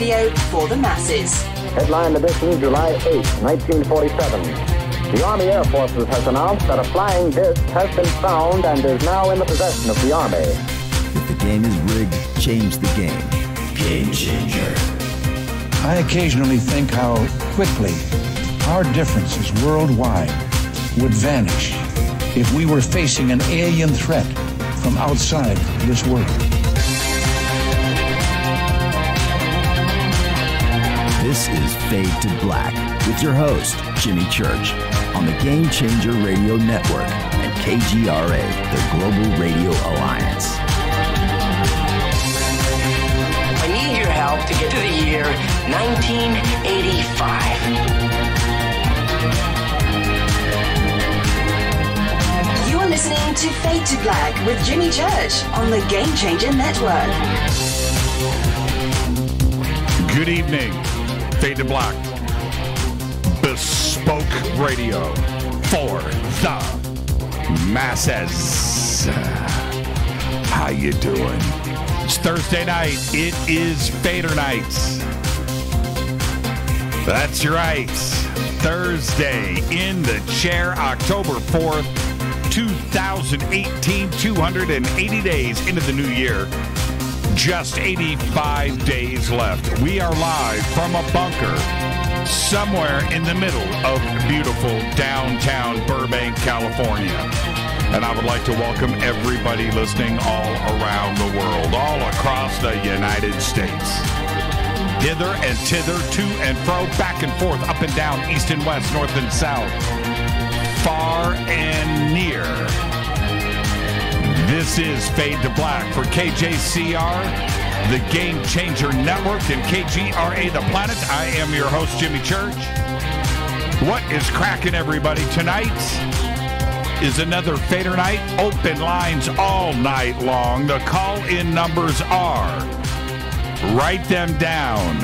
radio for the masses. Headline edition, July 8, 1947. The Army Air Forces has announced that a flying disc has been found and is now in the possession of the Army. If the game is rigged, change the game. Game changer. I occasionally think how quickly our differences worldwide would vanish if we were facing an alien threat from outside this world. This is Fade to Black with your host, Jimmy Church, on the Game Changer Radio Network and KGRA, the Global Radio Alliance. I need your help to get to the year 1985. You are listening to Fade to Black with Jimmy Church on the Game Changer Network. Good evening. Fade to Black. Bespoke radio for the masses. How you doing? It's Thursday night. It is Fader Night. That's right. Thursday in the chair, October 4th, 2018, 280 days into the new year. Just 85 days left. We are live from a bunker somewhere in the middle of beautiful downtown Burbank, California. And I would like to welcome everybody listening all around the world, all across the United States. Hither and thither, to and fro, back and forth, up and down, east and west, north and south, far and near. This is Fade to Black for KJCR, the Game Changer Network, and KGRA, the planet. I am your host, Jimmy Church. What is cracking, everybody? Tonight is another Fader Night. Open lines all night long. The call-in numbers are, write them down,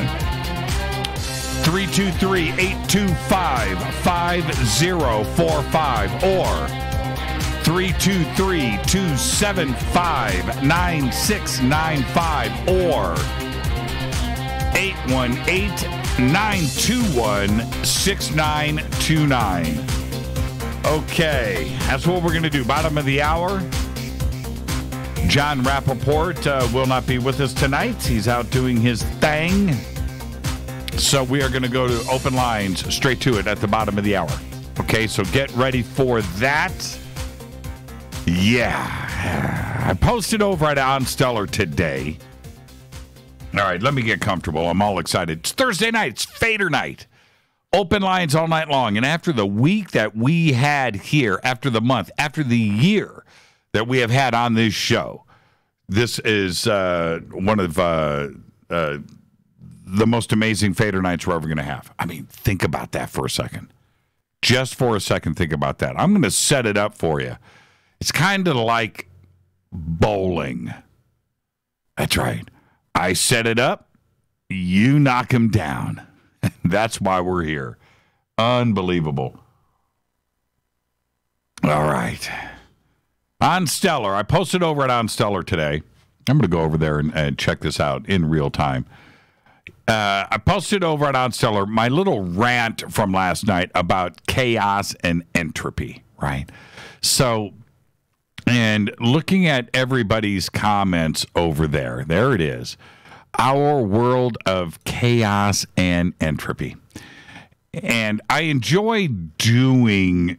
323-825-5045 or 323-275-9695 or 818-921-6929. Okay, that's what we're going to do. Bottom of the hour. John Rappoport will not be with us tonight. He's out doing his thing. So we are going to go to open lines straight to it at the bottom of the hour. Okay, so get ready for that. Yeah, I posted over at On Stellar today. All right, let me get comfortable. I'm all excited. It's Thursday night. It's Fader Night. Open lines all night long. And after the week that we had here, after the month, after the year that we have had on this show, this is one of the most amazing Fader Nights we're ever going to have. I mean, think about that for a second. Just for a second, think about that. I'm going to set it up for you. It's kind of like bowling. That's right. I set it up, you knock him down. That's why we're here. Unbelievable. All right. On Stellar. I posted over at On Stellar today. I'm going to go over there and check this out in real time. I posted over at On Stellar my little rant from last night about chaos and entropy, right? So, and looking at everybody's comments over there, there it is. Our world of chaos and entropy. And I enjoy doing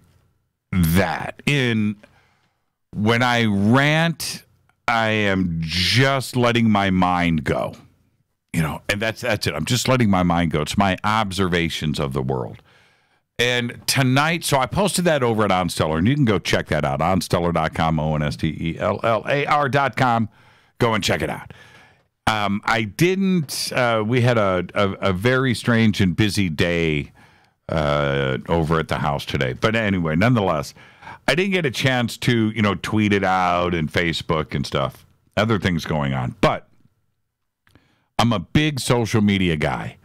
that. When I rant, I am just letting my mind go. And that's it. I'm just letting my mind go. It's my observations of the world. And tonight, so I posted that over at OnStellar, and you can go check that out. OnStellar.com, OnStellar.com. Go and check it out. We had a very strange and busy day over at the house today. But anyway, nonetheless, I didn't get a chance to, tweet it out and Facebook and stuff. Other things going on. But I'm a big social media guy.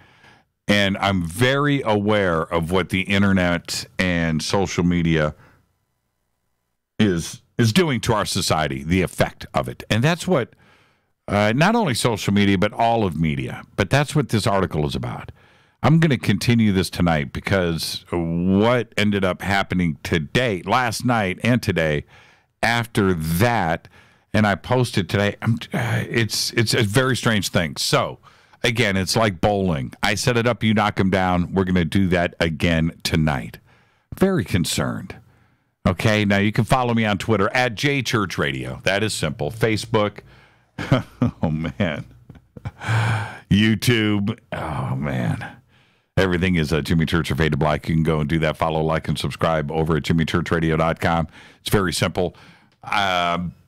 And I'm very aware of what the internet and social media is doing to our society, the effect of it. And that's what not only social media, but all of media. But that's what this article is about. I'm going to continue this tonight because what ended up happening today, last night and today, after that, and I posted today, it's a very strange thing. So, again, it's like bowling. I set it up, you knock them down. We're going to do that again tonight. Very concerned. Okay, now you can follow me on Twitter at JChurchRadio. That is simple. Facebook. Oh, man. YouTube. Oh, man. Everything is Jimmy Church or Fade to Black. You can go and do that. Follow, like, and subscribe over at jimmychurchradio.com. It's very simple.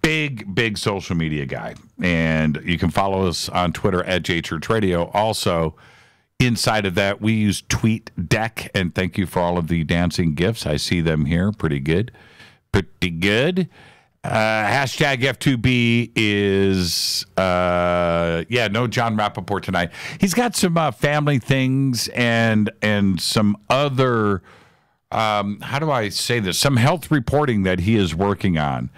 Big social media guy. And you can follow us on Twitter at JChurchRadio. Also, inside of that, we use TweetDeck. And thank you for all of the dancing gifts. I see them here. Pretty good. Pretty good. Hashtag F2B is, no John Rappoport tonight. He's got some family things and some other, how do I say this? Some health reporting that he is working on,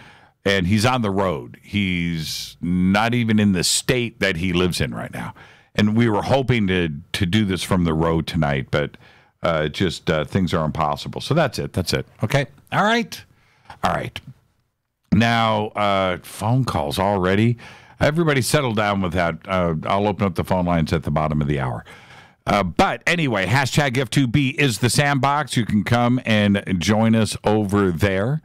and he's on the road. He's not even in the state that he lives in right now. And we were hoping to do this from the road tonight, but things are impossible. So that's it. Okay. All right. Now, phone calls already. Everybody settle down with that. I'll open up the phone lines at the bottom of the hour. But anyway, hashtag F2B is the sandbox. You can come and join us over there.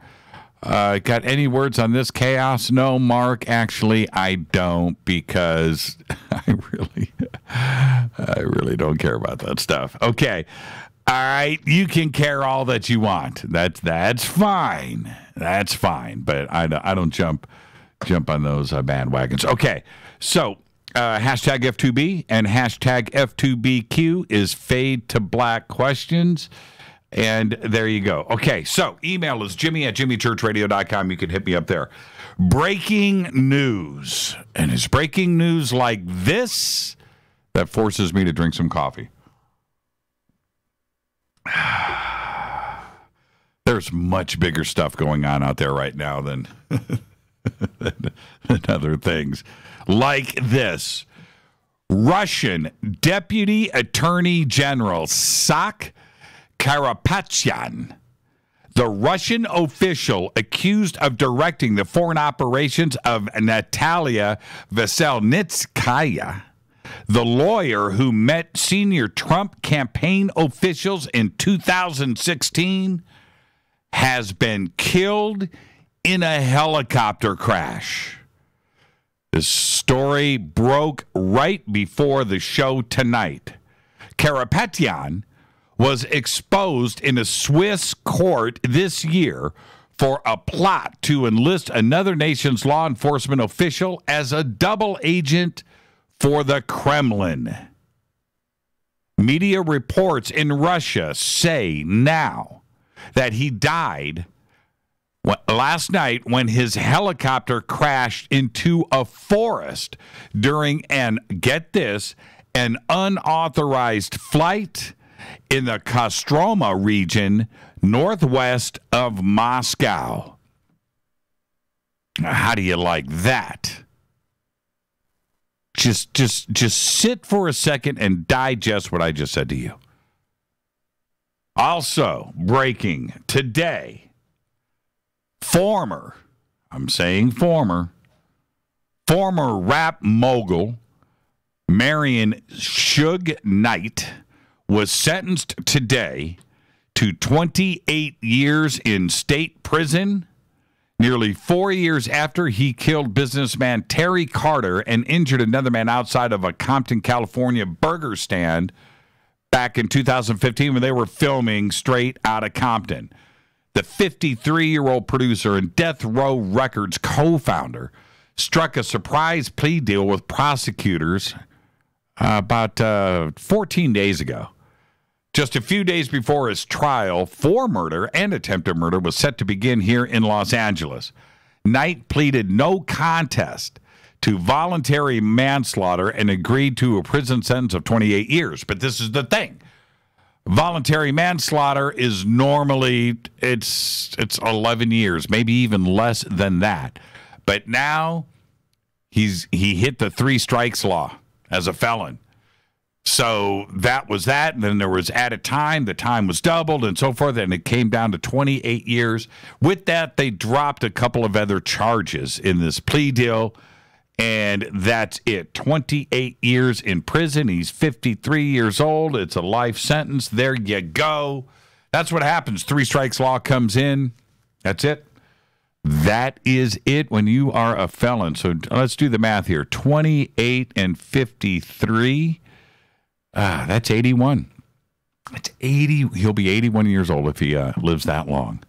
Got any words on this chaos? No, Mark. Actually, I don't, because I really don't care about that stuff. Okay. All right, you can care all that you want. That's fine. That's fine. But I don't jump on those bandwagons. Okay, so hashtag F2B and hashtag F2BQ is Fade to Black questions. And there you go. Okay, so email is jimmy@jimmychurchradio.com. You can hit me up there. Breaking news. And it's breaking news like this that forces me to drink some coffee. There's much bigger stuff going on out there right now than other things. Like this. Russian Deputy Attorney General Sak Karapetyan, the Russian official accused of directing the foreign operations of Natalia Veselnitskaya, the lawyer who met senior Trump campaign officials in 2016, has been killed in a helicopter crash. This story broke right before the show tonight. Karapetyan was exposed in a Swiss court this year for a plot to enlist another nation's law enforcement official as a double agent for the Kremlin. Media reports in Russia say now that he died last night when his helicopter crashed into a forest during an unauthorized flight in the Kostroma region northwest of Moscow. How do you like that? Just sit for a second and digest what I just said to you. Also, breaking today, former rap mogul Marion Suge Knight was sentenced today to 28 years in state prison, nearly 4 years after he killed businessman Terry Carter and injured another man outside of a Compton, California burger stand back in 2015 when they were filming Straight Outta Compton. The 53-year-old producer and Death Row Records co-founder struck a surprise plea deal with prosecutors about 14 days ago. Just a few days before his trial for murder and attempted murder was set to begin here in Los Angeles. Knight pleaded no contest to voluntary manslaughter and agreed to a prison sentence of 28 years. But this is the thing. Voluntary manslaughter is normally, it's 11 years, maybe even less than that. But now he hit the 3 strikes law as a felon. So that was that. And then there was added time. The time was doubled and so forth. And it came down to 28 years. With that, they dropped a couple of other charges in this plea deal. And that's it. 28 years in prison. He's 53 years old. It's a life sentence. There you go. That's what happens. 3 strikes law comes in. That's it. That is it when you are a felon. So let's do the math here. 28 and 53. That's 81. That's 80. He'll be 81 years old if he lives that long.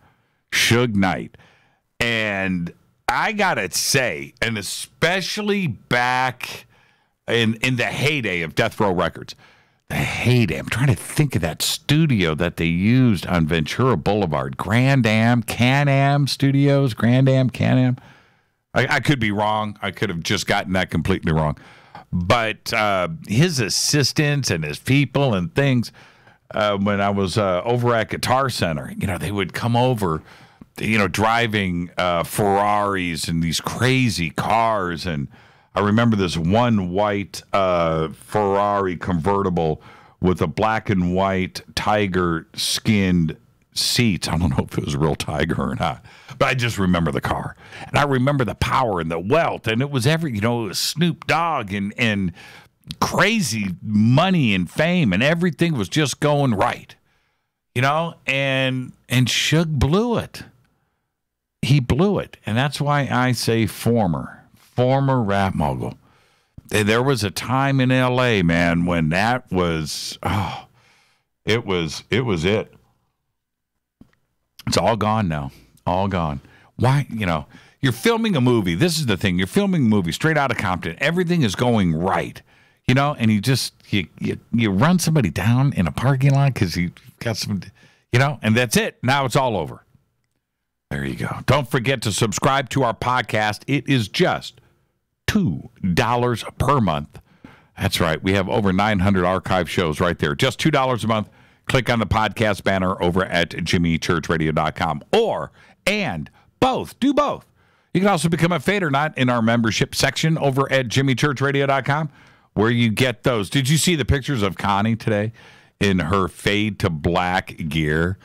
Suge Knight. And I got to say, and especially back in the heyday of Death Row Records, the heyday. I'm trying to think of that studio that they used on Ventura Boulevard. Can-Am Studios. Can-Am. I could be wrong. I could have just gotten that completely wrong. But his assistants and his people and things, when I was over at Guitar Center, they would come over, driving Ferraris and these crazy cars. And I remember this one white Ferrari convertible with a black and white tiger skinned seats. I don't know if it was a real tiger or not, but I just remember the car. And I remember the power and the wealth. And it was it was Snoop Dogg and crazy money and fame, and everything was just going right. And Suge blew it. He blew it. And that's why I say former rap mogul. There was a time in LA, man, when that was it was it. It's all gone now. All gone. Why? You're filming a movie. This is the thing. You're filming a movie straight out of Compton. Everything is going right. And you run somebody down in a parking lot because you got some, and that's it. Now it's all over. There you go. Don't forget to subscribe to our podcast. It is just $2 per month. That's right. We have over 900 archive shows right there. Just $2 a month. Click on the podcast banner over at jimmychurchradio.com. Do both. You can also become a FADERNIGHT in our membership section over at jimmychurchradio.com, where you get those. Did you see the pictures of Connie today in her fade to black gear?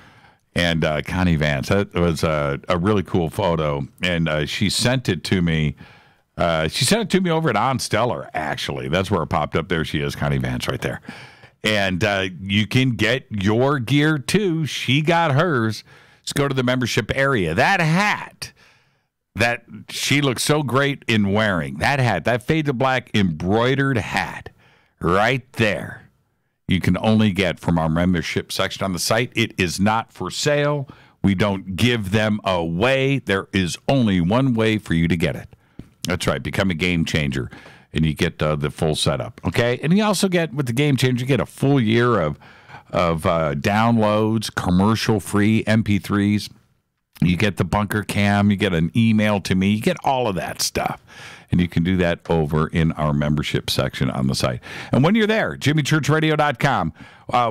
And Connie Vance, that was a really cool photo. And she sent it to me. She sent it to me over at On Stellar, actually. That's where it popped up. There she is, Connie Vance right there. And you can get your gear, too. She got hers. Let's go to the membership area. That hat that she looks so great in wearing, that hat, that fade to black embroidered hat right there, you can only get from our membership section on the site. It is not for sale. We don't give them away. There is only one way for you to get it. That's right. Become a game changer, and you get the full setup. Okay, and you also get, with the game changer, you get a full year of downloads, commercial-free MP3s. You get the bunker cam. You get an email to me. You get all of that stuff. And you can do that over in our membership section on the site. And when you're there, jimmychurchradio.com,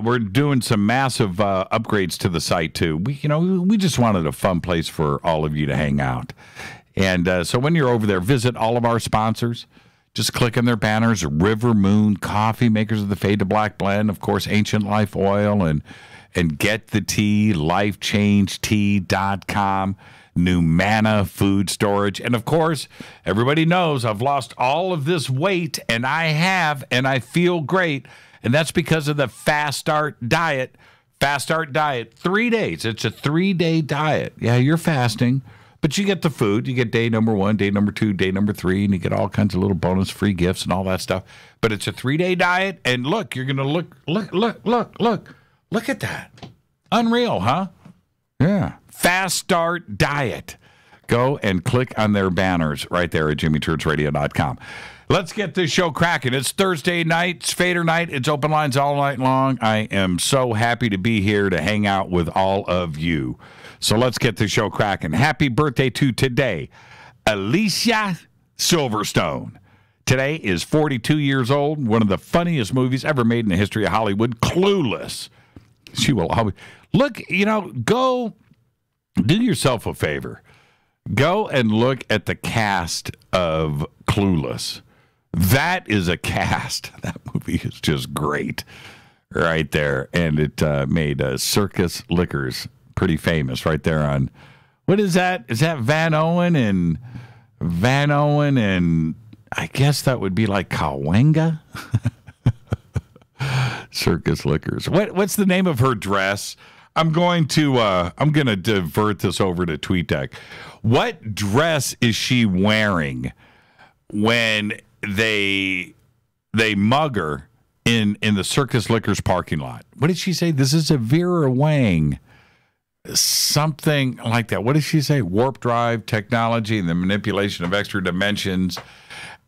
we're doing some massive upgrades to the site, too. We just wanted a fun place for all of you to hang out. And so when you're over there, visit all of our sponsors. Just click on their banners: River Moon Coffee, makers of the Fade to Black blend, of course, Ancient Life Oil, and Get the Tea, LifeChangeTea.com, Numana Food Storage. And, of course, everybody knows I've lost all of this weight, and I have, and I feel great. And that's because of the Fast Start Diet. Fast Start Diet, 3 days. It's a 3-day diet. Yeah, you're fasting, but you get the food. You get day number 1, day number 2, day number 3, and you get all kinds of little bonus free gifts and all that stuff. But it's a 3-day diet, and look, you're going to look at that. Unreal, huh? Yeah. Fast Start Diet. Go and click on their banners right there at jimmychurchradio.com. Let's get this show cracking. It's Thursday night. It's Fader night. It's open lines all night long. I am so happy to be here to hang out with all of you. So let's get the show cracking. Happy birthday to today, Alicia Silverstone. Today is 42 years old. One of the funniest movies ever made in the history of Hollywood, Clueless. She will always... Look, go do yourself a favor. Go and look at the cast of Clueless. That is a cast. That movie is just great right there. And it made Circus Liquors pretty famous right there on, what is that? Is that Van Owen and I guess that would be like Cahuenga? Circus Liquors. What's the name of her dress? I'm going to divert this over to TweetDeck. What dress is she wearing when they mug her in the Circus Liquors parking lot? What did she say? This is a Vera Wang. Something like that. What did she say? Warp drive technology and the manipulation of extra dimensions.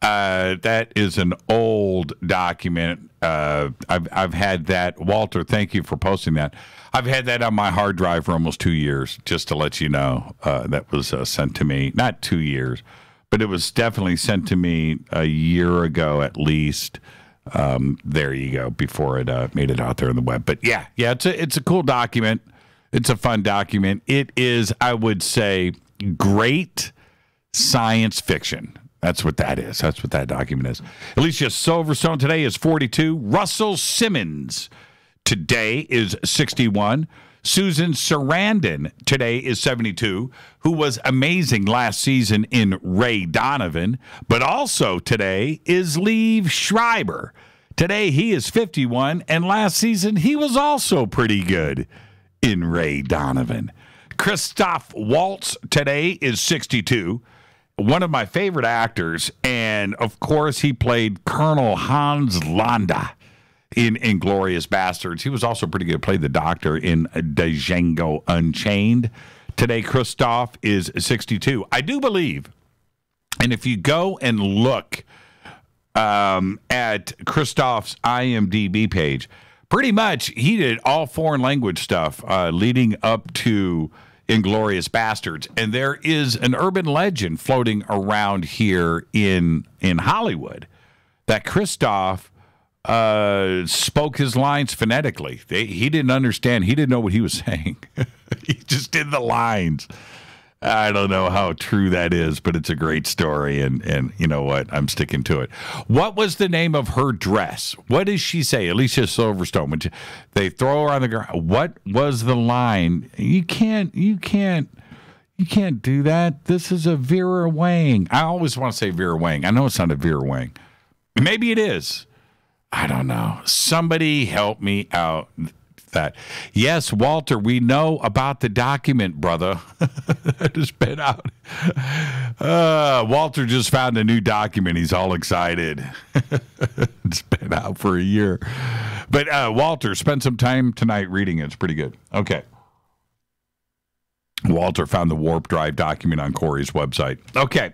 That is an old document. I've had that. Walter, thank you for posting that. I've had that on my hard drive for almost 2 years, just to let you know. That was sent to me. Not 2 years, but it was definitely sent to me a year ago at least. There you go, before it made it out there on the web. But yeah, it's a cool document. It's a fun document. It is, I would say, great science fiction. That's what that is. That's what that document is. Alicia Silverstone today is 42. Russell Simmons today is 61. Susan Sarandon today is 72, who was amazing last season in Ray Donovan. But also today is Liev Schreiber. Today he is 51, and last season he was also pretty good in Ray Donovan. Christoph Waltz today is 62. One of my favorite actors, and of course he played Colonel Hans Landa in Inglourious Bastards. He was also pretty good, played the doctor in Django Unchained. Today Christoph is 62. I do believe, and if you go and look at Christoph's IMDb page, pretty much he did all foreign language stuff leading up to Inglourious Bastards. And there is an urban legend floating around here in Hollywood that Christoph spoke his lines phonetically. He didn't understand. He didn't know what he was saying. He just did the lines. I don't know how true that is, but it's a great story, and you know what? I'm sticking to it. What was the name of her dress? What does she say? Alicia Silverstone. When they throw her on the ground, what was the line? You can't do that. This is a Vera Wang. I always want to say Vera Wang. I know it's not a Vera Wang. Maybe it is. I don't know. Somebody help me out. That. Yes, Walter, we know about the document, brother. That has been out. Walter just found a new document. He's all excited. It's been out for a year. But Walter, spend some time tonight reading it. It's pretty good. Okay. Walter found the Warp Drive document on Corey's website. Okay.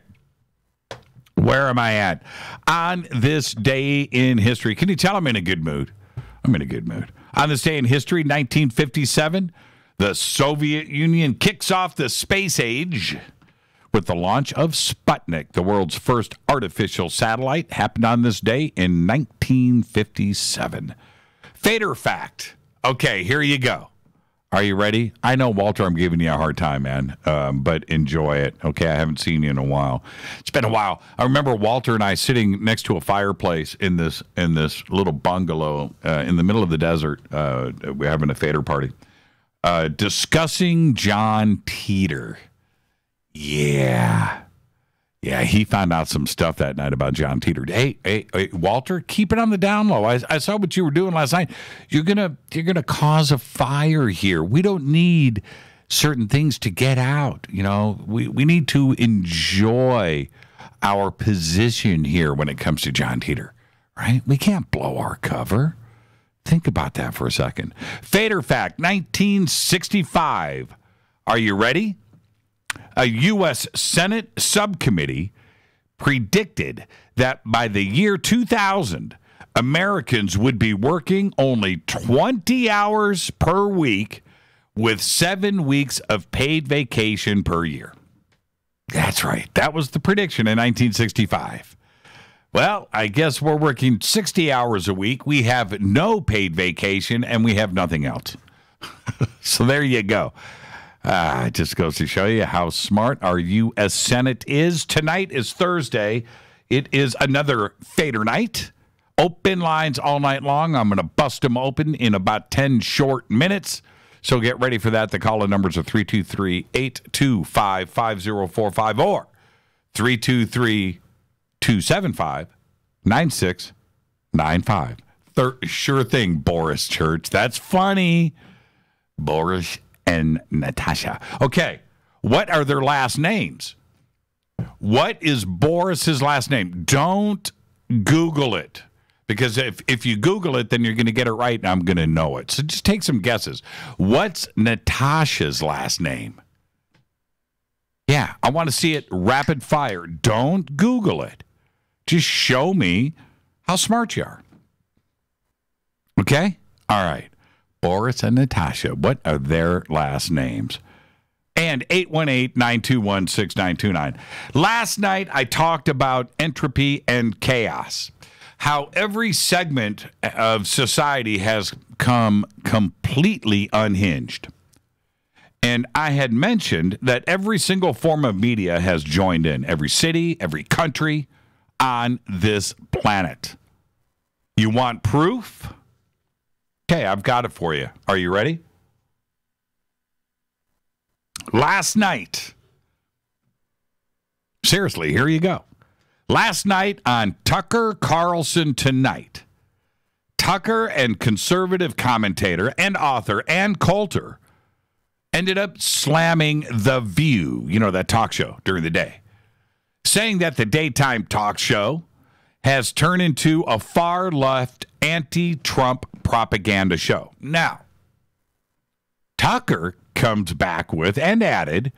Where am I at? On this day in history. Can you tell I'm in a good mood? I'm in a good mood. On this day in history, 1957, the Soviet Union kicks off the space age with the launch of Sputnik. The world's first artificial satellite happened on this day in 1957. Fader fact. Okay, here you go. Are you ready? I know, Walter, I'm giving you a hard time, man, but enjoy it. Okay, I haven't seen you in a while. It's been a while. I remember Walter and I sitting next to a fireplace in this little bungalow in the middle of the desert. We're having a fader party, discussing John Teeter. Yeah, he found out some stuff that night about John Teeter. Hey, Walter, keep it on the down low. I saw what you were doing last night. You're gonna cause a fire here. We don't need certain things to get out. You know, we need to enjoy our position here when it comes to John Teeter, right? We can't blow our cover. Think about that for a second. Fader fact, 1965. Are you ready? A U.S. Senate subcommittee predicted that by the year 2000, Americans would be working only 20 hours per week with 7 weeks of paid vacation per year. That's right. That was the prediction in 1965. Well, I guess we're working 60 hours a week. We have no paid vacation, and we have nothing else. So there you go. It just goes to show you how smart our U.S. Senate is. Tonight is Thursday. It is another Fader night. Open lines all night long. I'm going to bust them open in about 10 short minutes. So get ready for that. The call-in numbers are 323-825-5045 or 323-275-9695. Sure thing, Boris Church. That's funny. Boris and Natasha. Okay, what are their last names? What is Boris's last name? Don't Google it. Because if you Google it, then you're going to get it right, and I'm going to know it. So just take some guesses. What's Natasha's last name? Yeah, I want to see it rapid fire. Don't Google it. Just show me how smart you are. Okay? All right. Boris and Natasha, what are their last names? And 818-921-6929. Last night, I talked about entropy and chaos. How every segment of society has come completely unhinged. And I had mentioned that every single form of media has joined in. Every city, every country on this planet. You want proof? Okay, I've got it for you. Are you ready? Last night. Seriously, here you go. Last night on Tucker Carlson Tonight, Tucker and conservative commentator and author Ann Coulter ended up slamming The View, you know, that talk show during the day, saying that the daytime talk show has turned into a far-left anti-Trump propaganda show. Now, Tucker comes back with and added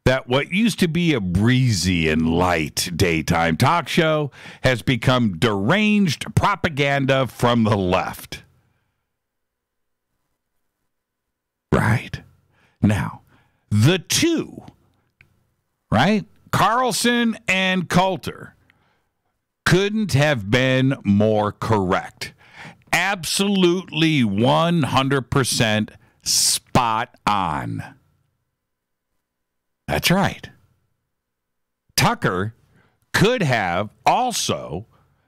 that what used to be a breezy and light daytime talk show has become deranged propaganda from the left. Right. Now, the two, right, Carlson and Coulter, couldn't have been more correct. Absolutely 100% spot on. That's right. Tucker could have also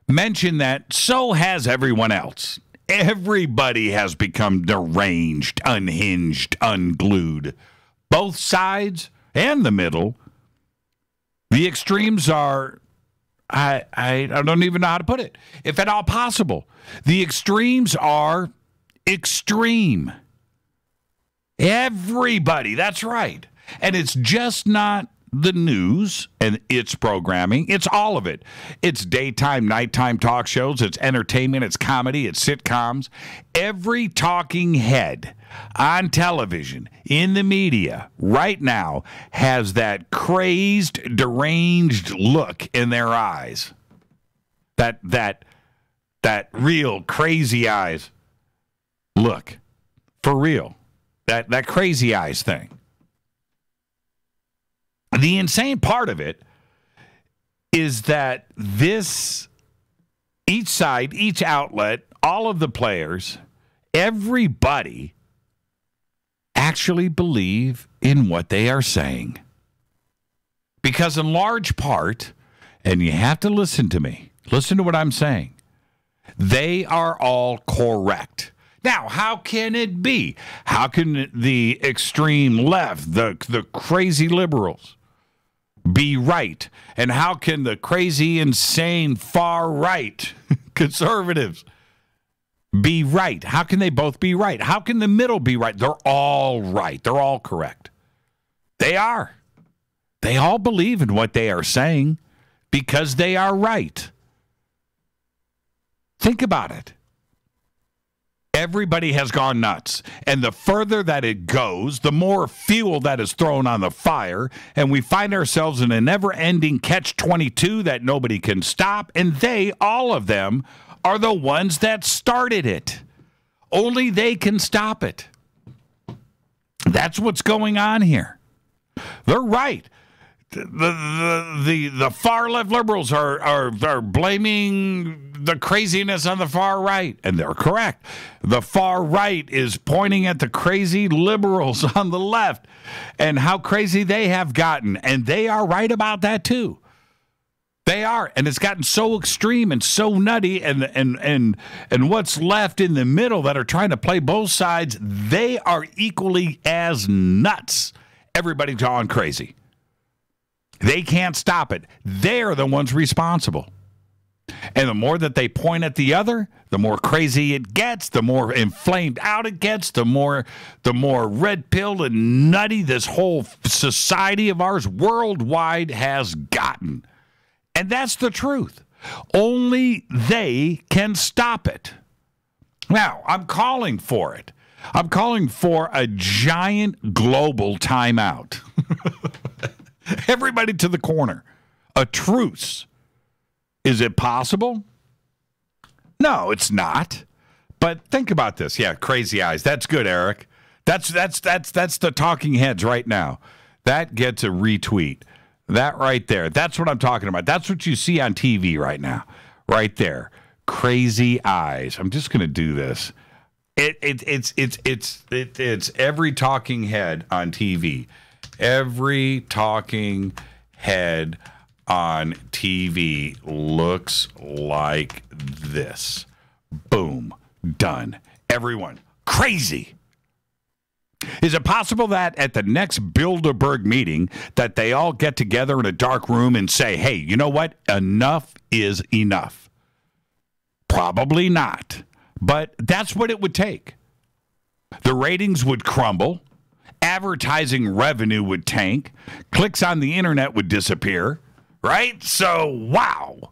mentioned that so has everyone else. Everybody has become deranged, unhinged, unglued. Both sides and the middle. The extremes are, I don't even know how to put it, if at all possible. The extremes are extreme. Everybody, that's right. And it's just not the news and its programming. It's all of it. It's daytime, nighttime talk shows. It's entertainment. It's comedy. It's sitcoms. Every talking head on television, in the media, right now, has that crazed, deranged look in their eyes. That real crazy eyes look. For real. That crazy eyes thing. The insane part of it is that each side, each outlet, all of the players, everybody actually believe in what they are saying. Because in large part, and you have to listen to me, listen to what I'm saying, they are all correct. Now, how can it be? How can the extreme left, the crazy liberals, be right? And how can the crazy, insane, far right conservatives be right? How can they both be right? How can the middle be right? They're all right. They're all correct. They are. They all believe in what they are saying because they are right. Think about it. Everybody has gone nuts. And the further that it goes, the more fuel that is thrown on the fire. And we find ourselves in a never-ending catch-22 that nobody can stop. And they, all of them, are the ones that started it. Only they can stop it. That's what's going on here. They're right. The far left liberals are blaming the craziness on the far right, and they're correct. The far right is pointing at the crazy liberals on the left and how crazy they have gotten, and they are right about that too. They are, and it's gotten so extreme and so nutty, and what's left in the middle that are trying to play both sides, they are equally as nuts. Everybody's gone crazy. They can't stop it. They're the ones responsible. And the more that they point at the other, the more crazy it gets, the more inflamed out it gets, the more red-pilled and nutty this whole society of ours worldwide has gotten. And that's the truth. Only they can stop it. Now, I'm calling for it. I'm calling for a giant global timeout. Everybody to the corner. A truce. Is it possible? No, it's not. But think about this. Yeah, crazy eyes. That's good, Eric. That's the talking heads right now. That gets a retweet. That right there. That's what I'm talking about. That's what you see on TV right now. Right there. Crazy eyes. I'm just going to do this. It's every talking head on TV. Every talking head on TV looks like this. Boom. Done. Everyone. Crazy. Is it possible that at the next Bilderberg meeting that they all get together in a dark room and say, hey, you know what? Enough is enough. Probably not. But that's what it would take. The ratings would crumble. Advertising revenue would tank. Clicks on the internet would disappear. Right? So, wow.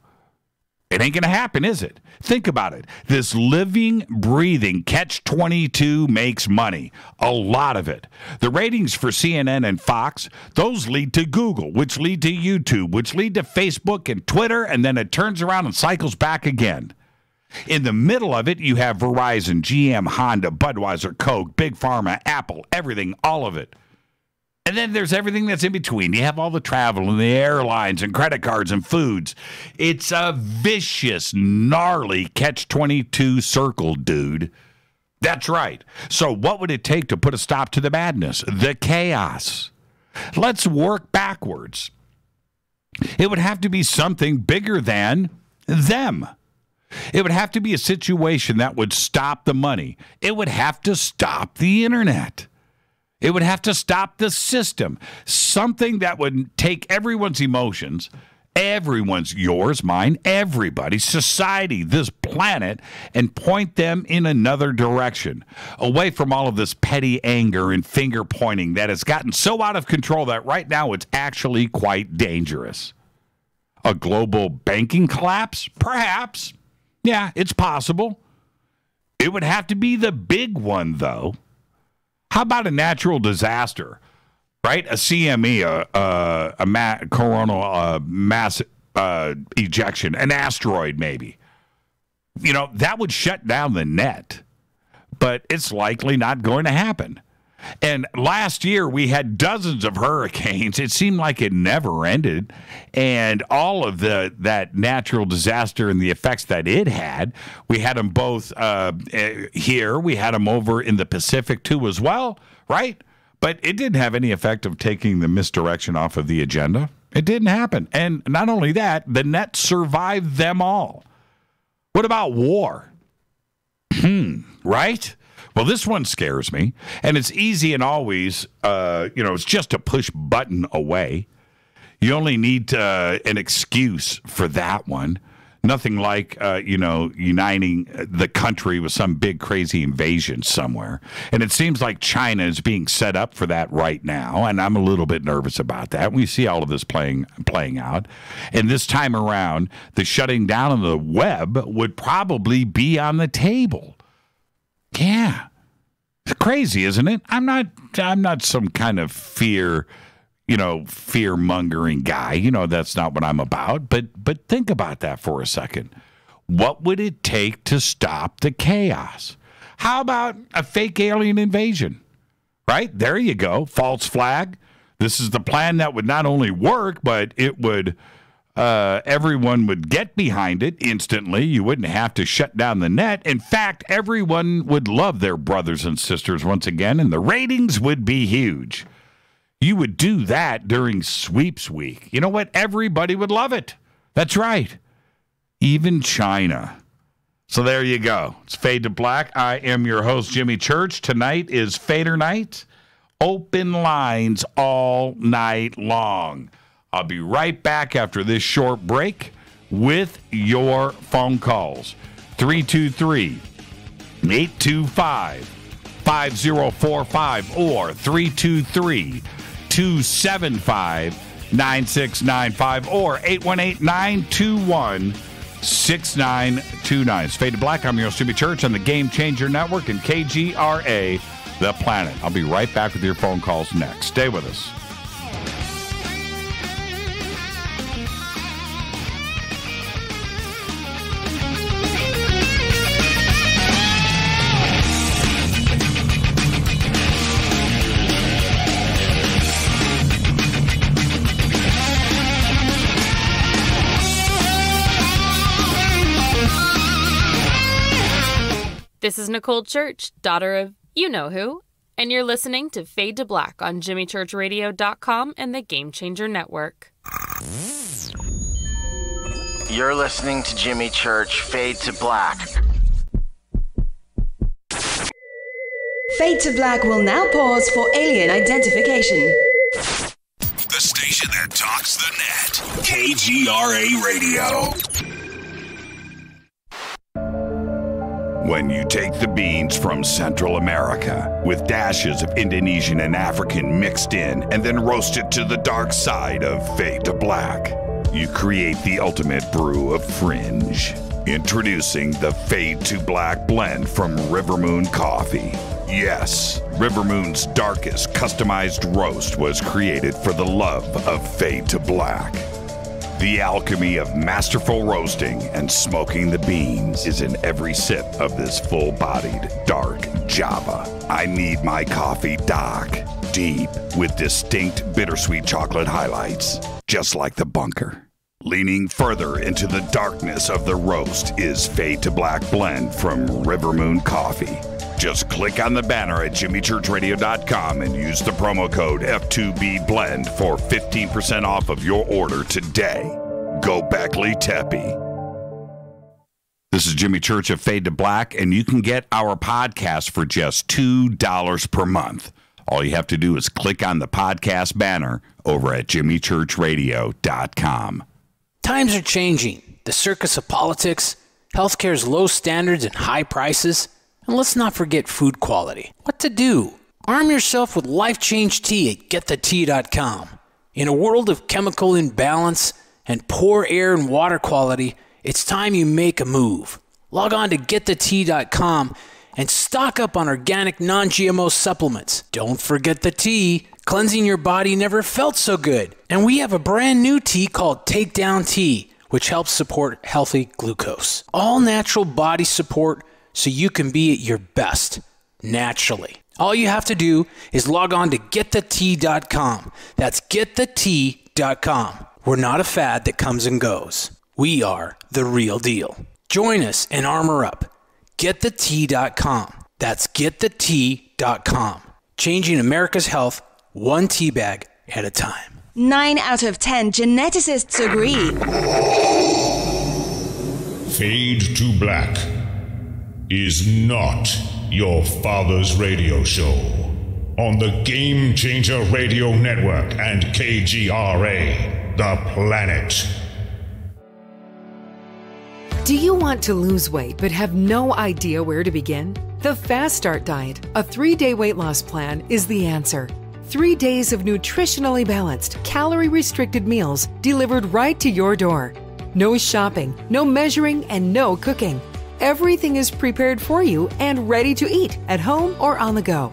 It ain't going to happen, is it? Think about it. This living, breathing Catch-22 makes money. A lot of it. The ratings for CNN and Fox, those lead to Google, which lead to YouTube, which lead to Facebook and Twitter, and then it turns around and cycles back again. In the middle of it, you have Verizon, GM, Honda, Budweiser, Coke, Big Pharma, Apple, everything, all of it. And then there's everything that's in between. You have all the travel and the airlines and credit cards and foods. It's a vicious, gnarly Catch-22 circle, dude. That's right. So what would it take to put a stop to the madness, the chaos? Let's work backwards. It would have to be something bigger than them. It would have to be a situation that would stop the money. It would have to stop the internet. It would have to stop the system. Something that would take everyone's emotions, everyone's, yours, mine, everybody's, society, this planet, and point them in another direction, away from all of this petty anger and finger pointing that has gotten so out of control that right now it's actually quite dangerous. A global banking collapse? Perhaps. Yeah, it's possible. It would have to be the big one, though. How about a natural disaster, right? A CME, coronal mass ejection, an asteroid maybe. You know, that would shut down the net, but it's likely not going to happen. And last year we had dozens of hurricanes. It seemed like it never ended. And all of that natural disaster and the effects that it had, we had them both here. We had them over in the Pacific too as well, right? But it didn't have any effect of taking the misdirection off of the agenda. It didn't happen. And not only that, the net survived them all. What about war? Right? Well, this one scares me, and it's easy and always, it's just a push button away. You only need an excuse for that one. Nothing like, uniting the country with some big crazy invasion somewhere. And it seems like China is being set up for that right now, and I'm a little bit nervous about that. We see all of this playing out. And this time around, the shutting down of the web would probably be on the table. Yeah. It's crazy, isn't it? I'm not some kind of fear-mongering guy. That's not what I'm about. But think about that for a second. What would it take to stop the chaos? How about a fake alien invasion? Right? There you go. False flag. This is the plan that would not only work, but it would Everyone would get behind it instantly. You wouldn't have to shut down the net. In fact, everyone would love their brothers and sisters once again, and the ratings would be huge. You would do that during sweeps week. You know what? Everybody would love it. That's right. Even China. So there you go. It's Fade to Black. I am your host, Jimmy Church. Tonight is Fader Night. Open lines all night long. I'll be right back after this short break with your phone calls. 323-825-5045 or 323-275-9695 or 818-921-6929. It's Fade to Black. I'm your host, Jimmy Church on the Game Changer Network and KGRA, The Planet. I'll be right back with your phone calls next. Stay with us. This is Nicole Church, daughter of you-know-who, and you're listening to Fade to Black on JimmyChurchRadio.com and the Game Changer Network. You're listening to Jimmy Church, Fade to Black. Fade to Black will now pause for alien identification. The station that talks the net. KGRA Radio. When you take the beans from Central America with dashes of Indonesian and African mixed in and then roast it to the dark side of Fade to Black, you create the ultimate brew of fringe. Introducing the Fade to Black blend from Rivermoon Coffee. Yes, Rivermoon's darkest customized roast was created for the love of Fade to Black. The alchemy of masterful roasting and smoking the beans is in every sip of this full-bodied, dark Java. I need my coffee dark, deep, with distinct bittersweet chocolate highlights, just like the bunker. Leaning further into the darkness of the roast is Fade to Black blend from Rivermoon Coffee. Just click on the banner at JimmyChurchRadio.com and use the promo code F2BBLEND for 15% off of your order today. Go Beckley Teppy. This is Jimmy Church of Fade to Black, and you can get our podcast for just $2 per month. All you have to do is click on the podcast banner over at JimmyChurchRadio.com. Times are changing. The circus of politics, healthcare's low standards and high prices. And let's not forget food quality. What to do? Arm yourself with Life Change Tea at GetTheTea.com. In a world of chemical imbalance and poor air and water quality, it's time you make a move. Log on to GetTheTea.com and stock up on organic non-GMO supplements. Don't forget the tea. Cleansing your body never felt so good. And we have a brand new tea called Takedown Tea, which helps support healthy glucose. All natural body support so you can be at your best, naturally. All you have to do is log on to GetTheTea.com. That's GetTheTea.com. We're not a fad that comes and goes. We are the real deal. Join us and armor up. GetTheTea.com. That's GetTheTea.com. Changing America's health one tea bag at a time. 9 out of 10 geneticists agree. Fade to Black is not your father's radio show on the Game Changer Radio Network and KGRA, The Planet. Do you want to lose weight but have no idea where to begin? The Fast Start Diet, a 3-day weight loss plan, is the answer. 3 days of nutritionally balanced, calorie-restricted meals delivered right to your door. No shopping, no measuring, and no cooking. Everything is prepared for you and ready to eat at home or on the go.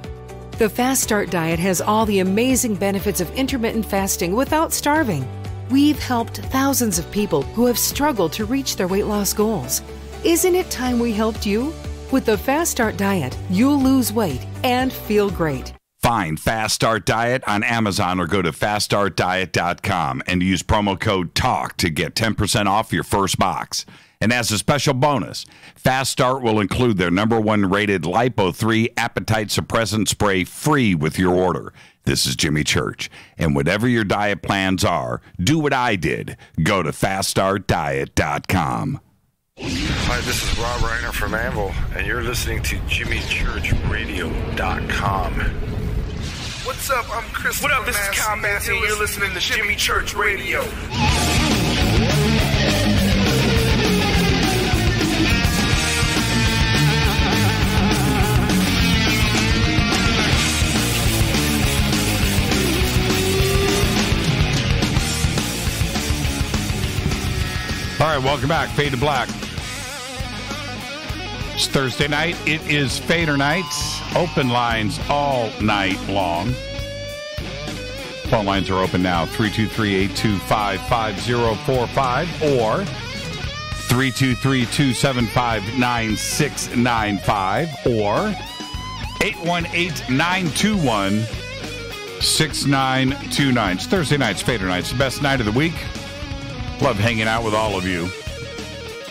The Fast Start Diet has all the amazing benefits of intermittent fasting without starving. We've helped thousands of people who have struggled to reach their weight loss goals. Isn't it time we helped you? With the Fast Start Diet, you'll lose weight and feel great. Find Fast Start Diet on Amazon or go to faststartdiet.com and use promo code TALK to get 10% off your first box. And as a special bonus, Fast Start will include their #1 rated Lipo3 appetite suppressant spray free with your order. This is Jimmy Church. And whatever your diet plans are, do what I did. Go to faststartdiet.com. Hi, this is Rob Reiner from Anvil, and you're listening to JimmyChurchRadio.com. What's up? I'm Chris. What up? This is Kyle Massey, and you're listening to Jimmy Church Radio. All right, welcome back. Fade to Black. It's Thursday night. It is Fader Night. Open lines all night long. Phone lines are open now. 323-825-5045 or 323-275-9695 or 818-921-6929. It's Thursday night. It's Fader Night. It's the best night of the week. Love hanging out with all of you.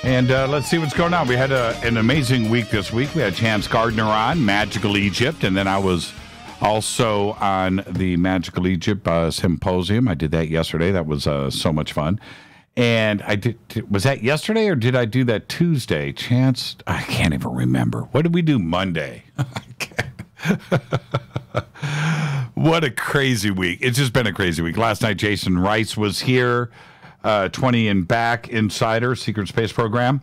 And let's see what's going on. We had an amazing week this week. We had Chance Gardner on, Magical Egypt, and then I was also on the Magical Egypt Symposium. I did that yesterday. That was so much fun. And I did. Was that yesterday or did I do that Tuesday? Chance, I can't even remember. What did we do Monday? What a crazy week. It's just been a crazy week. Last night, Jason Rice was here. 20 and Back Insider Secret Space Program,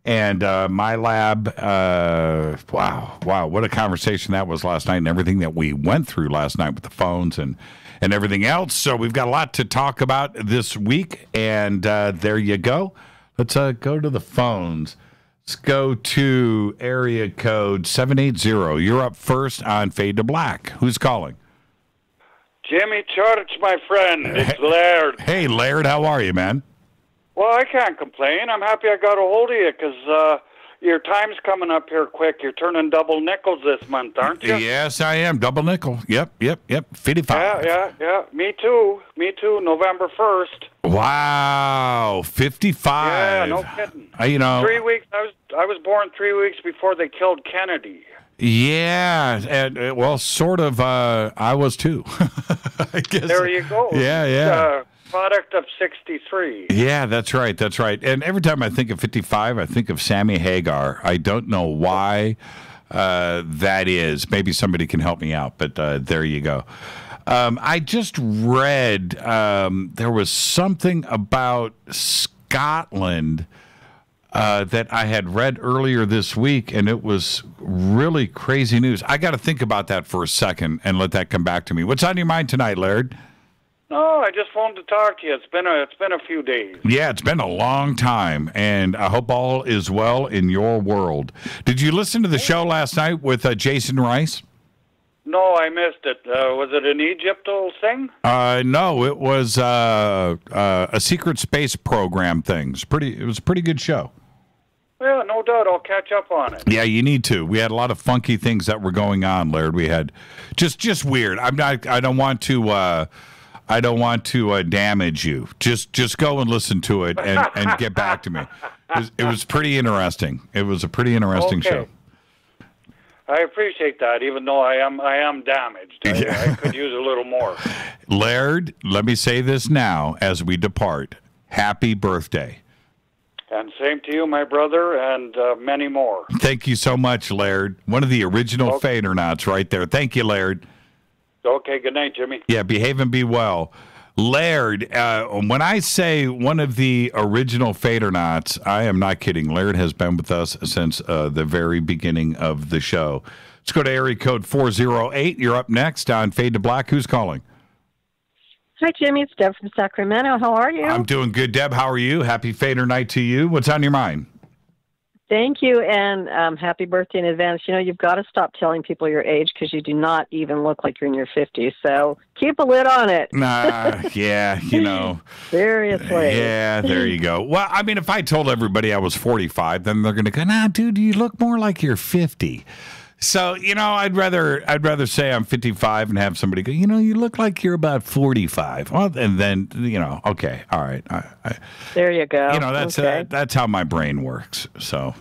and my lab. Wow, what a conversation that was last night, and everything that we went through last night with the phones and everything else. So we've got a lot to talk about this week, and there you go. Let's go to the phones. Let's go to area code 780. You're up first on Fade to Black. Who's calling? Jimmy Church, my friend. It's Laird. Hey, Laird. How are you, man? Well, I can't complain. I'm happy I got a hold of you because your time's coming up here quick. You're turning double nickels this month, aren't you? Yes, I am. Double nickel. Yep. 55. Yeah. Me too. November 1st. Wow. 55. Yeah, no kidding. 3 weeks. I was born 3 weeks before they killed Kennedy. Yeah, and well, sort of. I was too. I guess. There you go. Yeah. Product of 63. Yeah, that's right. And every time I think of 55, I think of Sammy Hagar. I don't know why that is. Maybe somebody can help me out, but there you go. I just read there was something about Scotland that I had read earlier this week, and it was really crazy news. I got to think about that for a second and let that come back to me. What's on your mind tonight, Laird? No, I just wanted to talk to you. It's been a few days. Yeah, it's been a long time, and I hope all is well in your world. Did you listen to the show last night with Jason Rice? No, I missed it. Was it an Egypt thing? No, it was a secret space program thing. It was a pretty good show. Yeah, no doubt. I'll catch up on it. Yeah, you need to. We had a lot of funky things that were going on, Laird. We had just weird. I don't want to damage you. Just go and listen to it and get back to me. It was pretty interesting. It was a pretty interesting show. I appreciate that, even though I am damaged. I could use a little more. Laird, let me say this now as we depart. Happy birthday. And same to you, my brother, and many more. Thank you so much, Laird. One of the original Fadernauts right there. Thank you, Laird. Okay, good night, Jimmy. Yeah, behave and be well. Laird, when I say one of the original Fadernauts, I am not kidding. Laird has been with us since the very beginning of the show. Let's go to area code 408. You're up next on Fade to Black. Who's calling? Hi, Jimmy. It's Deb from Sacramento. How are you? I'm doing good, Deb. How are you? Happy Fader night to you. What's on your mind? Thank you, and happy birthday in advance. You know, you've got to stop telling people your age because you do not even look like you're in your 50s. So keep a lid on it. Yeah, Seriously. Yeah, there you go. Well, I mean, if I told everybody I was 45, then they're going to go, nah, dude, you look more like you're 50. So, I'd rather say I'm 55 and have somebody go, you look like you're about 45. Well, and then, okay, all right. There you go. That's how my brain works. So,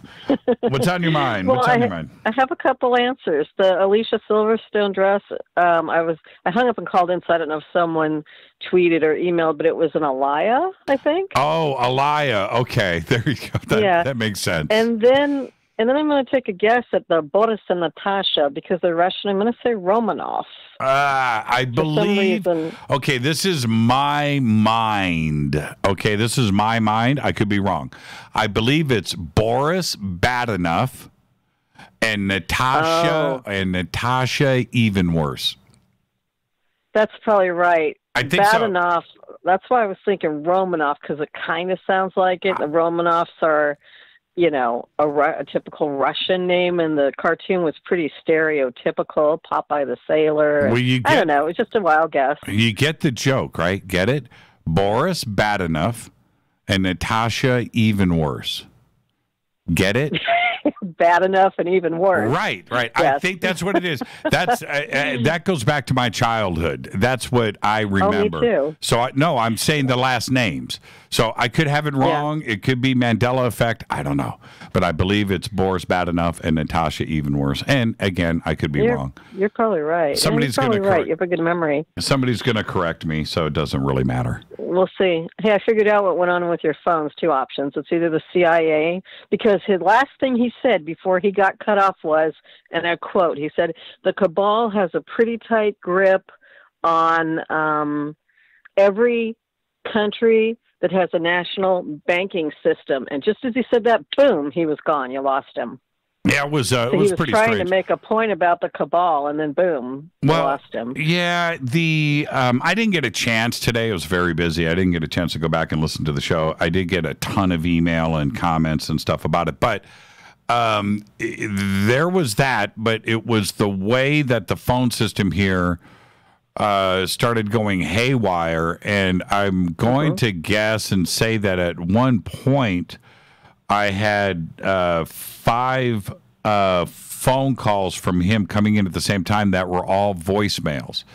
what's on your mind? Well, what's on your mind? I have a couple answers. The Alicia Silverstone dress, I hung up and called in, so I don't know if someone tweeted or emailed, but it was an Alaya, I think. Oh, Alaya. Okay, there you go. That makes sense. And then I'm going to take a guess at the Boris and Natasha because they're Russian. I'm going to say Romanov. I believe. Okay, this is my mind. I could be wrong. I believe it's Boris Badenov and Natasha even worse. That's probably right. I think Badenov. That's why I was thinking Romanov because it kind of sounds like it. The Romanovs are, a typical Russian name, and the cartoon was pretty stereotypical. Popeye the Sailor. I don't know. It was just a wild guess. You get the joke, right? Get it? Boris Badenov and Natasha even worse. Get it? Bad enough and even worse. Right. Yes. I think that's what it is. That's that goes back to my childhood. That's what I remember. Me too. So I'm saying the last names. So I could have it wrong. Yeah. It could be Mandela effect. I don't know. But I believe it's Boris Badenov and Natasha even worse. And again, I could be wrong. You're probably right. Somebody's going to right. You have a good memory. Somebody's going to correct me, so it doesn't really matter. We'll see. Hey, I figured out what went on with your phones. Two options. It's either the CIA, because his last thing he said before he got cut off was, and I quote, he said, "The cabal has a pretty tight grip on every country that has a national banking system." And just as he said that, boom, he was gone. You lost him. Yeah, it was so pretty strange. He was trying to make a point about the cabal, and then boom, you lost him. Yeah, I didn't get a chance today. I was very busy. I didn't get a chance to go back and listen to the show. I did get a ton of email and comments and stuff about it, but there was that, but it was the way that the phone system here started going haywire, and I'm going to guess and say that at one point I had 5 phone calls from him coming in at the same time that were all voicemails.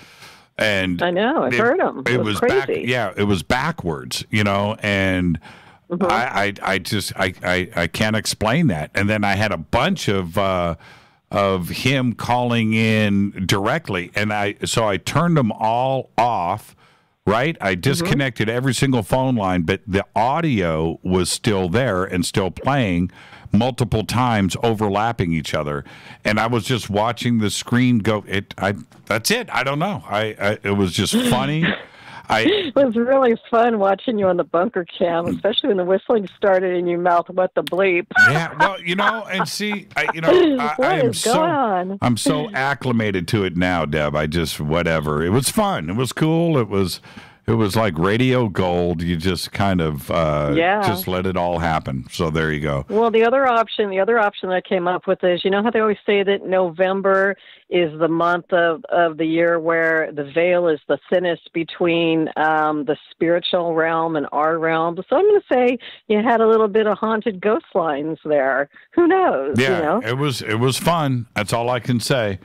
And I know, I've heard them. It was crazy. It was backwards, and I can't explain that. And then I had a bunch of him calling in directly, and I turned them all off. Right, I disconnected every single phone line, but the audio was still there and still playing multiple times, overlapping each other. And I was just watching the screen go. That's it. I don't know. It was just funny. It was really fun watching you on the bunker cam, especially when the whistling started and you mouthed, "What the bleep?" Yeah, well, and see, I'm so acclimated to it now, Deb. I just whatever. It was fun. It was cool. It was like radio gold. You just kind of just let it all happen. So there you go. Well, the other option that I came up with is, how they always say that November is the month of the year where the veil is the thinnest between the spiritual realm and our realm. So I'm going to say you had a little bit of haunted ghost lines there. Who knows? Yeah, it was fun. That's all I can say.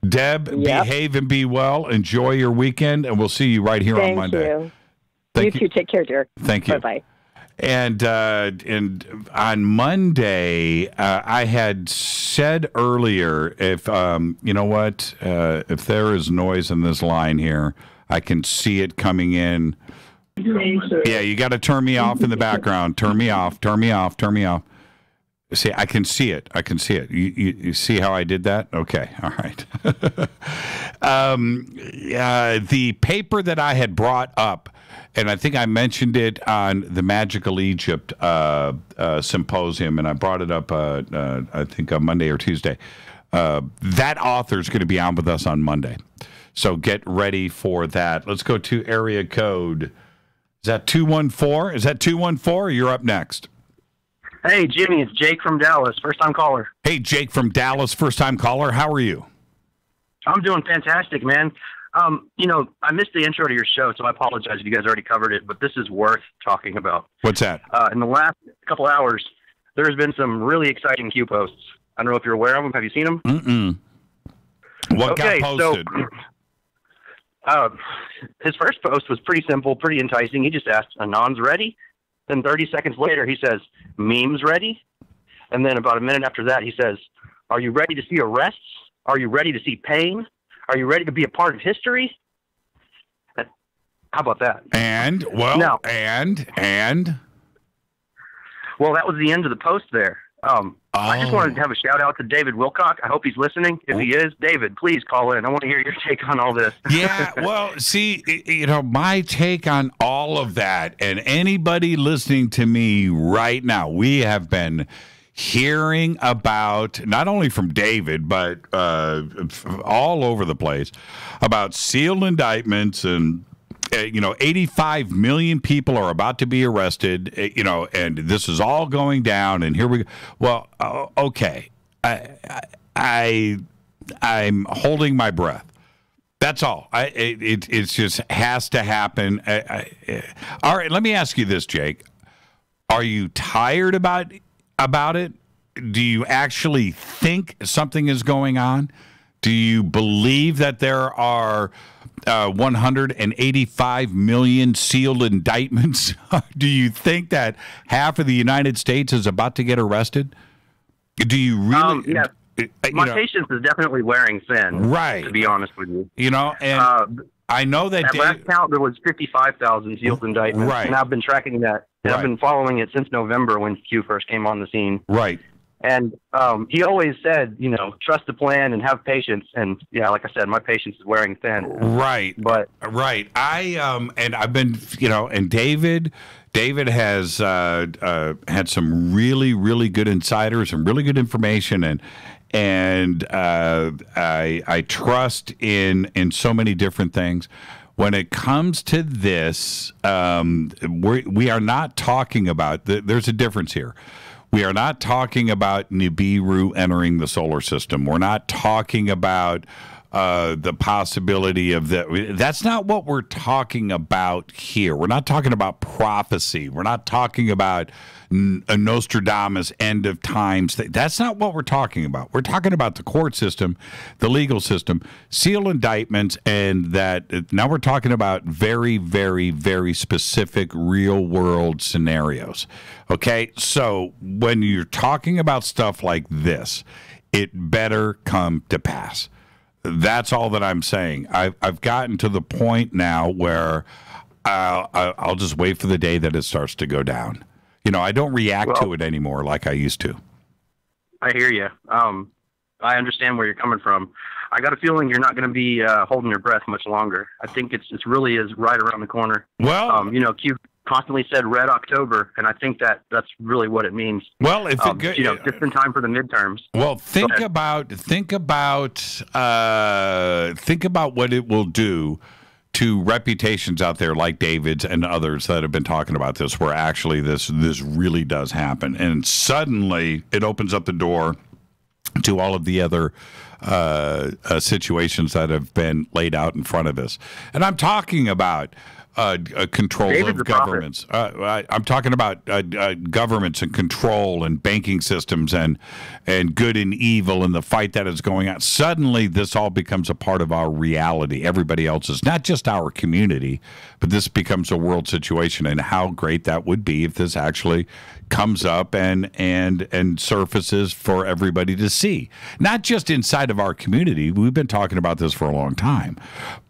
Deb, behave and be well. Enjoy your weekend, and we'll see you right here on Monday. Thank you. Take care, dear. Thank you. Bye-bye. And on Monday, I had said earlier, if if there is noise in this line here, I can see it coming in. Yeah, you got to turn me off in the background. Turn me off. See, I can see it. You see how I did that? Okay, all right. The paper that I had brought up, and I think I mentioned it on the Magical Egypt symposium, and I brought it up, I think, on Monday or Tuesday. That author is going to be on with us on Monday. So get ready for that. Let's go to area code. Is that 214? Is that 214? You're up next. Hey, Jimmy, it's Jake from Dallas, first-time caller. Hey, Jake from Dallas, first-time caller. How are you? I'm doing fantastic, man. I missed the intro to your show, so I apologize if you guys already covered it, but this is worth talking about. What's that? In the last couple hours, there has been some really exciting Q posts. I don't know if you're aware of them. Have you seen them? Mm-mm. What got posted? So, his first post was pretty simple, pretty enticing. He just asked, "Anon's ready?" Then 30 seconds later, he says, "Memes ready?" And then about a minute after that, he says, "Are you ready to see arrests? Are you ready to see pain? Are you ready to be a part of history?" How about that? And, well, now, and? Well, that was the end of the post there. I just wanted to have a shout out to David Wilcock. I hope he's listening. If he is, David, please call in. I want to hear your take on all this. Yeah, well, see, my take on all of that, and anybody listening to me right now, we have been hearing about, not only from David, but all over the place, about sealed indictments and 85 million people are about to be arrested, and this is all going down, and here we go. Well, okay. I'm holding my breath. That's all. It just has to happen. All right, let me ask you this, Jake. Are you tired about it? Do you actually think something is going on? Do you believe that there are 185 million sealed indictments? Do you think that half of the United States is about to get arrested? Do you really? Yeah. My patience is definitely wearing thin. Right. To be honest with you. And I know that at last count there was 55,000 sealed indictments. Right. And I've been tracking that. And I've been following it since November when Q first came on the scene. Right. And he always said, trust the plan and have patience. And yeah, like I said, my patience is wearing thin. Right. But and I've been, and David has had some really, really good insiders and really good information, and I trust in so many different things. When it comes to this, we are not talking about. There's a difference here. We are not talking about Nibiru entering the solar system. We're not talking about the possibility of that. That's not what we're talking about here. We're not talking about prophecy. We're not talking about a Nostradamus end of times. That's not what we're talking about. We're talking about the court system, the legal system, sealed indictments, and that now we're talking about very, very, very specific real world scenarios. Okay, so when you're talking about stuff like this, it better come to pass. That's all that I'm saying. I've gotten to the point now where I'll just wait for the day that it starts to go down. I don't react to it anymore like I used to. I hear you. I understand where you're coming from. I got a feeling you're not going to be holding your breath much longer. I think it really is right around the corner. Well, Q constantly said Red October, and I think that's really what it means. Well, if just in time for the midterms. Well, think about what it will do to reputations out there like David's and others that have been talking about this, where actually this really does happen, and suddenly it opens up the door to all of the other situations that have been laid out in front of us. And I'm talking about control of governments. I'm talking about governments and control and banking systems and good and evil and the fight that is going on. Suddenly, this all becomes a part of our reality. Everybody else's, not just our community, but this becomes a world situation. And how great that would be if this actually comes up and surfaces for everybody to see. Not just inside of our community. We've been talking about this for a long time.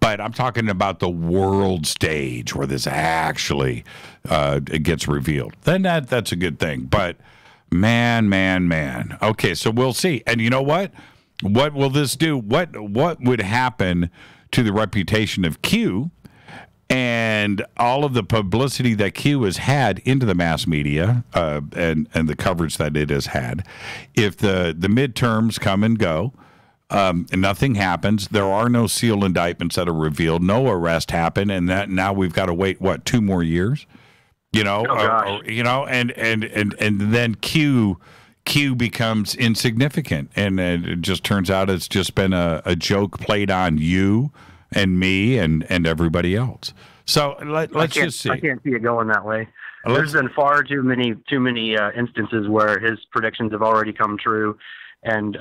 But I'm talking about the world stage where this actually it gets revealed. Then that's a good thing. But man. Okay, so we'll see. And you know what? What will this do? What would happen to the reputation of Q and all of the publicity that Q has had into the mass media and the coverage that it has had if the midterms come and go? And nothing happens. There are no sealed indictments that are revealed. No arrest happened, and that now we've got to wait 2 more years? And then Q becomes insignificant, and it just turns out it's just been a joke played on you and me and everybody else. So let's just see. I can't see it going that way. There's been far too many instances where his predictions have already come true. And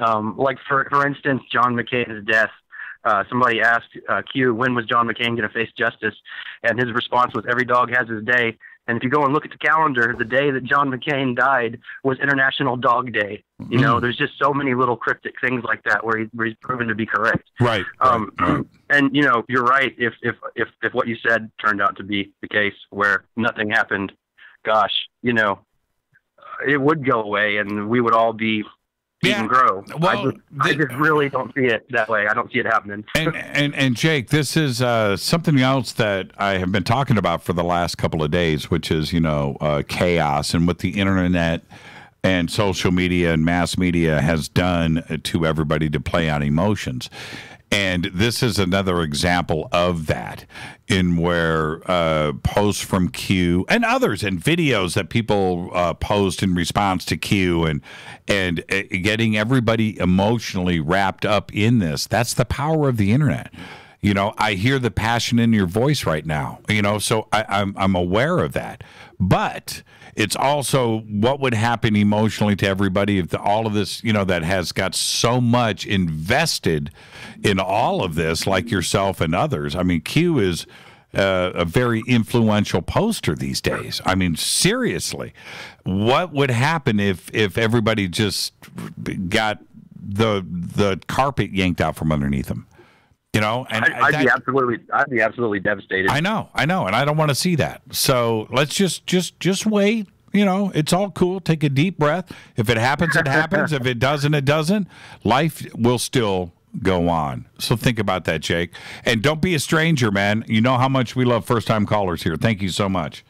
for instance, John McCain's death, somebody asked Q, when was John McCain going to face justice? And his response was, every dog has his day. And if you go and look at the calendar, the day that John McCain died was International Dog Day. You know, there's just so many little cryptic things like that where he's proven to be correct. Right. And you know, you're right. If what you said turned out to be the case, where nothing happened, gosh, you know, it would go away, and we would all be eat and grow. Well, I just really don't see it that way. I don't see it happening. And Jake, this is something else that I have been talking about for the last couple of days, which is, you know, chaos and what the internet and social media and mass media has done to everybody to play on emotions. And this is another example of that, in where posts from Q and others and videos that people post in response to Q and getting everybody emotionally wrapped up in this. That's the power of the internet. You know, I hear the passion in your voice right now, you know, so I'm aware of that. But it's also what would happen emotionally to everybody if all of this, you know, that has got so much invested in all of this, like yourself and others. I mean, Q is a very influential poster these days. I mean, seriously, what would happen if everybody just got the carpet yanked out from underneath them? You know, and I'd be absolutely devastated. I know, and I don't want to see that. So let's just wait. You know, it's all cool. Take a deep breath. If it happens, it happens. If it doesn't, it doesn't. Life will still go on. So think about that, Jake. And don't be a stranger, man. You know how much we love first-time callers here. Thank you so much.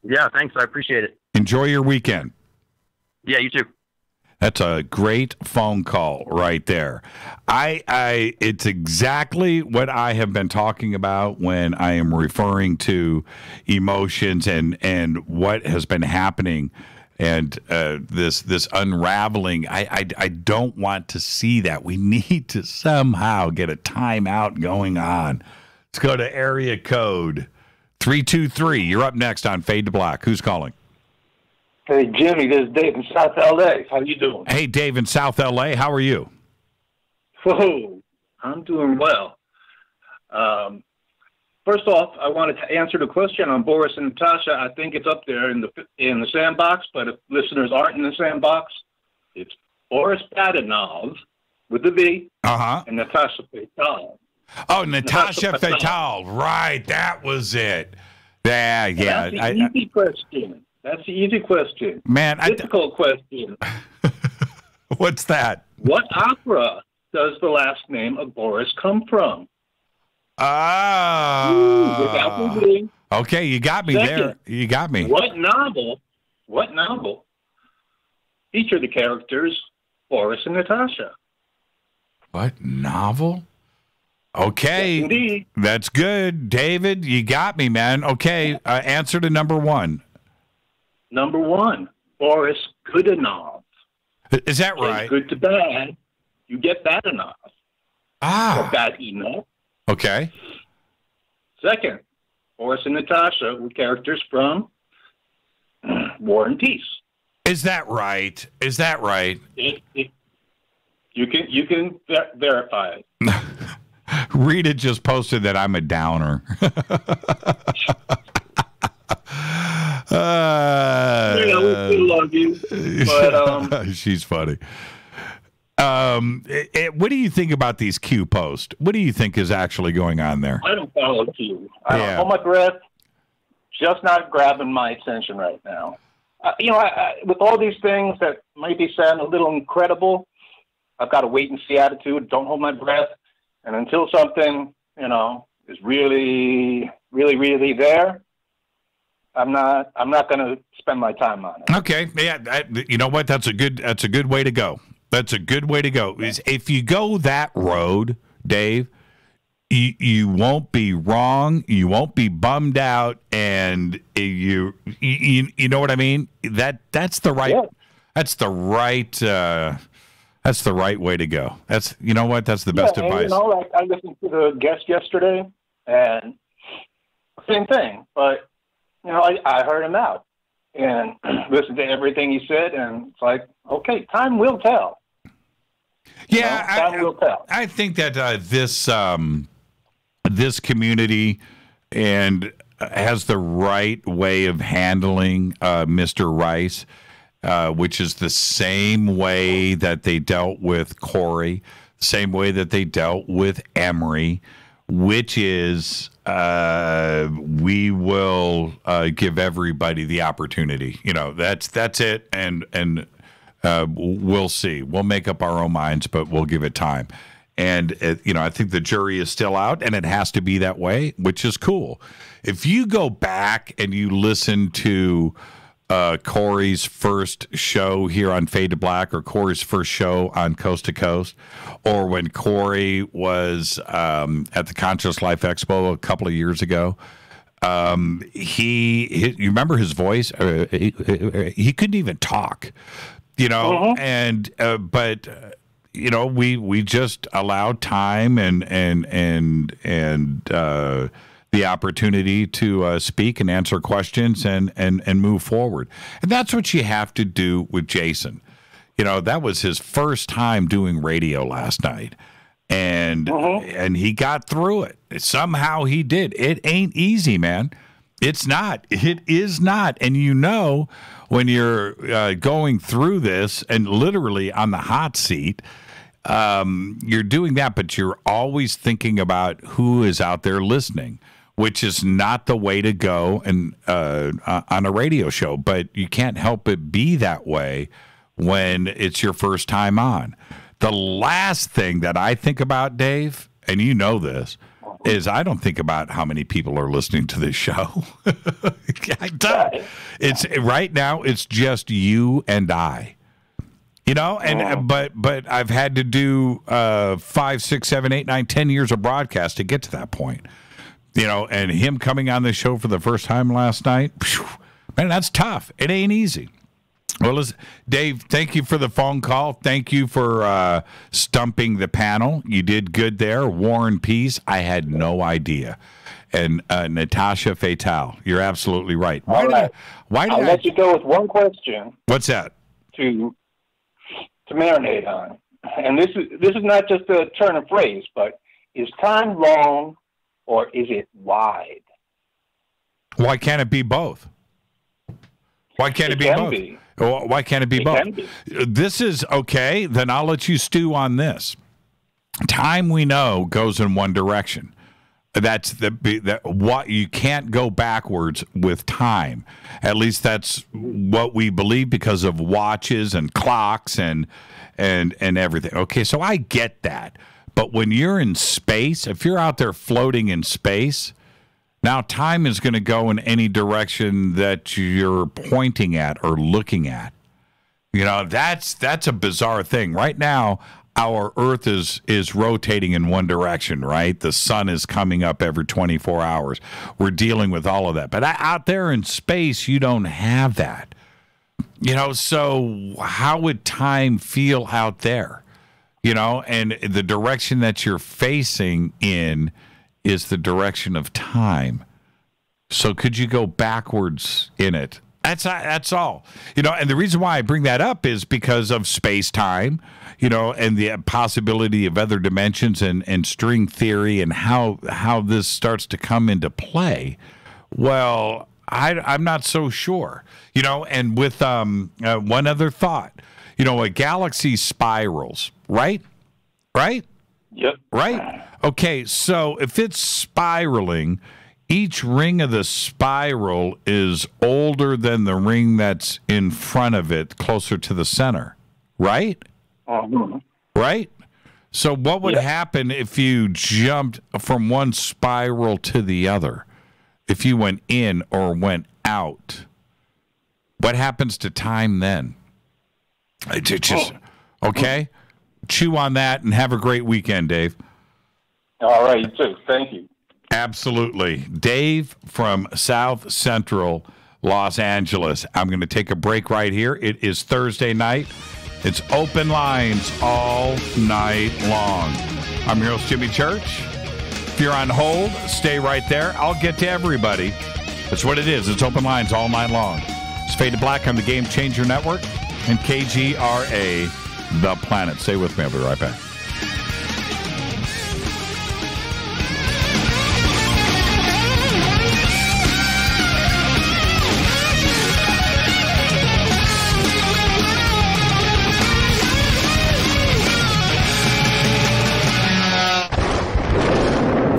Yeah, thanks. I appreciate it. Enjoy your weekend. Yeah, you too. That's a great phone call right there. It's exactly what I have been talking about when I am referring to emotions and what has been happening and this unraveling. I don't want to see that. We need to somehow get a timeout going on. Let's go to area code 323. You're up next on Fade to Black. Who's calling? Hey, Jimmy, this is Dave in South L.A. How you doing? Hey, Dave in South L.A. How are you? Whoa, I'm doing well. First off, I wanted to answer the question on Boris and Natasha. I think it's up there in the sandbox, but if listeners aren't in the sandbox, it's Boris Badenov with the V and Natasha Fatal. Oh, Natasha Fatal. Right, that was it. Yeah. That's the easy question. That's the easy question. Man, difficult question. What's that? What opera does the last name of Boris come from? Okay, you got me there. You got me. What novel feature the characters Boris and Natasha? What novel? Okay. Yes, indeed. That's good. David, you got me, man. Okay, answer to number one. Number one, Boris Godunov. Is that right? Good to bad, you get bad enough. Or bad enough. Okay. Second, Boris and Natasha were characters from War and Peace. Is that right? You can verify it. Rita just posted that I'm a downer. Yeah, we still love you, but she's funny. What do you think about these Q posts? What do you think is actually going on there? I don't follow Q. I don't hold my breath. Just not grabbing my attention right now. I with all these things that might be sound a little incredible, I've got a wait and see attitude. Don't hold my breath, and until something is really, really, really there, I'm not going to spend my time on it. Okay, yeah, you know what? That's a good way to go. That's a good way to go. Is if you go that road, Dave, you won't be wrong. You won't be bummed out, and you know what I mean. That's the right. Yeah. That's the right way to go. That's That's the best advice. I listened to the guest yesterday, and same thing, but. I heard him out and listened to everything he said, and it's like, okay, time will tell. Yeah, time will tell. I think that this community and has the right way of handling Mr. Rice, which is the same way that they dealt with Corey, the same way that they dealt with Emery, which is we will give everybody the opportunity. That's it, and we'll see. We'll make up our own minds, but we'll give it time. And, I think the jury is still out, and it has to be that way, which is cool. If you go back and you listen to Corey's first show here on Fade to Black, or Corey's first show on Coast to Coast, or when Corey was at the Conscious Life Expo a couple of years ago, you remember his voice? He couldn't even talk, and but we just allowed time and the opportunity to speak and answer questions and move forward. And that's what you have to do with Jason. That was his first time doing radio last night. And he got through it. Somehow he did. It ain't easy, man. It's not. It is not. And when you're going through this and literally on the hot seat, you're doing that, but you're always thinking about who is out there listening, which is not the way to go and on a radio show. But you can't help but be that way when it's your first time on. The last thing that I think about, Dave, and you know this, is I don't think about how many people are listening to this show. I don't. It's right now. It's just you and I. But I've had to do 5, 6, 7, 8, 9, 10 years of broadcast to get to that point. And him coming on the show for the first time last night, man, that's tough. It ain't easy. Well, listen, Dave, thank you for the phone call. Thank you for stumping the panel. You did good there. War and Peace, I had no idea. And Natasha Fatal, you're absolutely right. Why did I'll let you go with one question. What's that? To marinate on. And this is not just a turn of phrase, but is time long or is it wide? Why can't it be both? Why can't it be both? Why can't it be both? This is okay. Then I'll let you stew on this. Time, we know, goes in one direction. That's what you can't go backwards with time. At least that's what we believe because of watches and clocks and everything. Okay, so I get that. But when you're in space, if you're out there floating in space, now time is going to go in any direction that you're pointing at or looking at. That's a bizarre thing. Right now, our Earth is rotating in one direction, right? The sun is coming up every 24 hours. We're dealing with all of that. But out there in space, you don't have that. So how would time feel out there? And the direction that you're facing in is the direction of time. So could you go backwards in it? That's all. And the reason why I bring that up is because of space-time, and the possibility of other dimensions and string theory and how this starts to come into play. Well, I'm not so sure. And with one other thought, a galaxy spirals, right? Right? Yep. Right? Okay, so if it's spiraling, each ring of the spiral is older than the ring that's in front of it, closer to the center, right? Right? So what would happen if you jumped from one spiral to the other? If you went in or went out? What happens to time then? Okay? Chew on that and have a great weekend, Dave. All right, you too. Thank you. Absolutely. Dave from South Central Los Angeles. I'm going to take a break right here. It is Thursday night. It's open lines all night long. I'm your host, Jimmy Church. If you're on hold, stay right there. I'll get to everybody. That's what it is. It's open lines all night long. It's Fade to Black on the Game Changer Network and KGRA the planet. Stay with me. I'll be right back.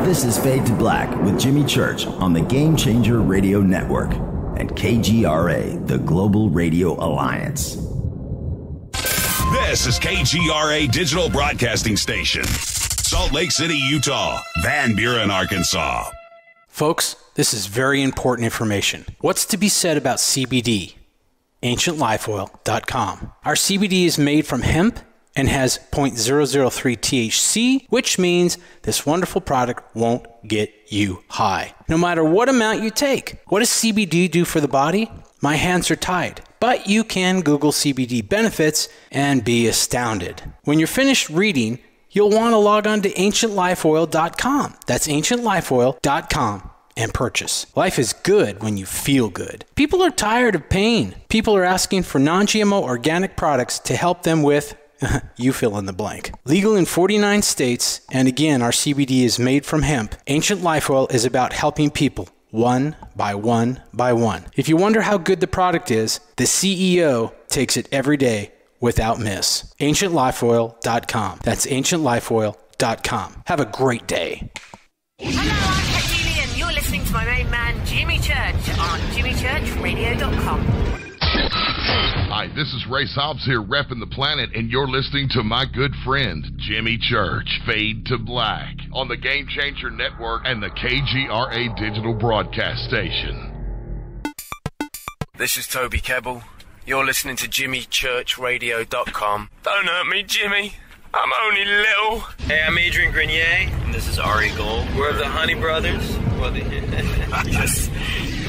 This is Fade to Black with Jimmy Church on the Game Changer Radio Network and KGRA, the Global Radio Alliance. This is KGRA Digital Broadcasting Station, Salt Lake City, Utah, Van Buren, Arkansas. Folks, this is very important information. What's to be said about CBD? AncientLifeOil.com. Our CBD is made from hemp and has 0.003 THC, which means this wonderful product won't get you high, no matter what amount you take. What does CBD do for the body? My hands are tied. But you can Google CBD benefits and be astounded. When you're finished reading, you'll want to log on to AncientLifeOil.com. That's AncientLifeOil.com and purchase. Life is good when you feel good. People are tired of pain. People are asking for non-GMO organic products to help them with you fill in the blank. Legal in 49 states, and again, our CBD is made from hemp. Ancient Life Oil is about helping people one by one by one. If you wonder how good the product is, the CEO takes it every day without miss. AncientLifeOil.com. That's AncientLifeOil.com. Have a great day. Hello, I'm Katie, and you're listening to my main man, Jimmy Church, on JimmyChurchRadio.com. Hi, this is Ray Hobbs here, repping the planet, and you're listening to my good friend, Jimmy Church, Fade to Black, on the Game Changer Network and the KGRA Digital Broadcast Station. This is Toby Kebbell. You're listening to JimmyChurchRadio.com. Don't hurt me, Jimmy. I'm only little. Hey, I'm Adrian Grenier. And this is Ari Gold. We're the Honey Brothers. Yes.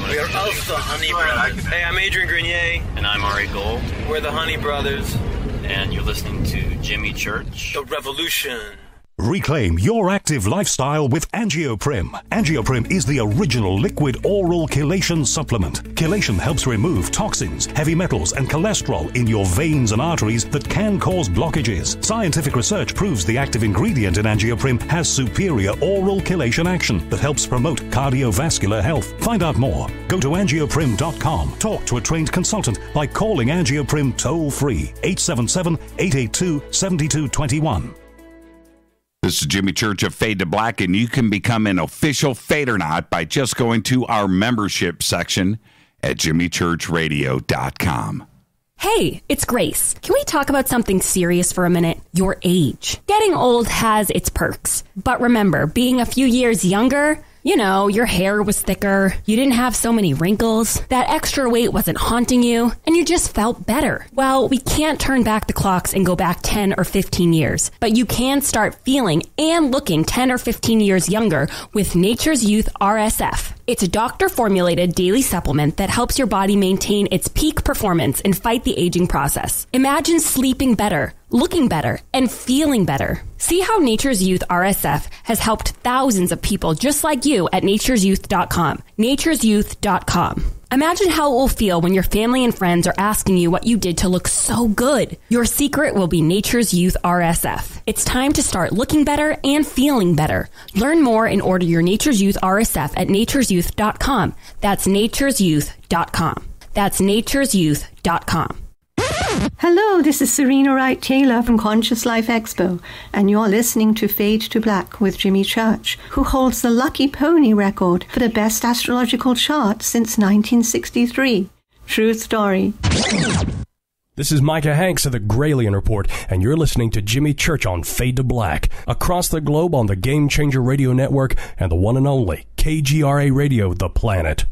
We are of the Honey Brothers. Hey, I'm Adrian Grenier. And I'm Ari Gold. We're the Honey Brothers. And you're listening to Jimmy Church. The Revolution. Reclaim your active lifestyle with Angioprim. Angioprim is the original liquid oral chelation supplement. Chelation helps remove toxins, heavy metals, and cholesterol in your veins and arteries that can cause blockages. Scientific research proves the active ingredient in Angioprim has superior oral chelation action that helps promote cardiovascular health. Find out more. Go to angioprim.com. Talk to a trained consultant by calling Angioprim toll-free 877-882-7221. This is Jimmy Church of Fade to Black, and you can become an official FADERNIGHT by just going to our membership section at JimmyChurchRadio.com. Hey, it's Grace. Can we talk about something serious for a minute? Your age. Getting old has its perks. But remember, being a few years younger, you know, your hair was thicker, you didn't have so many wrinkles, that extra weight wasn't haunting you, and you just felt better. Well, we can't turn back the clocks and go back 10 or 15 years, but you can start feeling and looking 10 or 15 years younger with Nature's Youth RSF. It's a doctor-formulated daily supplement that helps your body maintain its peak performance and fight the aging process. Imagine sleeping better, looking better, and feeling better. See how Nature's Youth RSF has helped thousands of people just like you at nature'syouth.com. nature'syouth.com. Imagine how it will feel when your family and friends are asking you what you did to look so good. Your secret will be Nature's Youth RSF. It's time to start looking better and feeling better. Learn more and order your Nature's Youth RSF at nature'syouth.com. That's nature'syouth.com. That's nature'syouth.com. Hello, this is Serena Wright Taylor from Conscious Life Expo, and you're listening to Fade to Black with Jimmy Church, who holds the Lucky Pony record for the best astrological chart since 1963. True story. This is Micah Hanks of the Gralien Report, and you're listening to Jimmy Church on Fade to Black, across the globe on the Game Changer Radio Network and the one and only KGRA Radio, The Planet.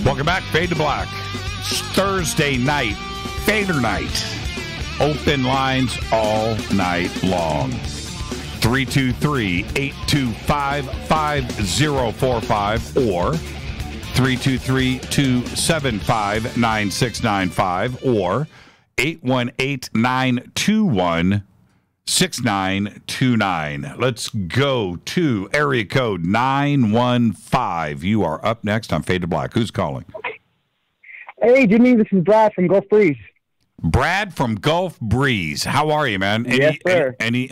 Welcome back, Fade to Black. It's Thursday night, Fader Night. Open lines all night long. 323-825-5045 or 323-275-9695 or 818-921-6929. Let's go to area code 915. You are up next on Fade to Black. Who's calling? Hey, Jimmy, this is Brad from Gulf Breeze. Brad from Gulf Breeze. How are you, man? Yes, sir. Any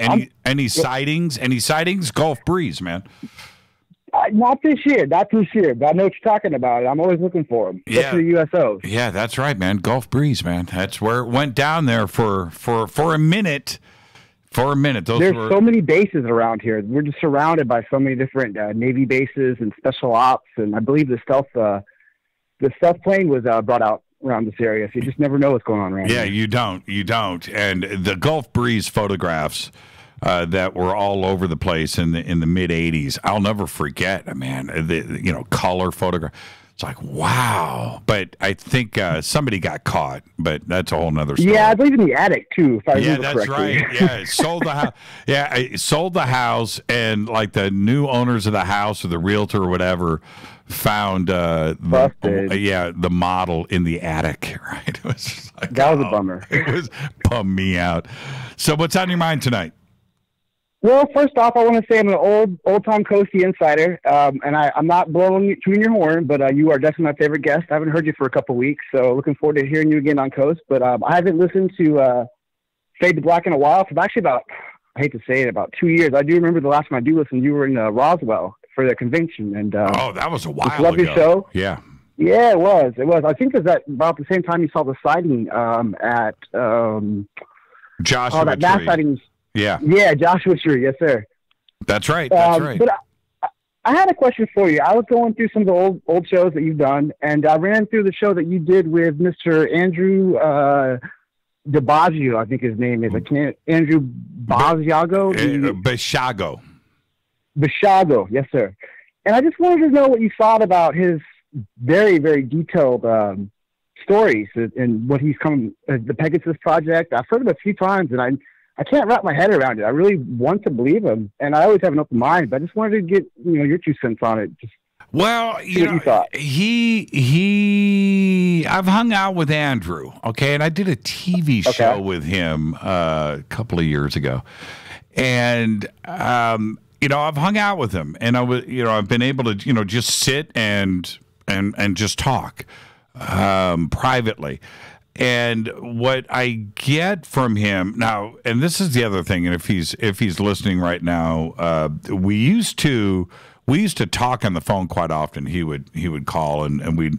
sightings? Any sightings? Gulf Breeze, man. Not this year, but I know what you're talking about. I'm always looking for them, especially USOs. Yeah, that's right, man. Gulf Breeze, man. That's where it went down there for a minute. For a minute. There's so many bases around here. We're just surrounded by so many different Navy bases and special ops, and I believe the stealth plane was brought out around this area, so you just never know what's going on around here. You don't. And the Gulf Breeze photographs that were all over the place in the mid '80s, I'll never forget, man. The color photograph. It's like, wow. But I think somebody got caught, but that's a whole nother story. Yeah, I believe in the attic too, if I remember correctly. Right. Yeah, it sold the house. Yeah, it sold the house, and like the new owners of the house or the realtor or whatever found the model in the attic. Right. It was just like, that was a bummer. It was bummed me out. So what's on your mind tonight? Well, first off, I want to say I'm an old-time Coastie insider, and I'm not tooting your horn, but you are definitely my favorite guest. I haven't heard you for a couple weeks, so looking forward to hearing you again on Coast. But I haven't listened to Fade to Black in a while. For actually about 2 years. I do remember the last time I do listen, you were in Roswell for the convention. And that was a while ago. Love your show. Yeah. Yeah, it was. I think it was at about the same time you saw the sighting at Joshua that mass Tree. sightings. Yeah. Yeah, Joshua Tree. Yes, sir. That's right. That's right. But I had a question for you. I was going through some of the old shows that you've done, and I ran through the show that you did with Mr. Andrew DeBaggio, I think his name is. Andrew Basiago? Basiago, yes, sir. And I just wanted to know what you thought about his very, very detailed stories and what he's come, the Pegasus Project. I've heard him a few times, and I can't wrap my head around it. I really want to believe him, and I always have an open mind, but I just wanted to get your 2 cents on it. Well, you thought. I've hung out with Andrew, okay, and I did a TV show with him a couple of years ago, and I've hung out with him, and I've been able to just sit and just talk privately. And what I get from him now, and this is the other thing, and if he's listening right now, we used to talk on the phone quite often. He would call and we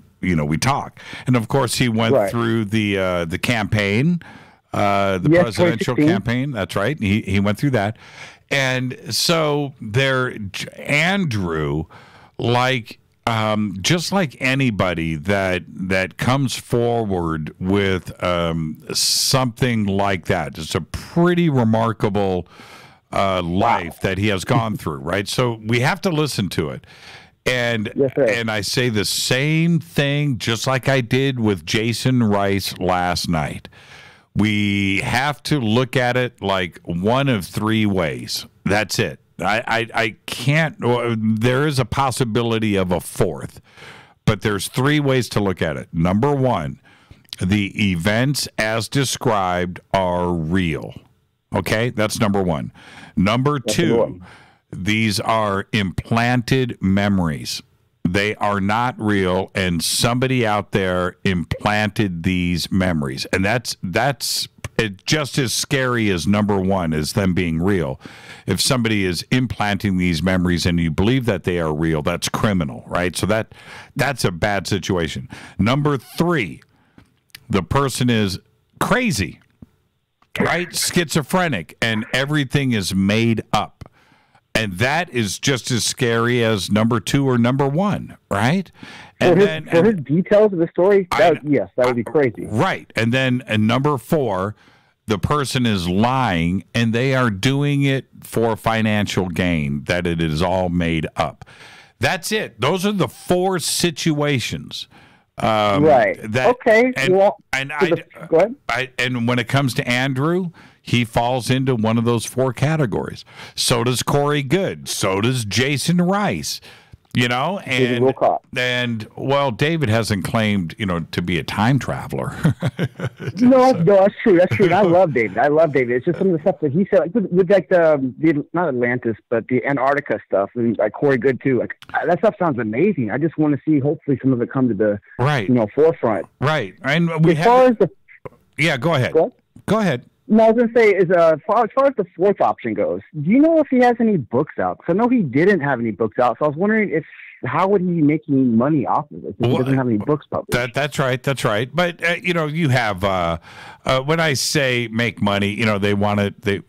talk, and of course he went through the campaign, the presidential campaign. That's right. He went through that, and so Andrew, just like anybody that comes forward with something like that, it's a pretty remarkable life that he has gone through, right? So we have to listen to it. And and I say the same thing just like I did with Jason Rice last night. We have to look at it like one of 3 ways. That's it. I can't, there is a possibility of a 4th, but there's 3 ways to look at it. Number 1, the events as described are real. Okay, that's number 1. Number 2, these are implanted memories. They are not real, and somebody out there implanted these memories. And that's just as scary as number 1 is them being real. If somebody is implanting these memories and you believe that they are real, that's criminal, right? So that's a bad situation. Number 3, the person is crazy, right? Schizophrenic, and everything is made up. And that is just as scary as number 2 or number 1, right? And for his details of the story, that would be crazy. Right. And then number 4, the person is lying, and they are doing it for financial gain, that it is all made up. That's it. Those are the 4 situations. Right. Okay. Go ahead. And when it comes to Andrew, he falls into one of those 4 categories. So does Corey Good. So does Jason Rice. and well, David hasn't claimed, to be a time traveler. No, that's true. That's true. And I love David. It's just some of the stuff that he said, like with like the not Atlantis, but the Antarctica stuff, and like Corey Good too. Like that stuff sounds amazing. I just want to see, hopefully, some of it come to the forefront. Right. And go ahead. Go ahead. No, I was going to say, as far as the fourth option goes, do you know if he has any books out? Because I know he didn't have any books out, so I was wondering how would he be making money off of it if he doesn't have any books published? That's right. But you have when I say make money, they want it. They're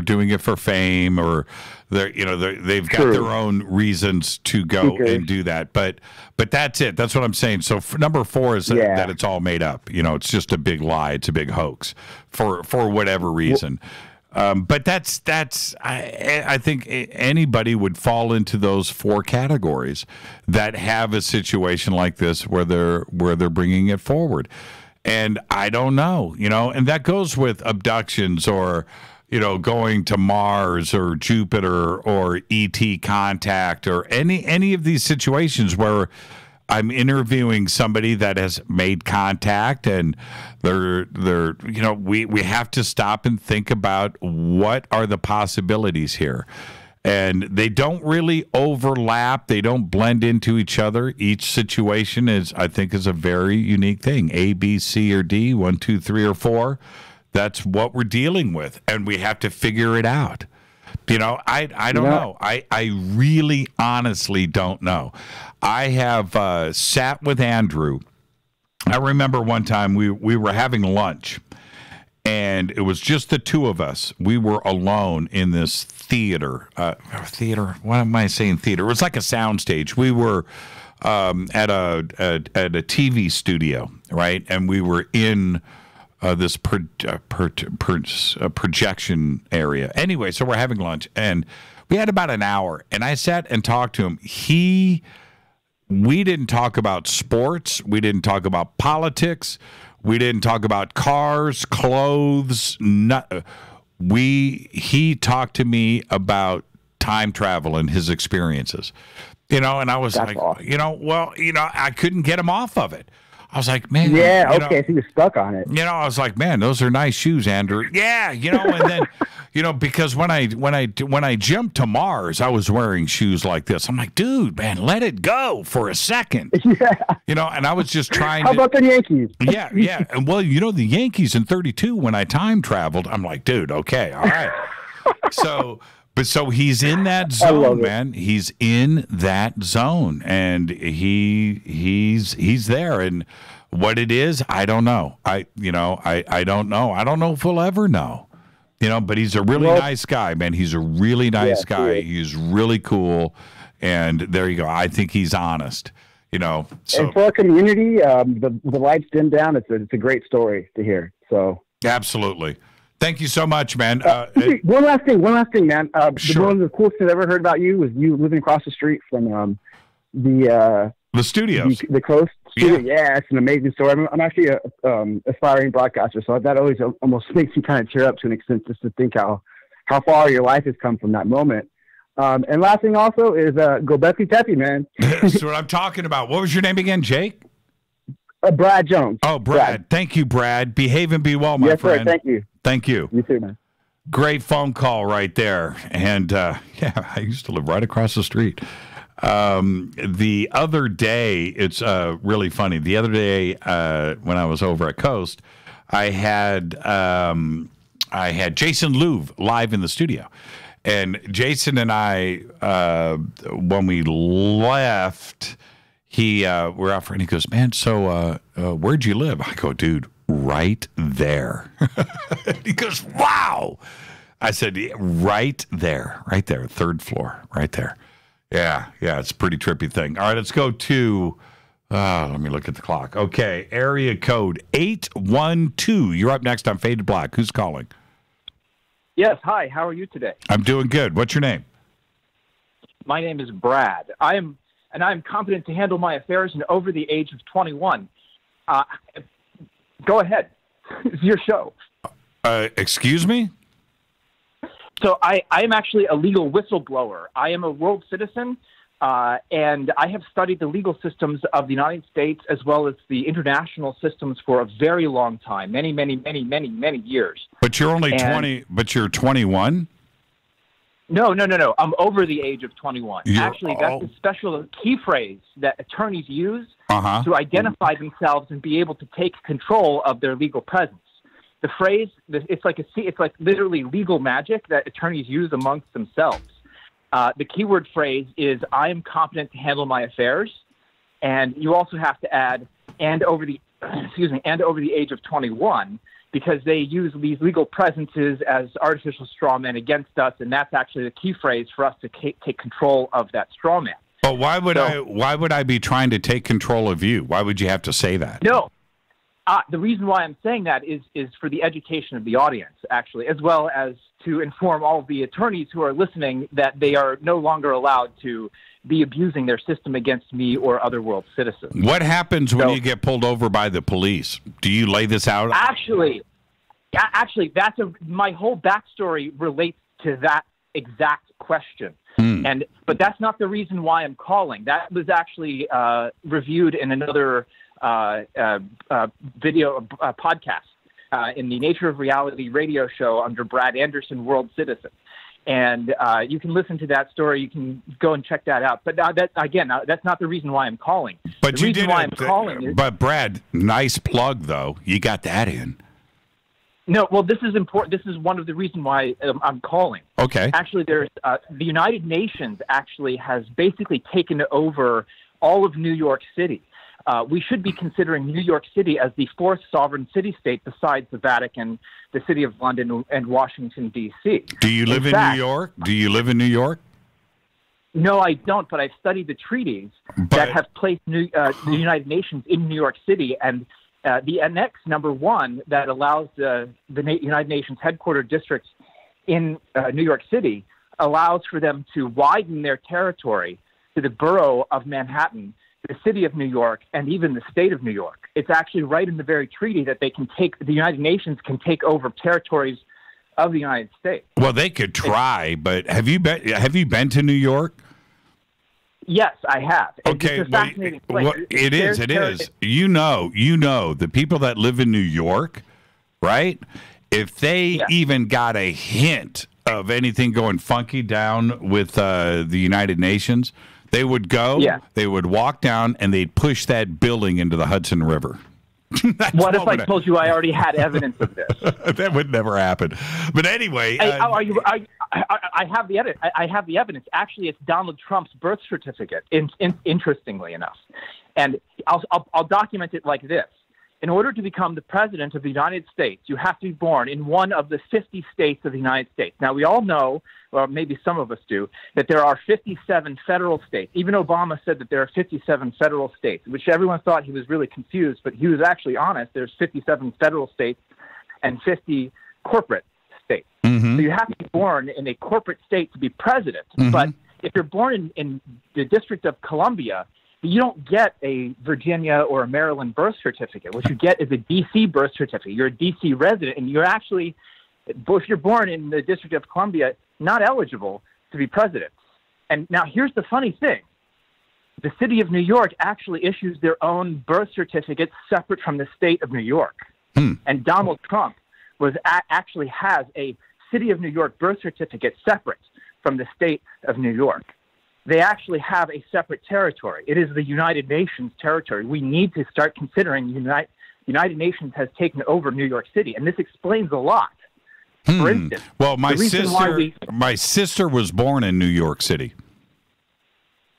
doing it for fame, or they've got their own reasons to go and do that. But that's it. That's what I'm saying. So number 4 is that it's all made up. It's just a big lie. It's a big hoax for whatever reason. But that's I think anybody would fall into those 4 categories that have a situation like this where they're bringing it forward. And I don't know, and that goes with abductions or going to Mars or Jupiter or ET contact or any of these situations where I'm interviewing somebody that has made contact, and they're we have to stop and think about what are the possibilities here. And they don't really overlap. They don't blend into each other. Each situation I think is a very unique thing. A, B, C, or D, 1, 2, 3, or 4. That's what we're dealing with, and we have to figure it out. I don't know. I really honestly don't know. I have sat with Andrew. I remember one time we were having lunch, and it was just the two of us. We were alone in this theater. What am I saying? Theater. It was like a soundstage. We were at a TV studio, right? And we were in this projection area. Anyway, so we're having lunch, and we had about an hour, and I sat and talked to him. We didn't talk about sports. We didn't talk about politics. We didn't talk about cars, clothes. He talked to me about time travel and his experiences. And I was like, awesome. I couldn't get him off of it. I was like, man. Yeah, okay, so you're stuck on it. I was like, man, those are nice shoes, Andrew. Yeah, and then, because when I jumped to Mars, I was wearing shoes like this. I'm like, dude, man, let it go for a second. Yeah. And I was just trying How about the Yankees? Yeah. And well, the Yankees in 32, when I time traveled, I'm like, dude, okay, all right. So he's in that zone, man. He's in that zone, and he's there. And what it is, I don't know. I don't know. I don't know if we'll ever know. But he's a really nice guy, man. He's a really nice guy. He's really cool, and there you go. I think he's honest. So. And for our community, the lights dimmed down. It's a great story to hear. So absolutely. Thank you so much, man. One last thing, man. Sure. One of the coolest things I ever heard about you was you living across the street from the studios, the coast studio. Yeah, it's an amazing story. I'm actually a aspiring broadcaster, so that always almost makes me kind of tear up to an extent, just to think how far your life has come from that moment. And last thing also is go Becky Teppy, man. That's what I'm talking about. What was your name again, Jake? Brad Jones. Oh, Brad. Thank you, Brad. Behave and be well, my friend. Yes, sir. Thank you. Thank you. You too, man. Great phone call right there. And, I used to live right across the street. The other day, it's really funny. The other day, when I was over at Coast, I had Jason Louv live in the studio. And Jason and I, when we left, we're out for, and he goes, man, so where'd you live? I go, dude, right there. He goes, wow. I said, right there, 3rd floor, right there. Yeah, it's a pretty trippy thing. All right, let's go to, let me look at the clock. Okay, area code 812. You're up next on Fade to Black. Who's calling? Yes, hi, how are you today? I'm doing good. What's your name? My name is Brad. I'm competent to handle my affairs and over the age of 21. Go ahead. It's your show. Excuse me? So I am actually a legal whistleblower. I am a world citizen. And I have studied the legal systems of the United States as well as the international systems for a very long time, many years. But you're only 20. But you're 21. No. I'm over the age of 21. Actually, that's a special key phrase that attorneys use to identify themselves and be able to take control of their legal presence. The phrase, it's like literally legal magic that attorneys use amongst themselves. The keyword phrase is "I am competent to handle my affairs," and you also have to add "and over the age of 21." Because they use these legal presences as artificial straw men against us, and that's actually the key phrase for us to take control of that straw man. But why would I be trying to take control of you? Why would you have to say that? No. The reason why I'm saying that is for the education of the audience, actually, as well as to inform all of the attorneys who are listening that they are no longer allowed to be abusing their system against me or other world citizens. What happens when you get pulled over by the police? Do you lay this out? Actually, my whole backstory relates to that exact question. But that's not the reason why I'm calling. That was actually reviewed in another video podcast in the Nature of Reality radio show under Brad Anderson, World Citizen. And you can listen to that story. You can go and check that out. But that's not the reason why I'm calling. But the reason why I'm calling is... But Brad, nice plug though. You got that in. No, well, this is important. This is one of the reasons why I'm calling. Okay. Actually, there's the United Nations actually has basically taken over all of New York City. We should be considering New York City as the fourth sovereign city-state besides the Vatican, the City of London, and Washington, D.C. Do you live in New York? Do you live in New York? No, I don't, but I've studied the treaties that have placed the United Nations in New York City, and the Annex number 1 that allows the United Nations headquartered districts in New York City allows for them to widen their territory to the borough of Manhattan, the city of New York, and even the state of New York. It's actually right in the very treaty that the United Nations can take over territories of the United States. Well, they could try, but have you been to New York? Yes, I have. Okay, it's a fascinating place. It is. You know, the people that live in New York, right? If they even got a hint of anything going funky down with the United Nations, they would go, they would walk down, and they'd push that building into the Hudson River. What if I told you I already had evidence of this? That would never happen. But anyway, I have the evidence. I have the evidence. Actually, it's Donald Trump's birth certificate. Interestingly enough, and I'll document it like this. In order to become the president of the United States, you have to be born in one of the 50 states of the United States. Now, we all know, or maybe some of us do, that there are 57 federal states. Even Obama said that there are 57 federal states, which everyone thought he was really confused, but he was actually honest. There's 57 federal states and 50 corporate states. So you have to be born in a corporate state to be president. But if you're born in the District of Columbia, you don't get a Virginia or a Maryland birth certificate. What you get is a D.C. birth certificate. You're a D.C. resident, and you're actually, if you're born in the District of Columbia, not eligible to be president. And now here's the funny thing. The city of New York actually issues their own birth certificates separate from the state of New York. And Donald Trump actually has a city of New York birth certificate separate from the state of New York. They actually have a separate territory. It is the United Nations territory. We need to start considering United Nations has taken over New York City, and this explains a lot. For instance, well, my sister was born in New York City.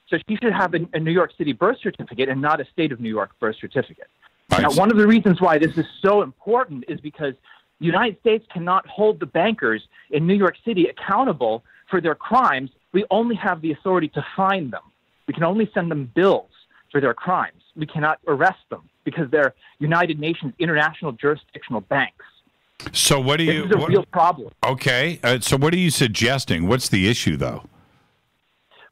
So she should have a New York City birth certificate and not a state of New York birth certificate. Now, one of the reasons why this is so important is because the United States cannot hold the bankers in New York City accountable for their crimes. We only have the authority to fine them. We can only send them bills for their crimes. We cannot arrest them because they're United Nations international jurisdictional banks. So what do you? This is a real problem. Okay. So what are you suggesting? What's the issue, though?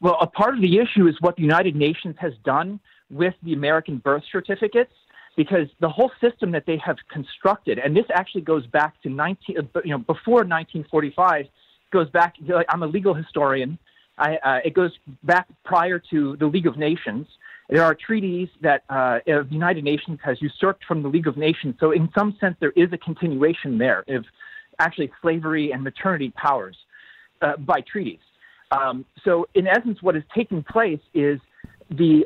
Well, a part of the issue is what the United Nations has done with the American birth certificates, because the whole system that they have constructed, and this actually goes back to before 1945. Goes back. I'm a legal historian, It goes back prior to the League of Nations. There are treaties that the United Nations has usurped from the League of Nations. So in some sense, there is a continuation there of actually slavery and maternity powers by treaties. So in essence, what is taking place is the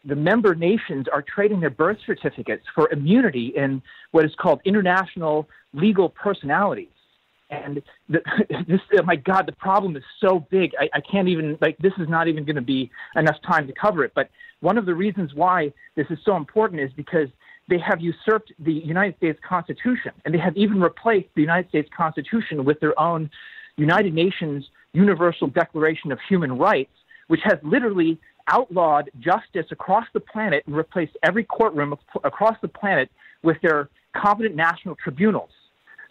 member nations are trading their birth certificates for immunity in what is called international legal personalities. And my God, the problem is so big. I can't even, this is not even going to be enough time to cover it. But one of the reasons why this is so important is because they have usurped the United States Constitution, and they have even replaced the United States Constitution with their own United Nations Universal Declaration of Human Rights, which has literally outlawed justice across the planet and replaced every courtroom across the planet with their competent national tribunals.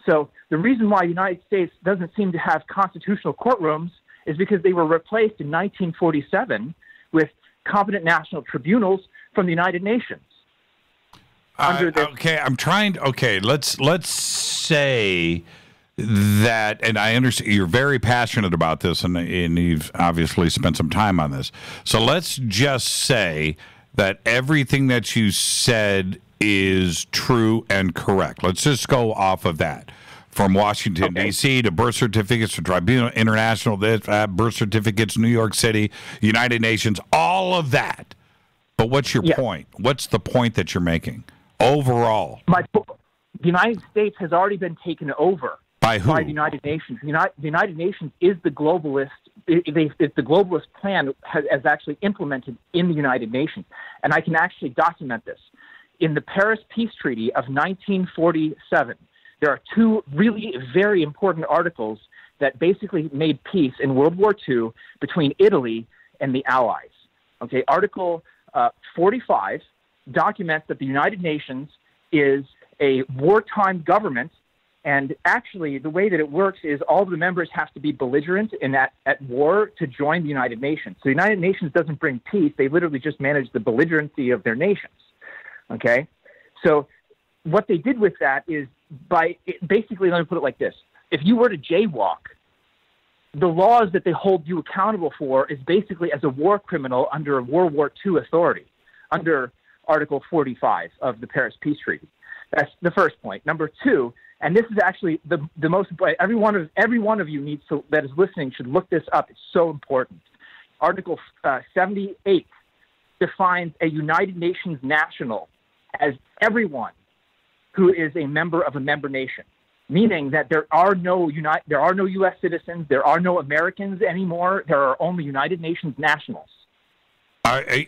So the reason why the United States doesn't seem to have constitutional courtrooms is because they were replaced in 1947 with competent national tribunals from the United Nations. Let's say that, and I understand you're very passionate about this, and you've obviously spent some time on this. So let's just say that everything that you said is true and correct. Let's just go off of that. From Washington, D.C. to birth certificates to Tribunal International, birth certificates, New York City, United Nations, all of that. But what's your point? What's the point that you're making overall? The United States has already been taken over. By who? By the United Nations. The United Nations is the globalist. It's the globalist plan has actually implemented in the United Nations. And I can actually document this. In the Paris Peace Treaty of 1947, there are two really very important articles that basically made peace in World War II between Italy and the Allies. Okay, Article 45 documents that the United Nations is a wartime government, and actually the way that it works is all of the members have to be belligerent and at war to join the United Nations. So the United Nations doesn't bring peace, they literally just manage the belligerency of their nations. Okay, so what they did with that is basically, let me put it like this. If you were to jaywalk, the laws that they hold you accountable for is basically as a war criminal under World War II authority, under Article 45 of the Paris Peace Treaty. That's the first point. Number two, and this is actually the most, every one of you needs to, that is listening should look this up. It's so important. Article 78 defines a United Nations national as everyone who is a member of a member nation, meaning that there are no U.S. citizens, there are no Americans anymore. There are only United Nations nationals.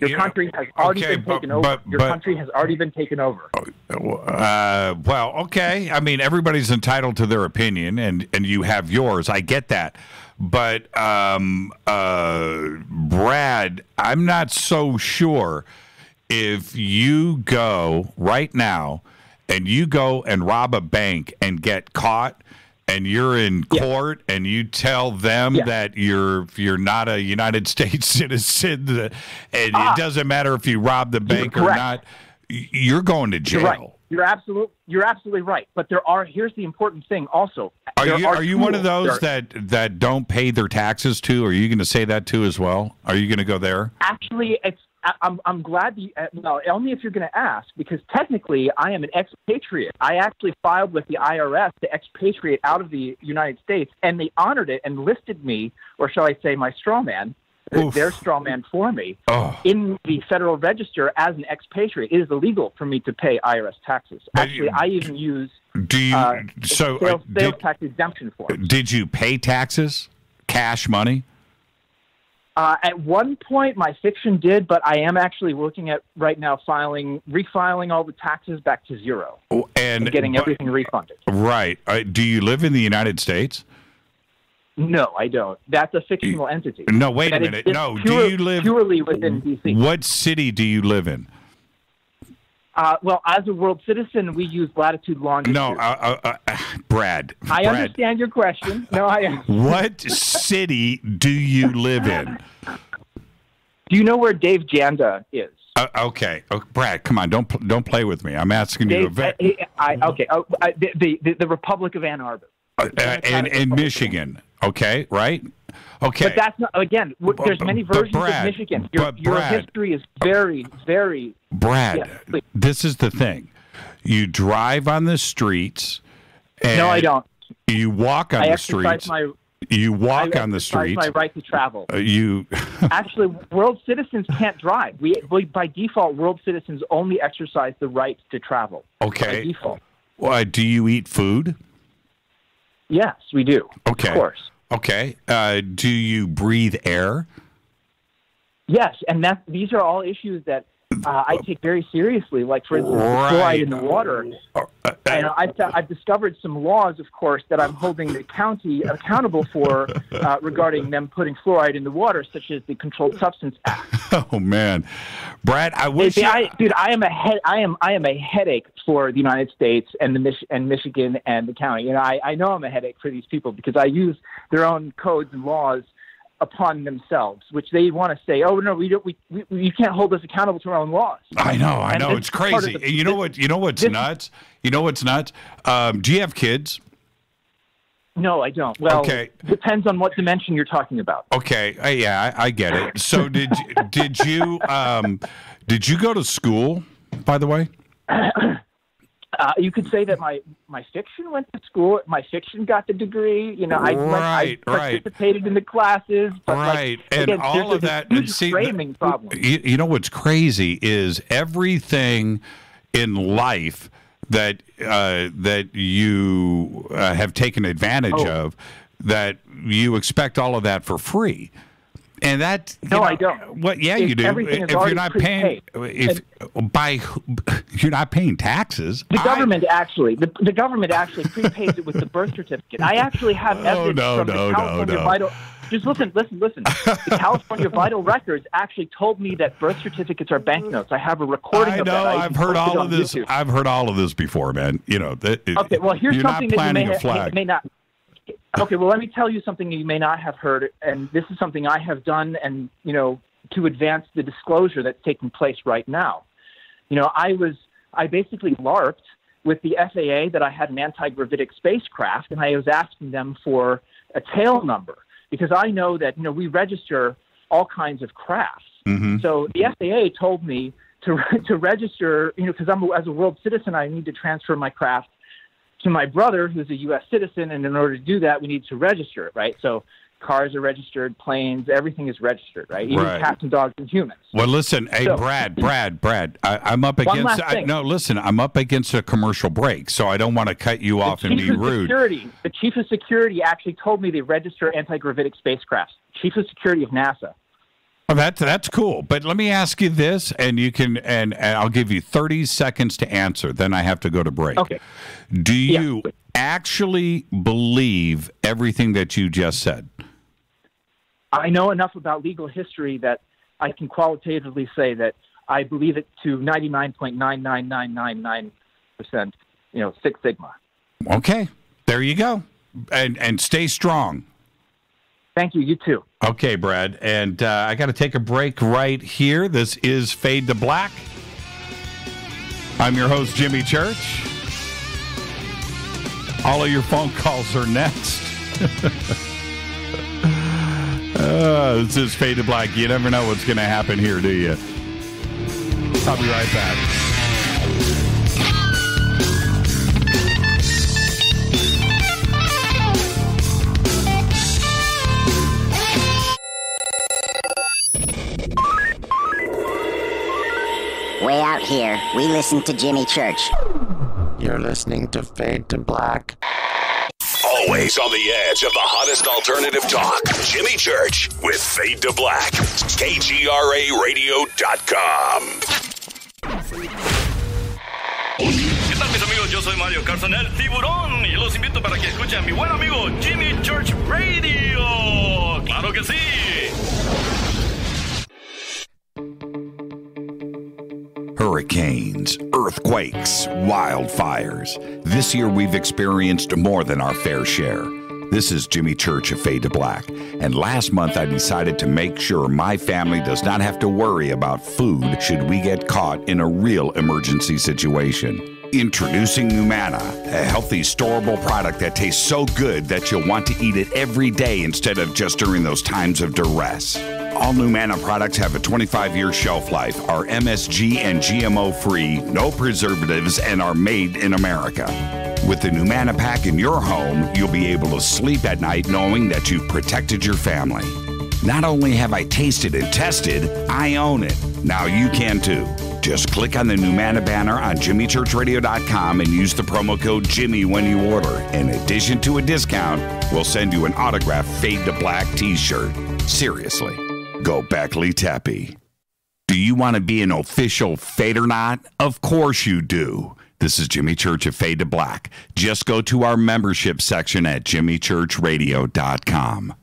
Your country has already been taken over. Your country has already been taken over. Well, okay. I mean, everybody's entitled to their opinion, and you have yours. I get that. But, Brad, I'm not so sure if you go right now and you go and rob a bank and get caught and you're in court and you tell them that you're not a United States citizen and it doesn't matter if you rob the bank or not, you're going to jail. You're absolutely right. But here's the important thing also. Are you one of those that don't pay their taxes to? Are you going to say that too as well? Are you going to go there? Actually, I'm glad only if you're going to ask, because technically I am an expatriate. I actually filed with the IRS to expatriate out of the United States, and they honored it and listed me, or shall I say my straw man, their straw man for me, in the Federal Register as an expatriate. It is illegal for me to pay IRS taxes. Actually, I even use sales tax exemption forms. Did you pay taxes? Cash money? At one point, my fiction did, but I am actually looking at right now refiling all the taxes back to zero and getting everything refunded. Right. Do you live in the United States? No, I don't. That's a fictional entity. No, wait a minute. No, do you live purely within D.C.? What city do you live in? Well, as a world citizen, we use latitude, longitude. No, Brad. I understand your question. No, What city do you live in? Do you know where Dave Janda is? Okay, Brad, come on, don't play with me. I'm asking you. The Republic of Ann Arbor. In Michigan, okay, right? Okay. But that's not, again, there's many versions Brad, of Michigan. Your history is very, very... Brad, this is the thing. You drive on the streets. And no, I don't. You walk on the streets. You walk on the streets. My right to travel. You actually, world citizens can't drive. We by default, world citizens only exercise the right to travel. Okay. By default. Well, do you eat food? Yes, we do. Okay. Of course. Okay. Do you breathe air? Yes, and these are all issues that I take very seriously. Like, for instance, fluoride in the water. And I've discovered some laws, of course, that I'm holding the county accountable for regarding them putting fluoride in the water, such as the Controlled Substance Act. Oh man, Brad, I wish. Dude, I am a headache for the United States and Michigan and the county. You know, I know I'm a headache for these people because I use their own codes and laws upon themselves, which they want to say, "Oh no, you can't hold us accountable to our own laws." I know, it's crazy. You know what's nuts? You know what's nuts? Do you have kids? No, I don't. Well, okay. Depends on what dimension you're talking about. Okay, yeah, I get it. So did you go to school, by the way? You could say that my fiction went to school. My fiction got the degree. You know, I participated in the classes. But and again, all of that. And see, framing problem. You know what's crazy is everything in life that you have taken advantage of, that you expect all of that for free. And that I don't. What? Yeah, you do. If you're not paying, you're not paying taxes. The government actually prepays it with the birth certificate. I actually have evidence from the California Vital. Just listen. The California Vital Records actually told me that birth certificates are banknotes. I have a recording of that. I've heard all of this. YouTube. I've heard all of this before, man. You know. Okay. Well, here's something that you may not. Okay, well, let me tell you something you may not have heard, and this is something I have done, and to advance the disclosure that's taking place right now. I basically LARPed with the FAA that I had an anti-gravitic spacecraft, and I was asking them for a tail number because I know that we register all kinds of crafts. Mm-hmm. So the FAA told me to register, because as a world citizen, I need to transfer my craft to my brother, who's a U.S. citizen, and in order to do that, we need to register it, right? So cars are registered, planes, everything is registered, right? Even cats and dogs and humans. Well, listen, hey, Brad, I'm up against. I'm up against a commercial break, so I don't want to cut you off and be rude. The chief of security actually told me they register anti-gravitic spacecrafts. Chief of security of NASA. Oh, that's cool. But let me ask you this, and you can, and I'll give you 30 seconds to answer. Then I have to go to break. Okay. Do you actually believe everything that you just said? I know enough about legal history that I can qualitatively say that I believe it to 99.99999%. Six Sigma. Okay, there you go, and stay strong. Thank you. You too. Okay, Brad. And I got to take a break right here. This is Fade to Black. I'm your host, Jimmy Church. All of your phone calls are next. This is Fade to Black. You never know what's going to happen here, do you? I'll be right back. Way out here, we listen to Jimmy Church. You're listening to Fade to Black. Always on the edge of the hottest alternative talk. Jimmy Church with Fade to Black. KGRARadio.com. ¿Qué tal, mis amigos? Yo soy Mario Carson, el tiburón, y los invito para que escuchen a mi buen amigo Jimmy Church Radio. ¡Claro que sí! Hurricanes, earthquakes, wildfires. This year we've experienced more than our fair share. This is Jimmy Church of Fade to Black, and last month I decided to make sure my family does not have to worry about food should we get caught in a real emergency situation. Introducing Numana, a healthy, storable product that tastes so good that you'll want to eat it every day instead of just during those times of duress. All Numana products have a 25-year shelf life, are MSG and GMO free, no preservatives, and are made in America. With the Numana pack in your home, you'll be able to sleep at night knowing that you've protected your family. Not only have I tasted and tested, I own it. Now you can too. Just click on the Numana banner on jimmychurchradio.com and use the promo code Jimmy when you order. In addition to a discount, we'll send you an autographed Fade to Black t-shirt. Seriously, go Beckley Tappy. Do you want to be an official FADERNIGHT? Of course you do. This is Jimmy Church of Fade to Black. Just go to our membership section at jimmychurchradio.com.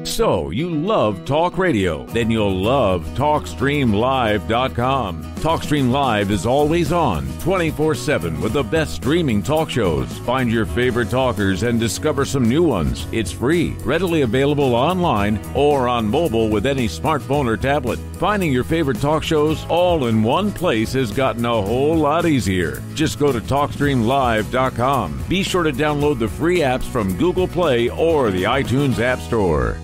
So, you love talk radio? Then you'll love TalkStreamLive.com. TalkStream Live is always on, 24/7 with the best streaming talk shows. Find your favorite talkers and discover some new ones. It's free, readily available online or on mobile with any smartphone or tablet. Finding your favorite talk shows all in one place has gotten a whole lot easier. Just go to TalkStreamLive.com. Be sure to download the free apps from Google Play or the iTunes App Store.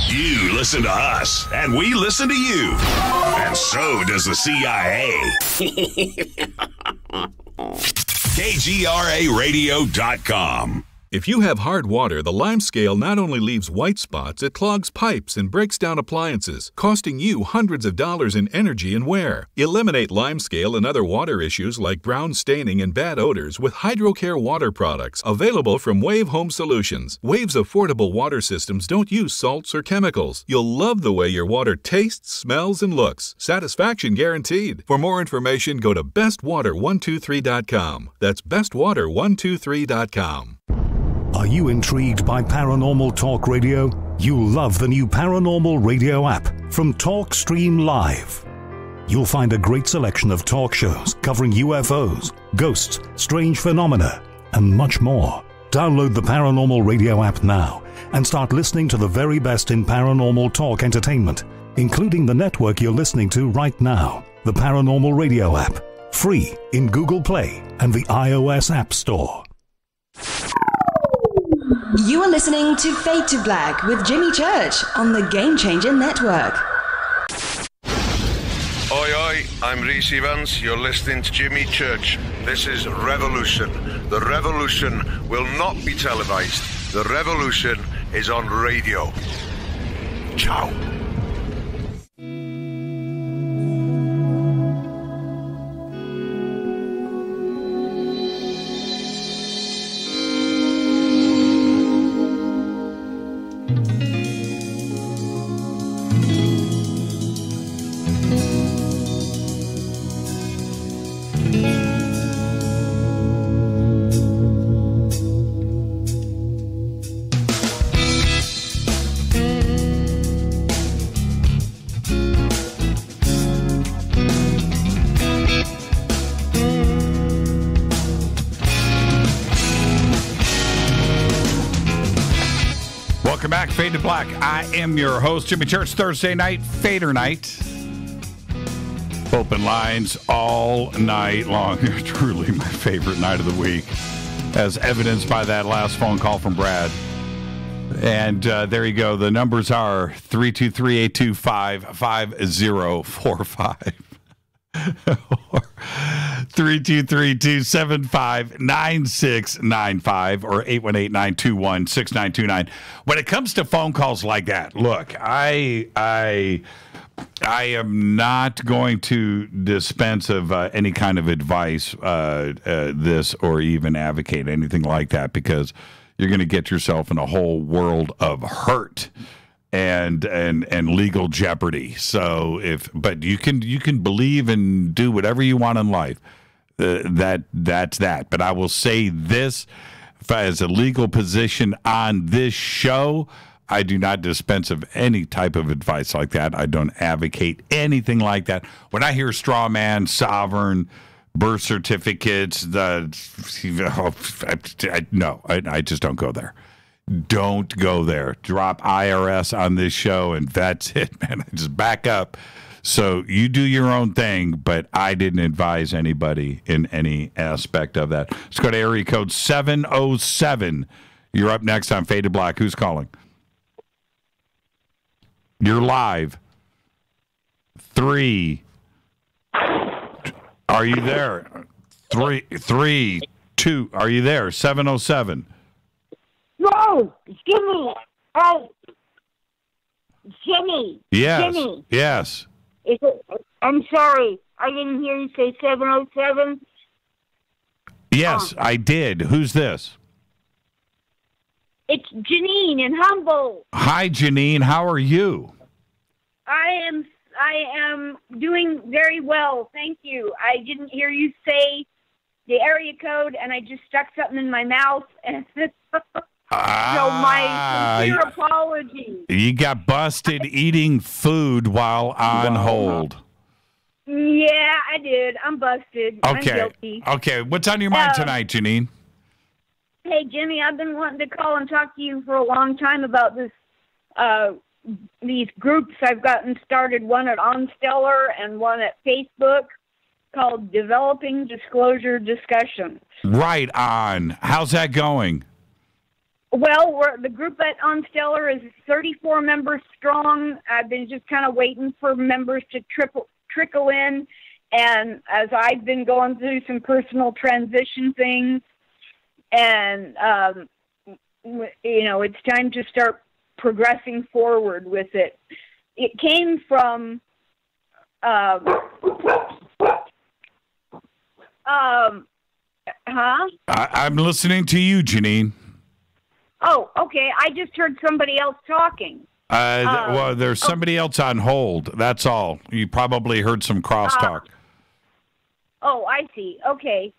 You listen to us, and we listen to you. And so does the CIA. KGRARadio.com. If you have hard water, the lime scale not only leaves white spots, it clogs pipes and breaks down appliances, costing you hundreds of dollars in energy and wear. Eliminate lime scale and other water issues like brown staining and bad odors with HydroCare water products, available from Wave Home Solutions. Wave's affordable water systems don't use salts or chemicals. You'll love the way your water tastes, smells, and looks. Satisfaction guaranteed. For more information, go to bestwater123.com. That's bestwater123.com. Are you intrigued by Paranormal Talk Radio? You'll love the new Paranormal Radio app from TalkStream Live. You'll find a great selection of talk shows covering UFOs, ghosts, strange phenomena, and much more. Download the Paranormal Radio app now and start listening to the very best in paranormal talk entertainment, including the network you're listening to right now, the Paranormal Radio app, free in Google Play and the iOS App Store. You are listening to Fade to Black with Jimmy Church on the Game Changer Network. Oi, oi, I'm Reese Evans. You're listening to Jimmy Church. This is Revolution. The revolution will not be televised. The revolution is on radio. Ciao. Welcome back, Fade to Black. I am your host, Jimmy Church. Thursday night, Fader Night. Open lines all night long. Truly my favorite night of the week, as evidenced by that last phone call from Brad. And there you go. The numbers are 323-825-5045. Or 323-275-9695 or 818-921-6929. When it comes to phone calls like that, look, I am not going to dispense of any kind of advice, this, or even advocate anything like that, because you're going to get yourself in a whole world of hurt and legal jeopardy. So but you can believe and do whatever you want in life. That's that. But I will say this, as a legal position on this show, I do not dispense of any type of advice like that. I don't advocate anything like that. When I hear straw man, sovereign, birth certificates, I just don't go there. Don't go there. Drop IRS on this show, and that's it, man. Just back up So you do your own thing, but I didn't advise anybody in any aspect of that. Let's go to area code 707. You're up next on Fade to Black. Who's calling? You're live. 3. Are you there? 3, 2. Are you there? 707. No, Jimmy. Jimmy. Yes. Jimmy. Yes. I'm sorry. I didn't hear you say 707. Yes, I did. Who's this? It's Janine in Humboldt. Hi, Janine. How are you? I am doing very well, thank you. I didn't hear you say the area code, and I just stuck something in my mouth, and so my sincere apologies. You got busted eating food while on hold. Yeah, I did. I'm busted. I'm guilty. Okay. What's on your mind tonight, Janine? Hey, Jimmy, I've been wanting to call and talk to you for a long time about this. These groups I've gotten started, one at OnStellar and one at Facebook, called Developing Disclosure Discussions. Right on. How's that going? Well, the group at OnStellar is 34 members strong. I've been just kind of waiting for members to trickle in, and as I've been going through some personal transition things, and it's time to start progressing forward with it. It came from I'm listening to you, Janine. Oh, okay. I just heard somebody else talking. Well, there's somebody else on hold. That's all. You probably heard some crosstalk. Oh, I see. Okay.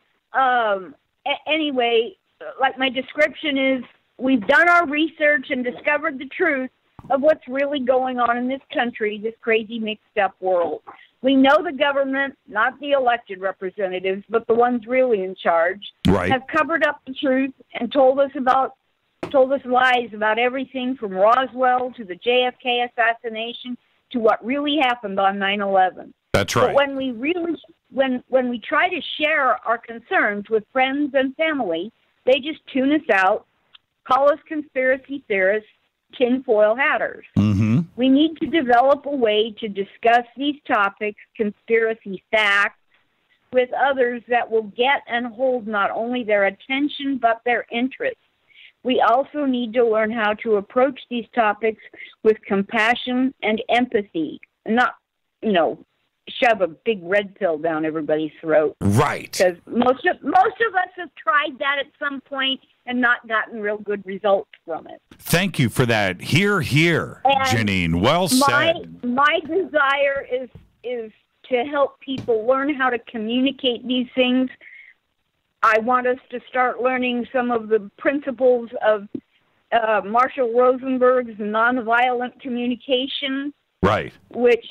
Anyway, like my description is, we've done our research and discovered the truth of what's really going on in this country, this crazy mixed-up world. We know the government, not the elected representatives, but the ones really in charge, have covered up the truth and told us lies about everything from Roswell to the JFK assassination to what really happened on 9/11. That's right. But when we try to share our concerns with friends and family, they just tune us out, call us conspiracy theorists, tinfoil hatters. Mm-hmm. We need to develop a way to discuss these topics, conspiracy facts, with others that will get and hold not only their attention but their interest. We also need to learn how to approach these topics with compassion and empathy, not, shove a big red pill down everybody's throat. Right. Because most of us have tried that at some point and not gotten real good results from it. Thank you for that. Hear, Janine. Well said. My desire is to help people learn how to communicate these things. I want us to start learning some of the principles of Marshall Rosenberg's nonviolent communication. Right. Which,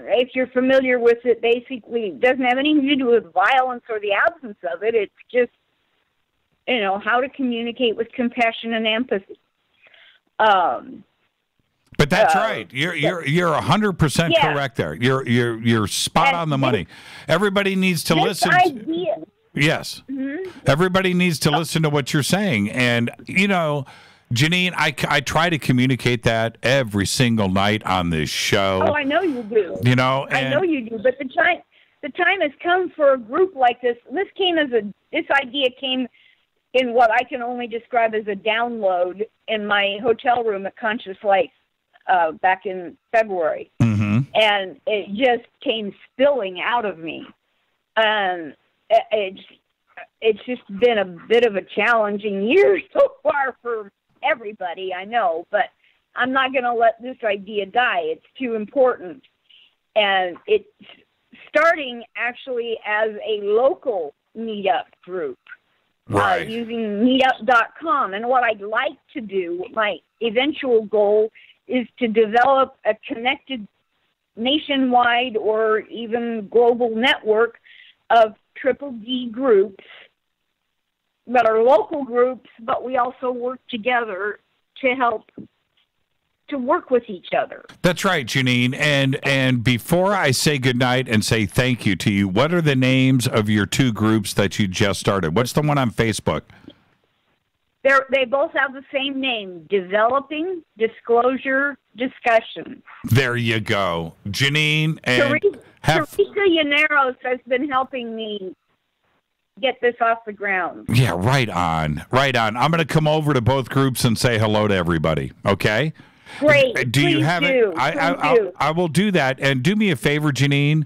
if you're familiar with it, basically doesn't have anything to do with violence or the absence of it. It's just, how to communicate with compassion and empathy. But that's right. You're 100% correct there. You're spot on the money. Everybody needs to listen. Yes. Mm-hmm. Everybody needs to listen to what you're saying. And, Janine, I try to communicate that every single night on this show. Oh, I know you do. I know you do. But the time has come for a group like this. This idea came in what I can only describe as a download in my hotel room at Conscious Life back in February. Mm-hmm. And it just came spilling out of me. And it's just been a bit of a challenging year so far for everybody, I know, but I'm not going to let this idea die. It's too important. And it's starting actually as a local meetup group, using meetup.com. And what I'd like to do, my eventual goal, is to develop a connected nationwide or even global network of Triple D groups that are local groups, but we also work together to help to work with each other. That's right, Janine. And before I say goodnight and say thank you to you, what are the names of your two groups that you just started? What's the one on Facebook? They both have the same name, Developing Disclosure Discussion. There you go. Janine and Teresa Llaneros has been helping me get this off the ground. Yeah, right on. Right on. I'm going to come over to both groups and say hello to everybody, okay? Great. Do you have it? Please. I will do that. And do me a favor, Janine.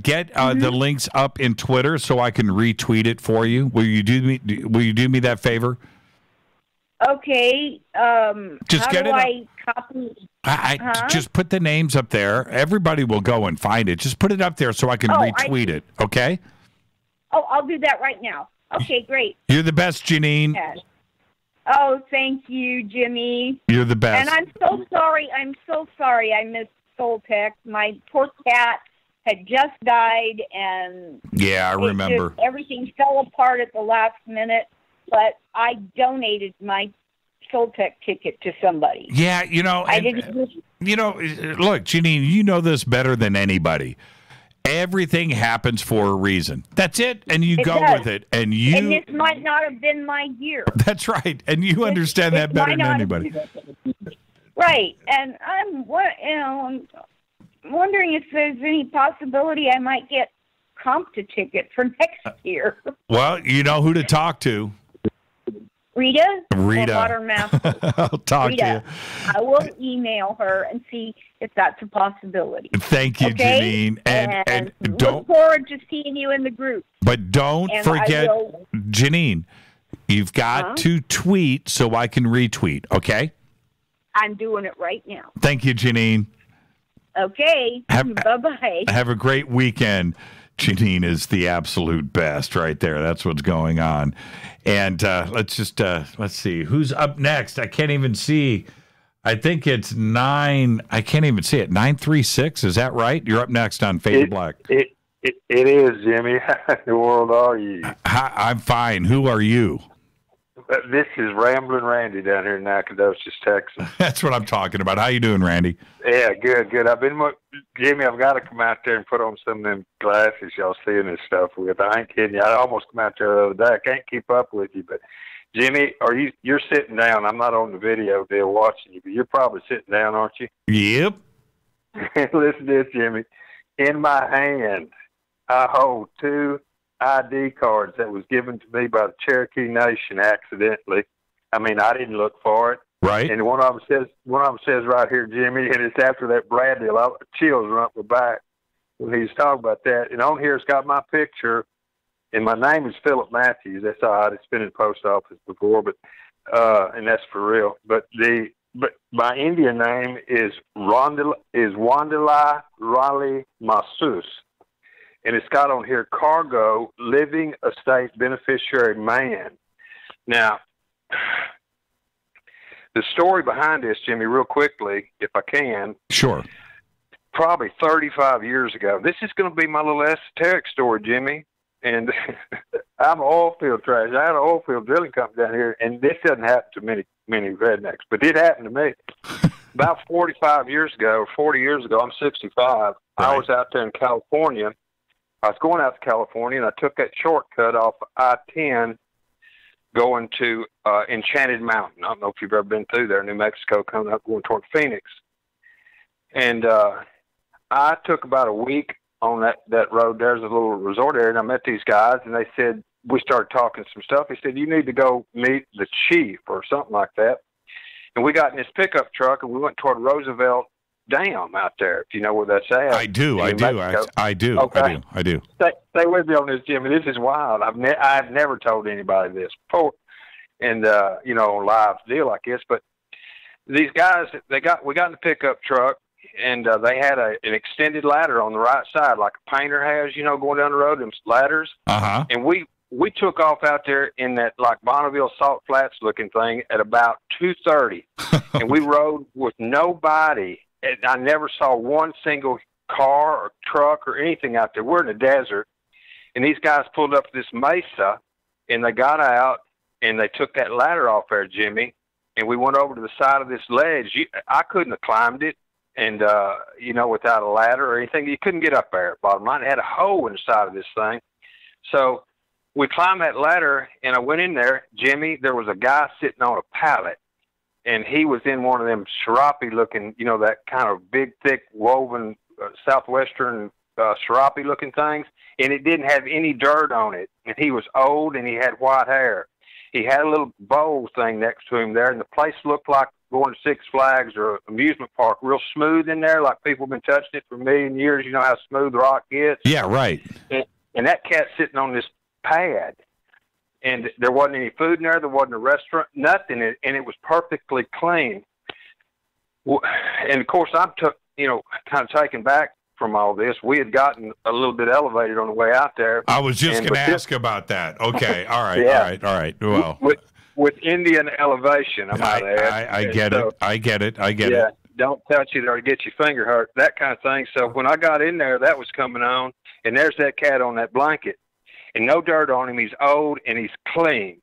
Get the links up in Twitter so I can retweet it for you. Will you do me that favor? Okay. Just how get do it I copy? Just put the names up there. Everybody will go and find it. Just put it up there so I can retweet it, okay? Oh, I'll do that right now. Okay, great. You're the best, Janine. Yes. Oh, thank you, Jimmy. You're the best. And I'm so sorry. I missed Soul Tech. My poor cat had just died, and yeah, I remember. Everything fell apart at the last minute, but I donated my Soul Tech ticket to somebody. Yeah, I didn't. Look, Janine, you know this better than anybody. Everything happens for a reason. That's it, and you go with it. And this might not have been my year. That's right, and you understand that better than anybody. Right, and I'm wondering if there's any possibility I might get comped a ticket for next year. Well, you know who to talk to. Rita. I'll talk to you. I will email her and see if that's a possibility. Thank you, Janine. And look forward to seeing you in the group. But don't forget, Janine, you've got to tweet so I can retweet, okay? I'm doing it right now. Thank you, Janine. Okay. Bye-bye. Have a great weekend. Janine is the absolute best right there. That's what's going on. And let's see. Who's up next? I can't even see. I think it's 9. I can't even see it. 936. Is that right? You're up next on Fade to Black. It is, Jimmy. How in the world are you? I'm fine. Who are you? This is Ramblin' Randy down here in Nacogdoches, Texas. That's what I'm talking about. How you doing, Randy? Yeah, good. Jimmy, I've got to come out there and put on some of them glasses y'all seeing this stuff with. I ain't kidding you. I almost come out there the other day. I can't keep up with you, but Jimmy, you're sitting down. I'm not on the video deal watching you, but you're probably sitting down, aren't you? Yep. Listen to this, Jimmy. In my hand, I hold 2 ID cards that was given to me by the Cherokee Nation accidentally. I mean, I didn't look for it. Right. And one of them says right here, Jimmy, and it's after that Brad deal. Chills run up my back when he's talking about that. And on here, it's got my picture, and my name is Philip Matthews. That's all right. It's been in the post office before, but and that's for real. But my Indian name is Wandalai Raleigh Masus. And it's got on here, Cargo, Living Estate Beneficiary Man. Now, the story behind this, Jimmy, real quickly, if I can. Sure. Probably 35 years ago. This is going to be my little esoteric story, Jimmy. And I'm an oil field trash. I had an oil field drilling company down here, and this doesn't happen to many rednecks, but it happened to me. About 45 years ago, or 40 years ago, I'm 65. Right. I was out there in California. I was going out to California, and I took that shortcut off I-10 going to Enchanted Mountain. I don't know if you've ever been through there, New Mexico, coming up going toward Phoenix. And I took about a week on that road. There's a little resort area, and I met these guys, and they said, we started talking some stuff. He said, you need to go meet the chief or something like that. And we got in this pickup truck, and we went toward Roosevelt Dam out there, if you know where that's at. I do. Okay. I do. Stay with me on this, Jimmy. This is wild. I've never told anybody this before, and on live deal like this. But these guys, we got in the pickup truck, and they had an extended ladder on the right side, like a painter has, going down the road. Them ladders. And we took off out there in that like Bonneville Salt Flats looking thing at about 2:30, and we rode with nobody. And I never saw one single car or truck or anything out there. We're in the desert. And these guys pulled up this mesa, and they got out, and they took that ladder off there, Jimmy, and we went over to the side of this ledge. I couldn't have climbed it, and without a ladder or anything. You couldn't get up there. Bottom line, it had a hole in the side of this thing. So we climbed that ladder, and I went in there. Jimmy, there was a guy sitting on a pallet, and he was in one of them serape-looking, that kind of big, thick, woven southwestern serape-looking things, and it didn't have any dirt on it. And he was old, and he had white hair. He had a little bowl thing next to him there, and the place looked like going to Six Flags or an amusement park, real smooth in there, like people have been touching it for a million years. You know how smooth rock gets? Yeah, right. And that cat's sitting on this pad, and there wasn't any food in there. There wasn't a restaurant, nothing, and it was perfectly clean. And, of course, I'm kind of taken back from all this. We had gotten a little bit elevated on the way out there. I was just going to ask about that. Okay, all right, yeah. all right. Well, with Indian elevation, I might add. I get it. I get it. Yeah, don't touch it or get your finger hurt, that kind of thing. So when I got in there, that was coming on, and there's that cat on that blanket, and no dirt on him. He's old and he's clean.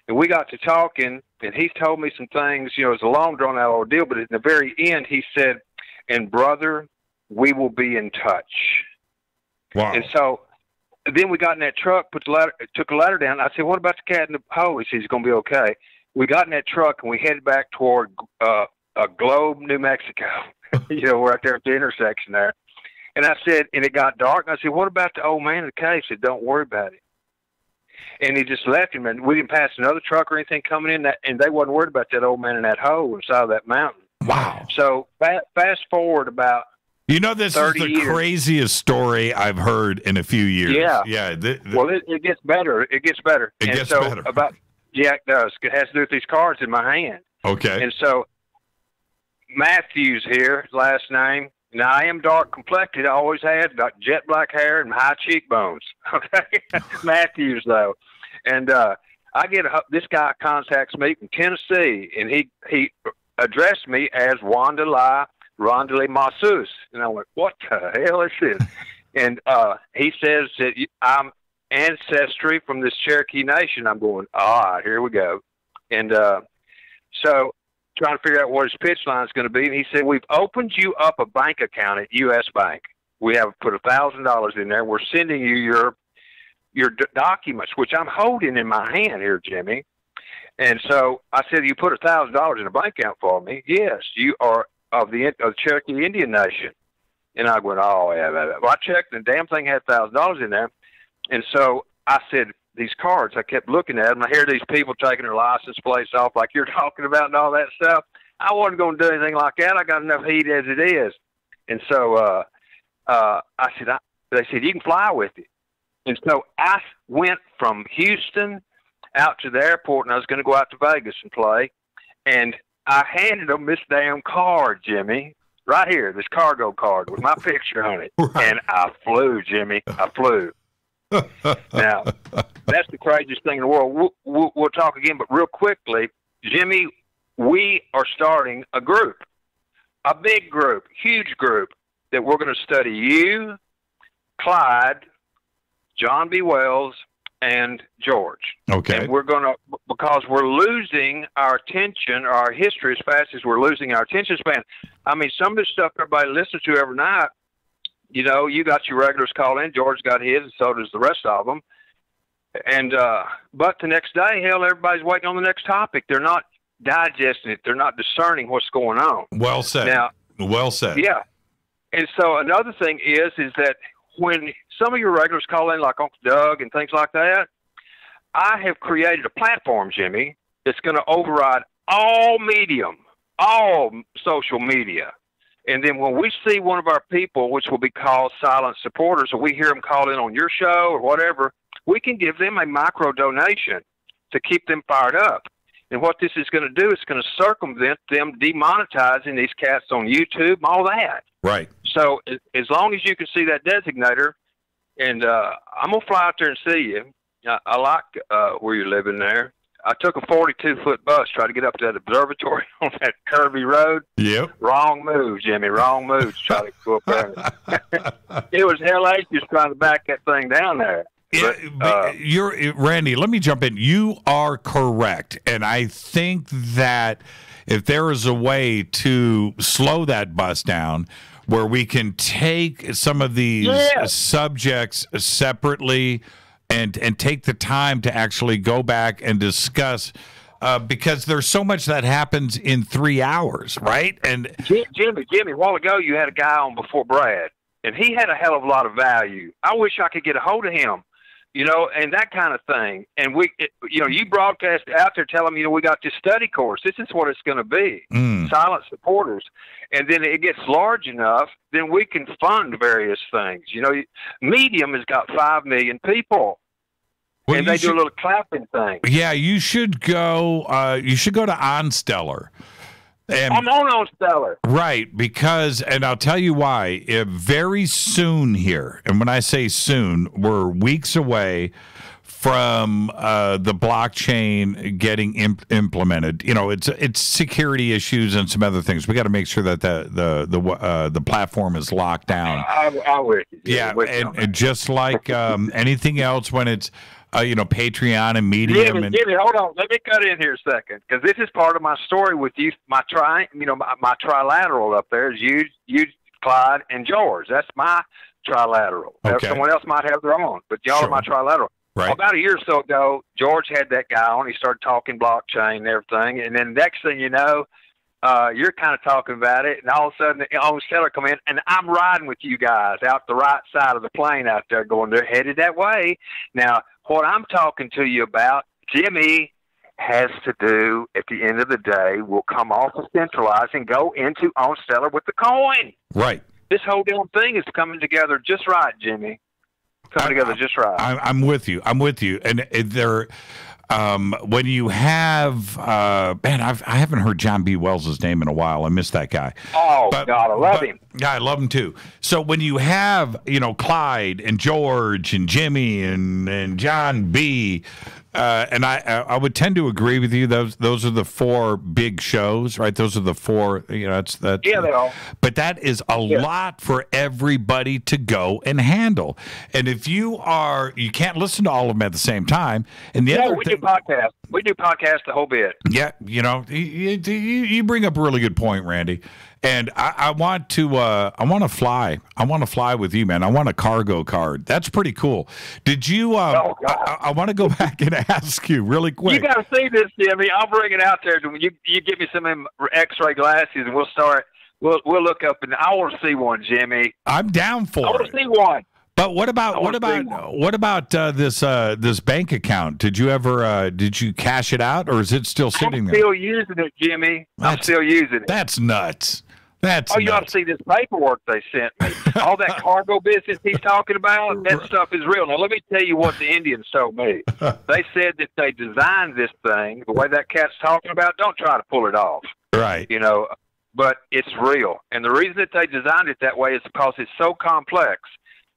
And we got to talking, and he told me some things. It was a long, drawn-out ordeal, but at the very end, he said, "And brother, we will be in touch." Wow. And so then we got in that truck, took a ladder down. I said, "What about the cat in the hole?" He said, "He's going to be okay." We got in that truck, and we headed back toward Globe, New Mexico, right there at the intersection there. And I said, and it got dark, and I said, "What about the old man in the cave?" He said, "Don't worry about it." And he just left him, and we didn't pass another truck or anything coming in, and they wasn't worried about that old man in that hole inside of that mountain. Wow. So fast forward about this is the craziest story I've heard in a few years. Yeah. Yeah. Well, it gets better. It gets better. It gets better. It does. It has to do with these cards in my hand. Okay. And so Matthews here, last name. Now, I am dark complected. I always had jet black hair and high cheekbones. Okay. Matthews, though. And I get this guy contacts me from Tennessee, and he addressed me as Wandelai Rondele Masseuse. And I went, "What the hell is this?" And he says that I'm ancestry from this Cherokee Nation. I'm going, all right, here we go. And so trying to figure out what his pitch line is going to be. And he said, "We've opened you up a bank account at U.S. Bank. We have put $1,000 in there. We're sending you your documents," which I'm holding in my hand here, Jimmy. And so I said, "You put $1,000 in a bank account for me?" "Yes, you are of the Cherokee Indian Nation." And I went, "Oh, yeah." Well, I checked, and the damn thing had $1,000 in there. And so I said, these cards, I kept looking at them. I hear these people taking their license plates off like you're talking about and all that stuff. I wasn't going to do anything like that. I got enough heat as it is. And so I said, they said, "You can fly with it." And so I went from Houston out to the airport, and I was going to go out to Vegas and play. And I handed them this damn card, Jimmy, right here, this cargo card with my picture on it. Right. And I flew, Jimmy. I flew. Now, that's the craziest thing in the world. We'll talk again, but real quickly, Jimmy, we are starting a group, a big group, huge group, that we're going to study you, Clyde, John B. Wells, and George. Okay. And we're going to, because we're losing our attention, our history as fast as we're losing our attention span. I mean, some of this stuff everybody listens to every night, you got your regulars call in. George got his, and so does the rest of them. And but the next day, hell, everybody's waiting on the next topic. They're not digesting it. They're not discerning what's going on. Well said. Now, well said. Yeah. And so another thing is that when some of your regulars call in, like Uncle Doug and things like that, I have created a platform, Jimmy, that's going to override all medium, all social media. And then when we see one of our people, which will be called silent supporters, or we hear them call in on your show or whatever, we can give them a micro donation to keep them fired up. And what this is going to do is going to circumvent them demonetizing these cats on YouTube, all that. Right. So as long as you can see that designator, and I'm going to fly out there and see you. I like where you're living there. I took a 42-foot bus, tried to get up to that observatory on that curvy road. Yep. Wrong move, Jimmy. Wrong move to try to go up there. It was hellacious trying to back that thing down there. You're Randy. Let me jump in. You are correct, and I think that if there is a way to slow that bus down, where we can take some of these subjects separately and take the time to actually go back and discuss. Because there's so much that happens in 3 hours, right? And Jimmy, a while ago you had a guy on before Brad, and he had a hell of a lot of value. I wish I could get a hold of him, and that kind of thing. And you broadcast out there telling me, we got this study course. This is what it's going to be, silent supporters. And then it gets large enough, then we can fund various things. Medium has got 5 million people. Well, and they do a little clapping thing. Yeah, you should go. You should go to OnStellar. I'm on OnStellar. Right, because, and I'll tell you why. Very soon here, and when I say soon, we're weeks away from the blockchain getting implemented. It's security issues and some other things. We got to make sure that the platform is locked down. I wish. Yeah, and just like anything else, when it's Patreon and Medium. Jimmy, hold on. Let me cut in here a second, because this is part of my story with you. My trilateral up there is you, Clyde, and George. That's my trilateral. Okay. Someone else might have their own, but y'all are my trilateral. Right. About a year or so ago, George had that guy on. He started talking blockchain and everything, and then next thing you know, you're kind of talking about it, and all of a sudden, OnStellar come in, and I'm riding with you guys out the right side of the plane out there, going, they're headed that way. Now, what I'm talking to you about, Jimmy, has to do, at the end of the day, will come off of centralized and go into OnStellar with the coin. Right. This whole damn thing is coming together just right, Jimmy. Together just right. I'm with you. And there, when you have, I haven't heard John B. Wells' name in a while. I miss that guy. Oh, God, I love him. Yeah, I love him too. So when you have, Clyde and George and Jimmy and John B., and I would tend to agree with you. Those are the 4 big shows, right? Those are the 4. Yeah, they are. But that is a lot for everybody to go and handle. And if you can't listen to all of them at the same time. And the other we do podcasts. We do podcasts the whole bit. Yeah, you bring up a really good point, Randy. And I want to fly. I want to fly with you, man. I want a cargo card. That's pretty cool. Did you? I want to go back and ask you really quick. You got to see this, Jimmy. I'll bring it out there. When you give me some X-ray glasses, and we'll start. We'll look up, and I want to see one, Jimmy. I'm down for it. I want to see one. But what about this bank account? Did you cash it out, or is it still sitting there? I'm still using it, Jimmy. I'm still using it. That's nuts. You ought to see this paperwork they sent me. All that cargo business he's talking about, that stuff is real. Now, let me tell you what the Indians told me. They said that they designed this thing the way that cat's talking about. Don't try to pull it off. Right. But it's real. And the reason that they designed it that way is because it's so complex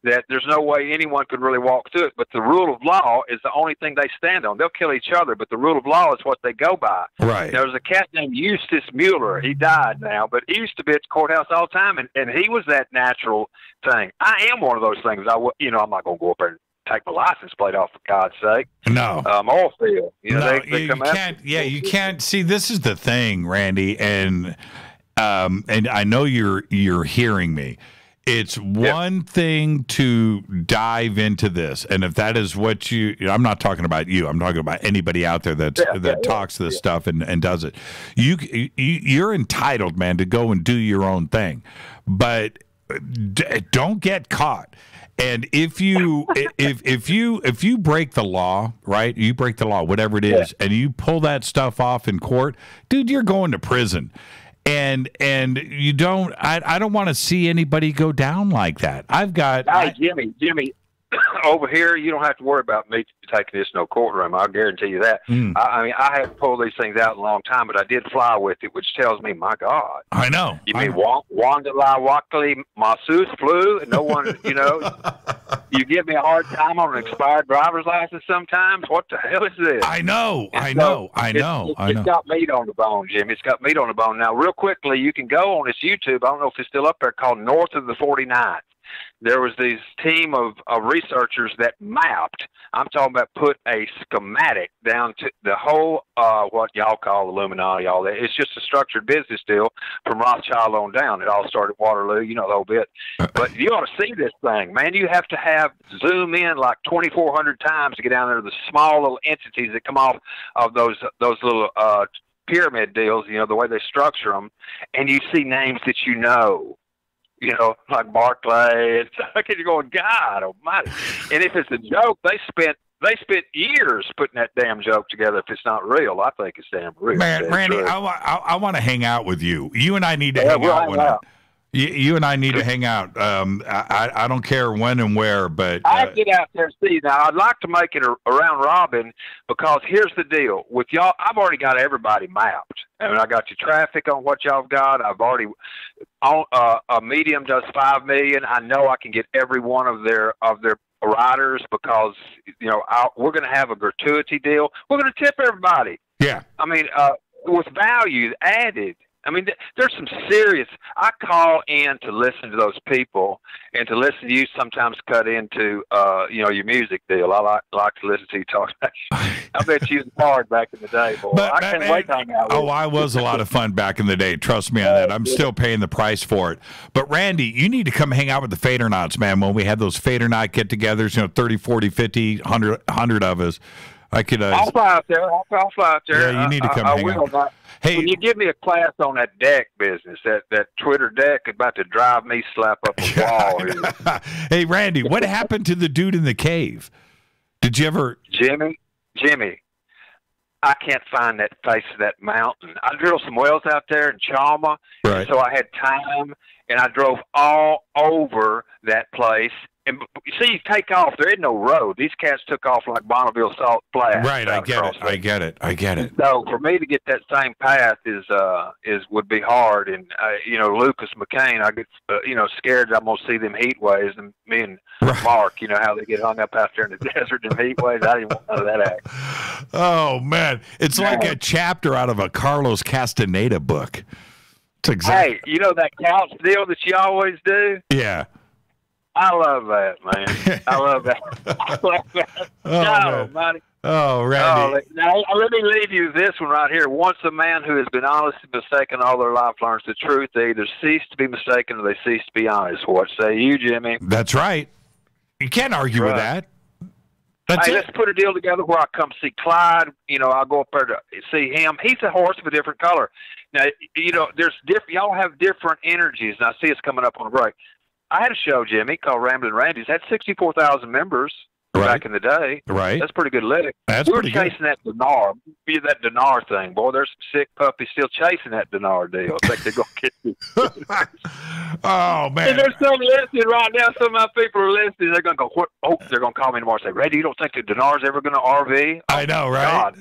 that there's no way anyone could really walk through it. But the rule of law is the only thing they stand on. They'll kill each other, but the rule of law is what they go by. Right. There was a cat named Eustace Mueller. He died now, but he used to be at the courthouse all the time, and he was that natural thing. I am one of those things. I'm not going to go up there and take my license plate off, for God's sake. No. Oil field. They come can't. Yeah, you can't. See, this is the thing, Randy, and I know you're hearing me. It's one thing to dive into this, and if that is what I'm not talking about you. I'm talking about anybody out there that talks this stuff and does it. You're entitled, man, to go and do your own thing, but don't get caught. And if you break the law, right? You break the law, whatever it is, and you pull that stuff off in court, dude, you're going to prison. And you don't. I don't want to see anybody go down like that. Jimmy, over here, you don't have to worry about me taking this in no courtroom. I'll guarantee you that. I haven't pulled these things out in a long time, but I did fly with it, which tells me, my God. I know. You mean Wanda Wakli Masus flew, and no one, you give me a hard time on an expired driver's license sometimes. What the hell is this? I know. It's got meat on the bone, Jim. It's got meat on the bone. Now, real quickly, you can go on this YouTube. I don't know if it's still up there, called North of the 49th. there was this team of researchers that mapped. I'm talking about put a schematic down to the whole, what y'all call Illuminati, all that. It's just a structured business deal from Rothschild on down. It all started at Waterloo, you know, the whole bit. But you ought to see this thing, man. You have to zoom in like 2,400 times to get down there to the small little entities that come off of those little pyramid deals, you know, the way they structure them. And you see names that you know, like Barclay. And you're going, God almighty. And if it's a joke, they spent years putting that damn joke together. If it's not real, I think it's damn real. Man, Randy, I want to hang out with you. You and I need to hang out. You and I need to hang out. I don't care when and where, but I get out there and see. Now, I'd like to make it around Robin, because here's the deal with y'all. I've already got everybody mapped. I mean, I got your traffic on what y'all have got. I've already a medium does 5 million. I know I can get every one of their riders, because we're going to have a gratuity deal. We're going to tip everybody. Yeah. I mean, with value added. I mean, there's some serious. I call in to listen to those people, and to listen to you sometimes cut into your music deal. I like to listen to you talk. I bet you was hard back in the day, boy. I can't wait to hang out with you. I was a lot of fun back in the day. Trust me on that. I'm still paying the price for it. But Randy, you need to come hang out with the Fadernauts, man. When we had those Fadernight get-togethers, 30, 40, 50, 100 of us. I'll fly out there. I'll fly out there. Yeah, you need to come hang out. Hey, when you give me a class on that deck business, that Twitter deck about to drive me slap up a wall. Hey, Randy, what happened to the dude in the cave? Did you ever... Jimmy, I can't find that face of that mountain. I drilled some wells out there in Chalma, right. So I had time, and I drove all over that place. And you see, you take off. There ain't no road. These cats took off like Bonneville Salt Flat. Right, I get it. So for me to get that same path would be hard. And Lucas McCain, I get scared that I'm gonna see them heat waves. And me and Mark, how they get hung up out there in the desert in heat waves. I didn't want none of that act. Oh man, it's like a chapter out of a Carlos Castaneda book. It's exactly. Hey, that couch deal that you always do? Yeah. I love that, man. I love that. Oh, Randy. Now, let me leave you with this one right here. Once a man who has been honest and mistaken all their life learns the truth, they either cease to be mistaken or they cease to be honest. What say you, Jimmy? That's right. You can't argue with that. Let's put a deal together where I come see Clyde. I'll go up there to see him. He's a horse of a different color. Now, there's y'all have different energies, and I see it's coming up on a break. I had a show, Jimmy, called Ramblin' Randy's. Had 64,000 members back in the day. Right. That's pretty good lick. We were chasing that dinar. That dinar thing. Boy, there's some sick puppies still chasing that dinar deal. I think they're going to get you. Oh, man. And there's some listening right now. Some of my people are listening. They're going to go, what? Oh, they're going to call me tomorrow and say, Randy, you don't think the dinar's ever going to RV? I know, right?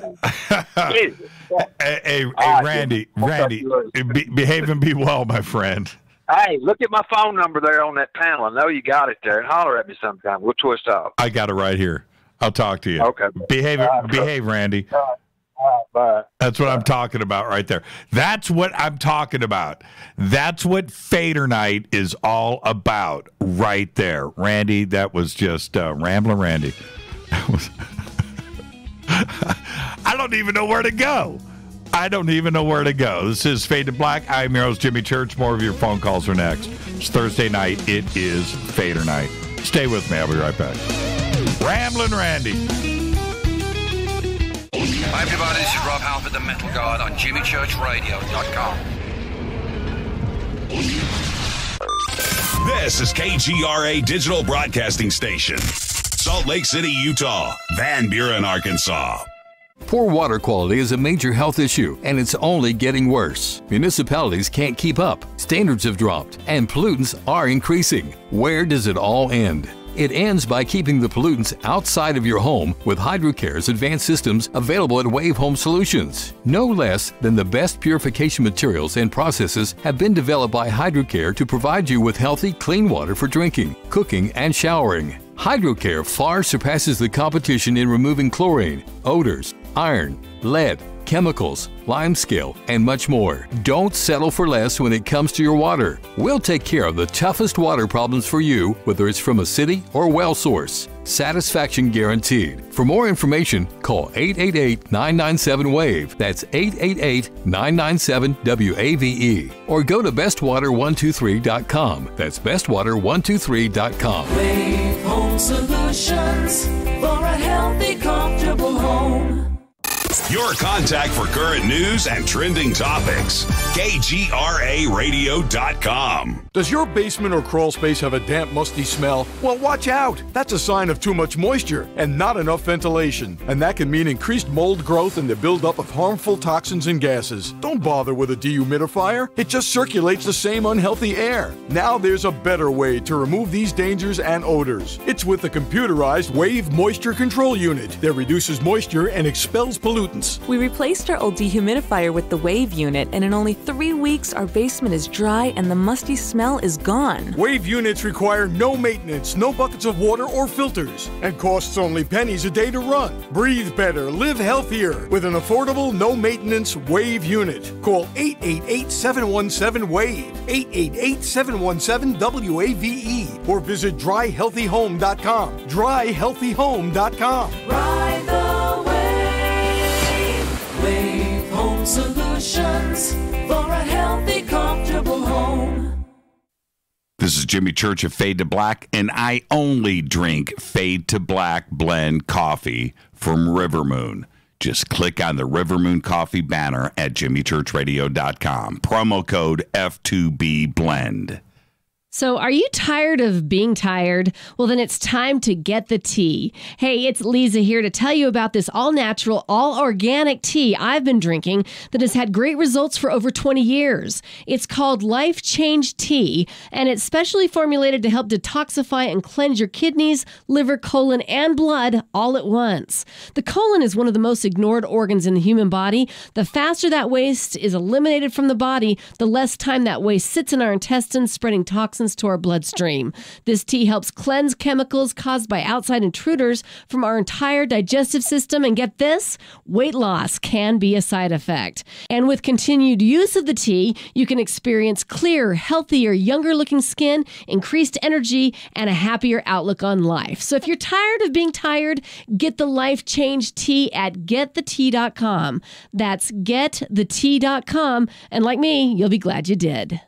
Hey, Randy, behave and be well, my friend. Hey, look at my phone number there on that panel. I know you got it there, and holler at me sometime. We'll twist off. I got it right here. I'll talk to you. Okay. Behave, Randy. Bye. That's what I'm talking about right there. That's what I'm talking about. That's what Fadernight is all about right there. Randy, that was just Ramblin' Randy. That was I don't even know where to go. This is Fade to Black. I'm your host, Jimmy Church. More of your phone calls are next. It's Thursday night. It is Fader Night. Stay with me. I'll be right back. Ramblin' Randy. Hi, everybody. This is Rob Halford, the Metal God, on JimmyChurchRadio.com. This is KGRA Digital Broadcasting Station. Salt Lake City, Utah. Van Buren, Arkansas. Poor water quality is a major health issue, and it's only getting worse. Municipalities can't keep up, standards have dropped, and pollutants are increasing. Where does it all end? It ends by keeping the pollutants outside of your home with HydroCare's advanced systems available at Wave Home Solutions. No less than the best purification materials and processes have been developed by HydroCare to provide you with healthy, clean water for drinking, cooking, and showering. HydroCare far surpasses the competition in removing chlorine, odors, iron, lead, chemicals, limescale, and much more. Don't settle for less when it comes to your water. We'll take care of the toughest water problems for you, whether it's from a city or well source. Satisfaction guaranteed. For more information, call 888-997-WAVE. That's 888-997-WAVE. Or go to bestwater123.com. That's bestwater123.com. Wave Home Solutions for a healthy, comfortable home. Your contact for current news and trending topics. KGRARadio.com. Does your basement or crawl space have a damp, musty smell? Well, watch out. That's a sign of too much moisture and not enough ventilation. And that can mean increased mold growth and the buildup of harmful toxins and gases. Don't bother with a dehumidifier. It just circulates the same unhealthy air. Now there's a better way to remove these dangers and odors. It's with the computerized Wave Moisture Control Unit that reduces moisture and expels pollutants. We replaced our old dehumidifier with the Wave unit, and in only 3 weeks, our basement is dry and the musty smell is gone. Wave units require no maintenance, no buckets of water or filters, and costs only pennies a day to run. Breathe better, live healthier with an affordable, no-maintenance Wave unit. Call 888-717-WAVE, 888-717-WAVE, or visit dryhealthyhome.com. Dryhealthyhome.com. Ride the wave. Wave Home Solutions for a healthy, comfortable home. This is Jimmy Church of Fade to Black, and I only drink Fade to Black blend coffee from Rivermoon. Just click on the Rivermoon Coffee banner at jimmychurchradio.com. Promo code F2B Blend. So are you tired of being tired? Well, then it's time to get the tea. Hey, it's Lisa here to tell you about this all-natural, all-organic tea I've been drinking that has had great results for over 20 years. It's called Life Change Tea, and it's specially formulated to help detoxify and cleanse your kidneys, liver, colon, and blood all at once. The colon is one of the most ignored organs in the human body. The faster that waste is eliminated from the body, the less time that waste sits in our intestines, spreading toxins to our bloodstream. This tea helps cleanse chemicals caused by outside intruders from our entire digestive system. And get this, weight loss can be a side effect. And with continued use of the tea, you can experience clearer, healthier, younger looking skin, increased energy, and a happier outlook on life. So if you're tired of being tired, get the Life Change Tea at getthetea.com. That's getthetea.com. And like me, you'll be glad you did.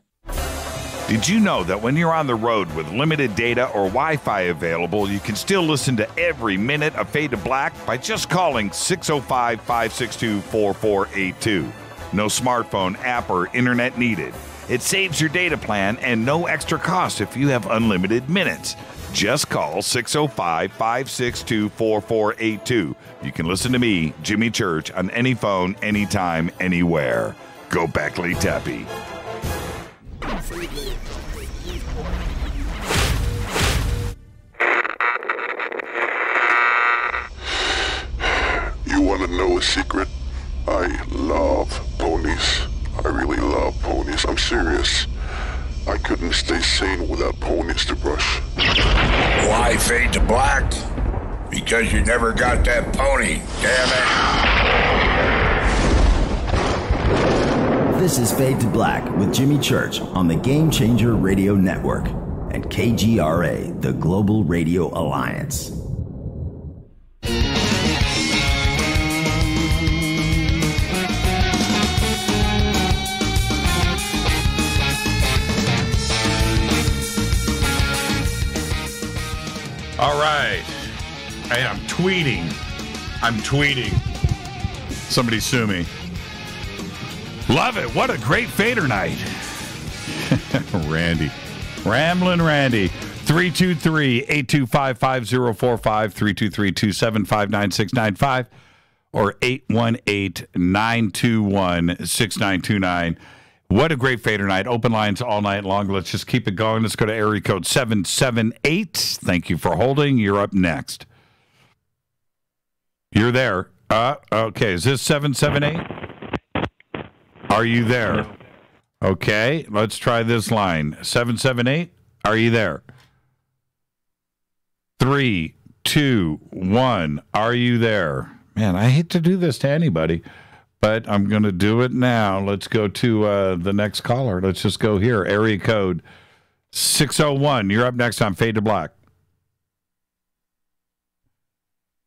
Did you know that when you're on the road with limited data or Wi-Fi available, you can still listen to every minute of Fade to Black by just calling 605-562-4482. No smartphone, app, or internet needed. It saves your data plan and no extra cost if you have unlimited minutes. Just call 605-562-4482. You can listen to me, Jimmy Church, on any phone, anytime, anywhere. Go Beckley Tappy. You want to know a secret? I love ponies. I really love ponies. I'm serious. I couldn't stay sane without ponies to brush. Why Fade to Black? Because you never got that pony, damn it. This is Fade to Black with Jimmy Church on the Game Changer Radio Network and KGRA, the Global Radio Alliance. All right. Hey, I'm tweeting. Somebody sue me. Love it. What a great Fader night. Randy. Ramblin' Randy. 323-825-5045, 323-275-9695, or 818-921-6929. What a great Fader night. Open lines all night long. Let's just keep it going. Let's go to area code 778. Thank you for holding. You're up next. You're there. Okay. Is this 778? Are you there? Okay. Let's try this line. 778. Are you there? 3, 2, 1. Are you there? Man, I hate to do this to anybody. but I'm going to do it now. Let's go to the next caller. Let's just go here. Area code 601. You're up next on Fade to Black.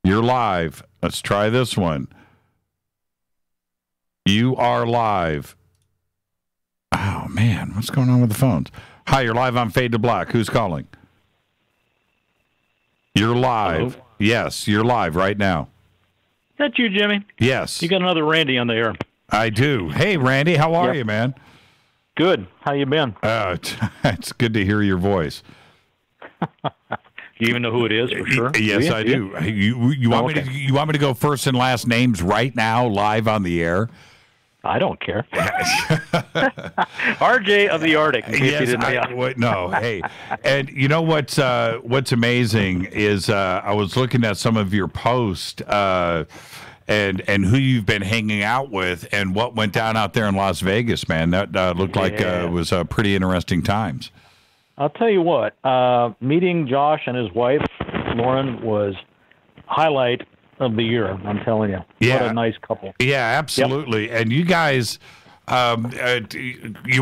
You're live. Let's try this one. You are live. Oh, man. What's going on with the phones? Hi, you're live on Fade to Black. Who's calling? You're live. Hello? Yes, you're live right now. Is that you, Jimmy? Yes. You got another Randy on the air. I do. Hey, Randy, how are you, man? Good. How you been? It's good to hear your voice. Do you even know who it is for sure? Yes, I do. You want me to? You want me to go first and last names right now, live on the air? I don't care. RJ of the Arctic. No, hey, and you know what's amazing is I was looking at some of your posts and who you've been hanging out with and what went down out there in Las Vegas, man. That looked like it was pretty interesting times. I'll tell you what, meeting Josh and his wife, Lauren, was highlight of the year. I'm telling you. Yeah. What a nice couple. Yeah, absolutely. Yep. And you guys, you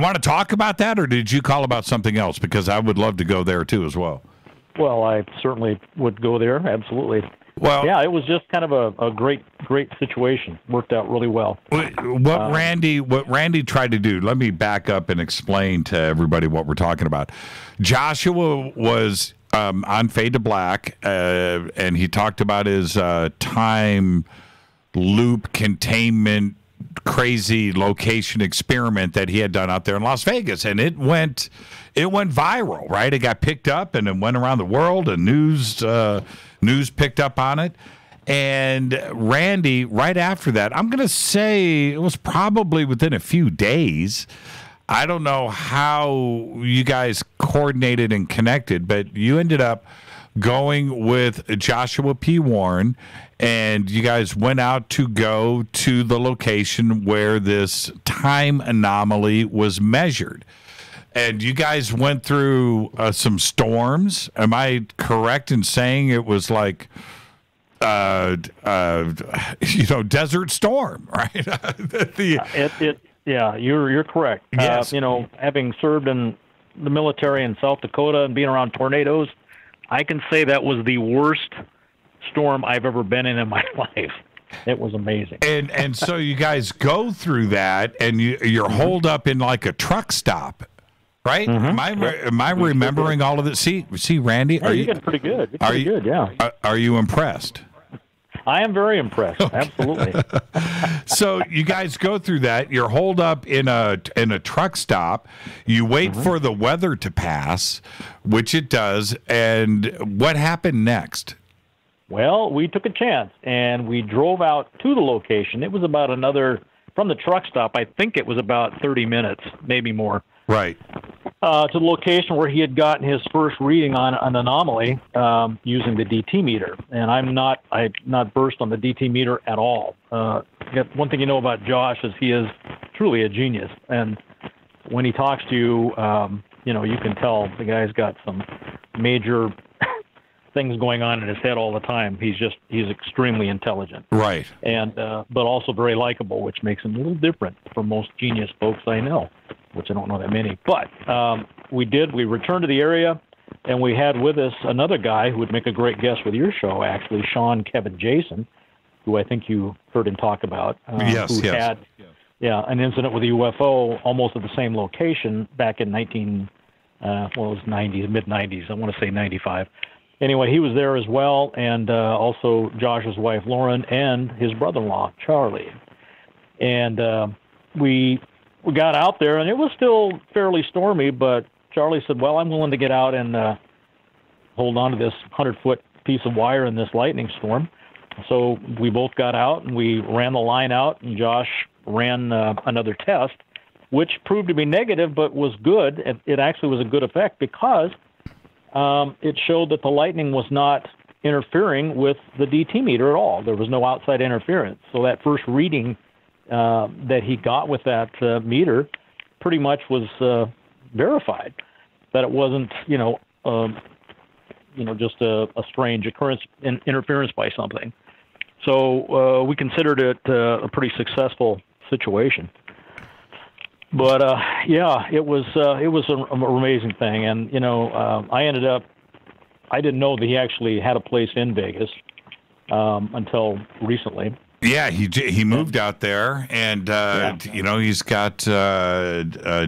want to talk about that, or did you call about something else? Because I would love to go there, too, as well. Well, I certainly would go there. Absolutely. Well, yeah, it was just kind of a great situation. Worked out really well. What Randy tried to do, let me back up and explain to everybody what we're talking about. Joshua was on Fade to Black, and he talked about his time loop containment crazy location experiment that he had done out there in Las Vegas, and it went viral, right? It got picked up and it went around the world, and news picked up on it. And Randy, right after that, I'm going to say it was probably within a few days. I don't know how you guys coordinated and connected, but you ended up going with Joshua P. Warren, and you guys went out to go to the location where this time anomaly was measured. And you guys went through some storms. Am I correct in saying it was like, desert storm, right? Yeah, you're correct. Yes. Having served in the military in South Dakota and being around tornadoes, I can say that was the worst storm I've ever been in my life. It was amazing. And so you guys go through that, and you're holed up in like a truck stop, right? Mm-hmm. Am I remembering all of this? See, Randy, you're getting pretty good. Good, yeah. Are you impressed? I am very impressed. Okay. Absolutely. So you guys go through that. You're holed up in a truck stop. You wait for the weather to pass, which it does. And what happened next? Well, we took a chance, and we drove out to the location. It was about from the truck stop, I think it was about 30 minutes, maybe more. Right. To the location where he had gotten his first reading on an anomaly using the DT meter. And I'm not versed on the DT meter at all. One thing you know about Josh is he is truly a genius. And when he talks to you, you can tell the guy's got some major things going on in his head all the time. He's extremely intelligent. Right. And but also very likable, which makes him a little different from most genius folks I know, which I don't know that many. But we returned to the area, and we had with us another guy who would make a great guest with your show, actually, Sean Kevin Jason, who I think you heard him talk about. Yes. Had an incident with a UFO almost at the same location back in it was 90s, mid-90s. I want to say 95. Anyway, he was there as well, and also Josh's wife, Lauren, and his brother-in-law, Charlie. And we got out there, and it was still fairly stormy, but Charlie said, well, I'm willing to get out and hold on to this 100-foot piece of wire in this lightning storm. So we both got out, and we ran the line out, and Josh ran another test, which proved to be negative but was good. It actually was a good effect because it showed that the lightning was not interfering with the DT meter at all. There was no outside interference. So that first reading that he got with that meter pretty much was verified, that it wasn't, just a strange occurrence, interference by something. So we considered it a pretty successful situation. But yeah, it was an amazing thing, and I didn't know that he actually had a place in Vegas until recently. Yeah, he moved out there, and he's got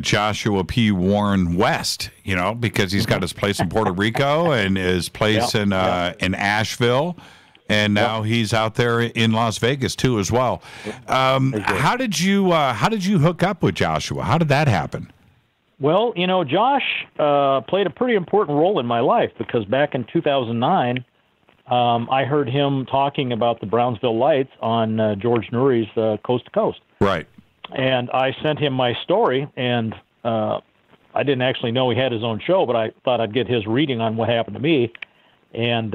Joshua P. Warren West, because he's got his place in Puerto Rico and his place in Asheville, and now he's out there in Las Vegas too as well. How did you hook up with Joshua? How did that happen? Well, Josh played a pretty important role in my life, because back in 2009. I heard him talking about the Brownsville Lights on George Nuri's Coast to Coast. Right. And I sent him my story, and I didn't actually know he had his own show, but I thought I'd get his reading on what happened to me. And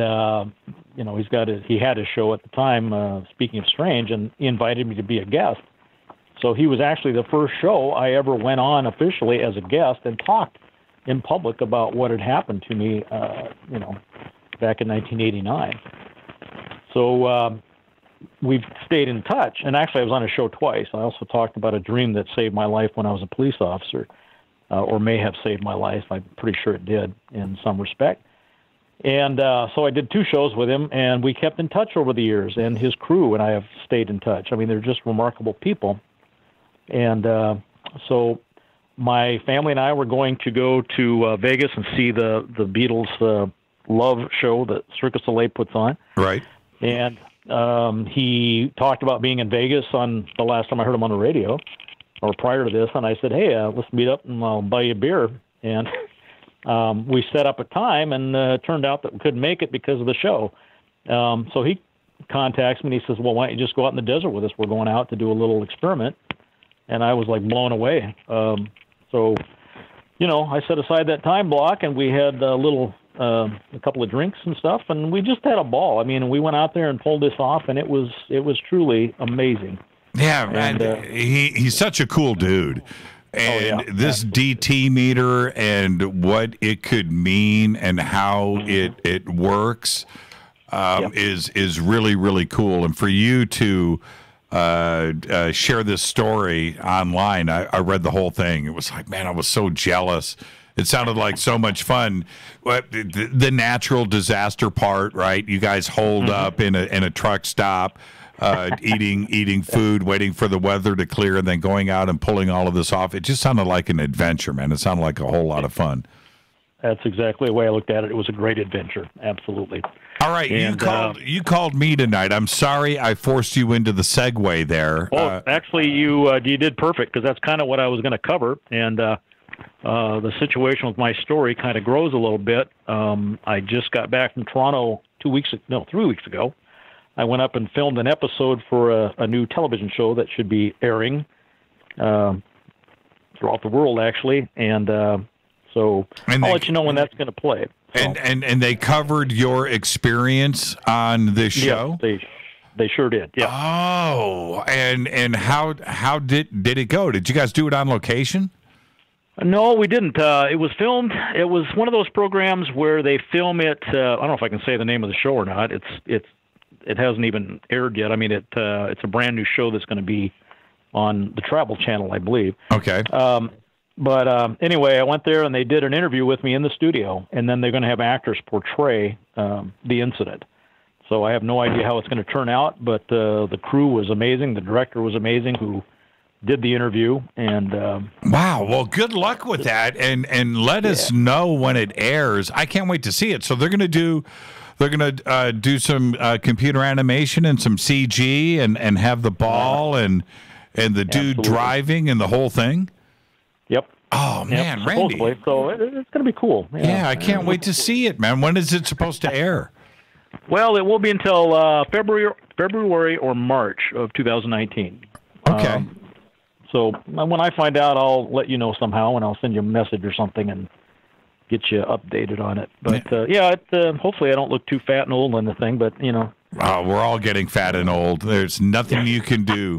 he had his show at the time, Speaking of Strange, and he invited me to be a guest. So he was actually the first show I ever went on officially as a guest and talked in public about what had happened to me, back in 1989. So we've stayed in touch. And actually, I was on a show twice. I also talked about a dream that saved my life when I was a police officer, or may have saved my life. I'm pretty sure it did in some respect. And so I did 2 shows with him, and we kept in touch over the years. And his crew and I have stayed in touch. I mean, they're just remarkable people. And so my family and I were going to go to Vegas and see the Beatles' Love show that Circus du Soleil puts on. Right. And he talked about being in Vegas on the last time I heard him on the radio, or prior to this, and I said, hey, let's meet up and I'll buy you a beer. And we set up a time, and it turned out that we couldn't make it because of the show. So he contacts me and he says, well, why don't you just go out in the desert with us? We're going out to do a little experiment. And I was like blown away. So, I set aside that time block, and we had a couple of drinks and stuff, and we just had a ball. I mean, we went out there and pulled this off, and it was truly amazing. Yeah, man, he's such a cool dude. And this DT meter and what it could mean and how it works is really, really cool. And for you to share this story online, I read the whole thing. It was like, man, I was so jealous. It sounded like so much fun. The natural disaster part, right? You guys holed up in a truck stop, eating food, waiting for the weather to clear, and then going out and pulling all of this off. It just sounded like an adventure, man. It sounded like a whole lot of fun. That's exactly the way I looked at it. It was a great adventure, absolutely. All right, and, you called me tonight. I'm sorry I forced you into the segue there. Well, actually, you did perfect, because that's kind of what I was going to cover, and the situation with my story kind of grows a little bit. I just got back from Toronto 3 weeks ago. I went up and filmed an episode for a new television show that should be airing throughout the world, actually, and so I'll let you know when that's going to play. So. And they covered your experience on this show? Yes, they sure did. Yeah. Oh, and how did it go? Did you guys do it on location? No, we didn't. It was filmed. It was one of those programs where they film it. I don't know if I can say the name of the show or not. It hasn't even aired yet. I mean, it's a brand new show that's going to be on the Travel Channel, I believe. Okay. But anyway, I went there and they did an interview with me in the studio, and then they're going to have actors portray the incident. So I have no idea how it's going to turn out, but the crew was amazing. The director was amazing, who did the interview. And wow, well, good luck with that, and let us know when it airs. I can't wait to see it. So they're going to do some computer animation and some CG and have the ball and the dude driving and the whole thing. Yep. Oh man, Randy. So it's going to be cool. Yeah, I can't wait to see it, man. When is it supposed to air? Well, it won't be until February or March of 2019. Okay. So when I find out, I'll let you know somehow, and I'll send you a message or something and get you updated on it. But hopefully I don't look too fat and old on the thing. But oh, we're all getting fat and old. There's nothing you can do.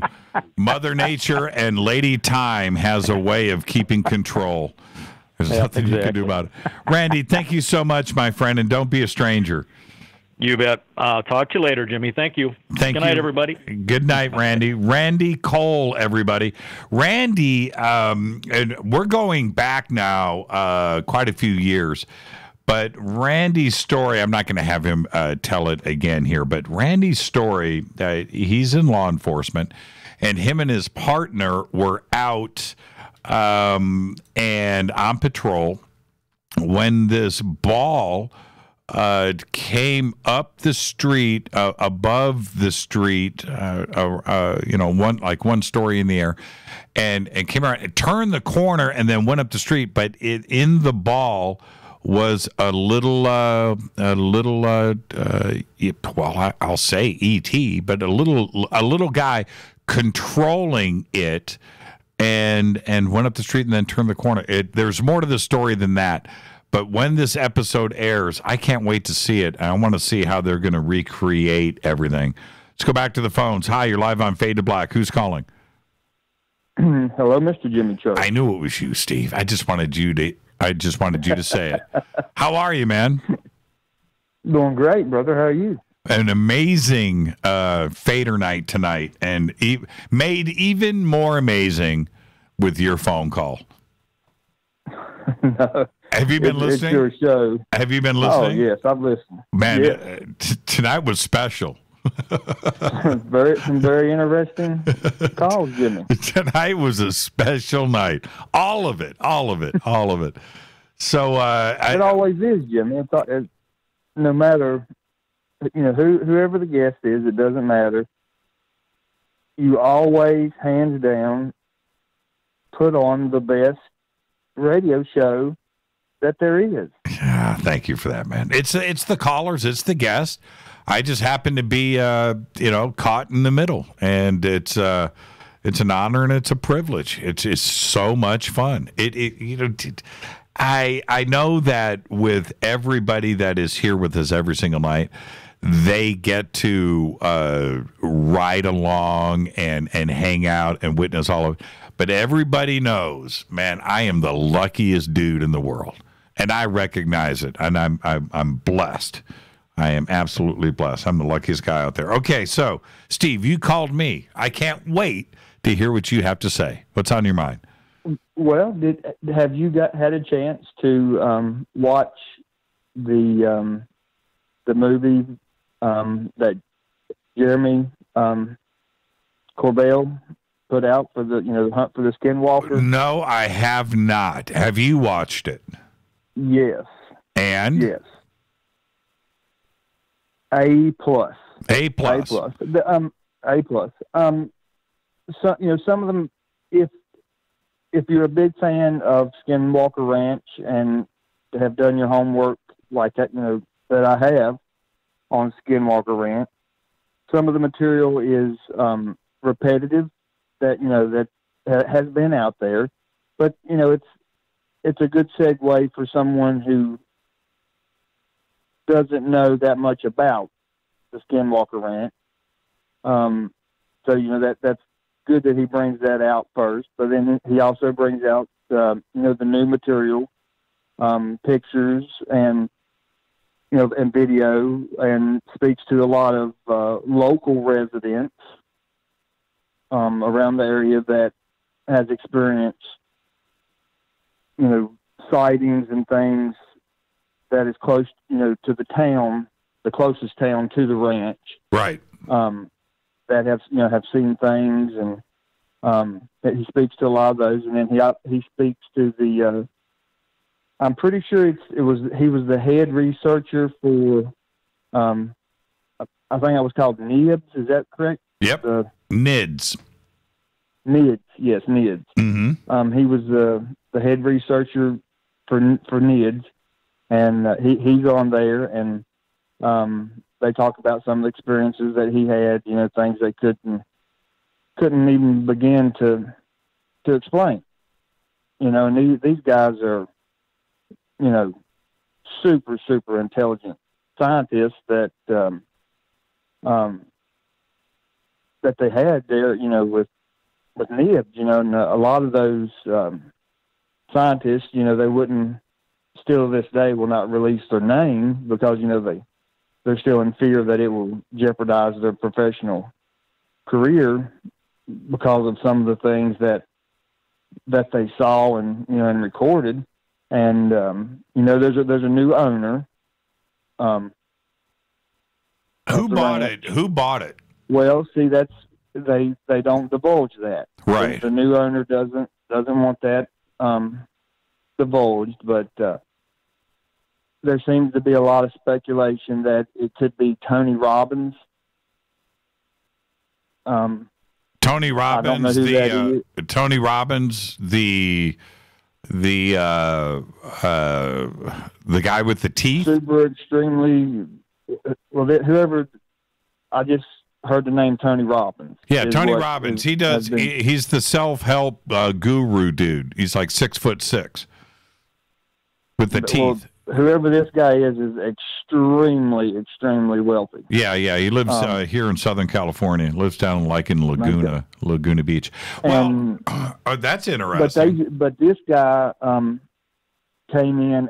Mother Nature and Lady Time has a way of keeping control. There's nothing you can do about it. Randy, thank you so much, my friend, and don't be a stranger. You bet. Talk to you later, Jimmy. Thank you. Good night, everybody. Good night, Randy. Randy Cole, everybody. Randy, and we're going back now quite a few years, but Randy's story, I'm not going to have him tell it again here, but Randy's story, he's in law enforcement, and him and his partner were out and on patrol when this ball came up the street, above the street, one story in the air, and came around, it turned the corner, and then went up the street. But in the ball was a little, I'll say ET, but a little guy controlling it, and went up the street and then turned the corner. There's more to the story than that. But when this episode airs, I can't wait to see it. I want to see how they're going to recreate everything. Let's go back to the phones. Hi, you're live on Fade to Black. Who's calling? Hello, Mr. Jimmy Church. I knew it was you, Steve. I just wanted you to say it. How are you, man? Doing great, brother. How are you? An amazing Fader night tonight, and made even more amazing with your phone call. No. Have you been listening? It's your show. Have you been listening? Oh, yes, I've listened. Man, yes. Tonight was special. Some very interesting calls, Jimmy. Tonight was a special night. All of it. So it always is, Jimmy. No matter whoever the guest is, it doesn't matter. You always, hands down, put on the best radio show that there is. Yeah, thank you for that, man. It's the callers, it's the guests. I just happen to be caught in the middle, and it's an honor and it's a privilege. It's so much fun. I know that with everybody that is here with us every single night, they get to ride along and hang out and witness all of it. But everybody knows, man, I am the luckiest dude in the world, and I recognize it. And I'm blessed. I am absolutely blessed. I'm the luckiest guy out there. Okay, so Steve, you called me. I can't wait to hear what you have to say. What's on your mind? Well, have you had a chance to watch the movie that Jeremy Corbell put out for the Hunt for the Skinwalker? No, I have not. Have you watched it? Yes. And? Yes. A+. A+. A+. A+. So some of them, if you're a big fan of Skinwalker Ranch and have done your homework like that, that I have on Skinwalker Ranch, some of the material is repetitive. That has been out there, but it's a good segue for someone who doesn't know that much about the Skinwalker Ranch. So that's good that he brings that out first, but then he also brings out the new material, pictures and and video, and speaks to a lot of local residents around the area that has experienced, sightings and things that is close, to the town, the closest town to the ranch. Right. That have seen things, and that he speaks to a lot of those, and then he speaks to the. I'm pretty sure he was the head researcher for. I think it was called NIBS. Is that correct? Yep. NIDS. NIDS, yes, NIDS. Mm-hmm. He was the head researcher for NIDS, and he's on there, and they talk about some of the experiences that he had. Things they couldn't even begin to explain. And these guys are, super intelligent scientists that they had there, with NIBS, and a lot of those scientists, they wouldn't, still to this day, will not release their name because, they're still in fear that it will jeopardize their professional career because of some of the things that they saw and and recorded. And there's a new owner. Who bought it? Who bought it? Well, see, that's they don't divulge that. Right. The new owner doesn't want that divulged, but there seems to be a lot of speculation that it could be Tony Robbins. Tony Robbins, I don't know who that is. Tony Robbins, the guy with the teeth. Super extremely. Well, whoever. I just heard the name Tony Robbins. Yeah, Tony Robbins. He does. He's the self-help guru dude. He's like 6'6" with the teeth. Well, whoever this guy is extremely, extremely wealthy. Yeah. He lives here in Southern California. Lives down in Laguna Beach. Well, that's interesting. But this guy came in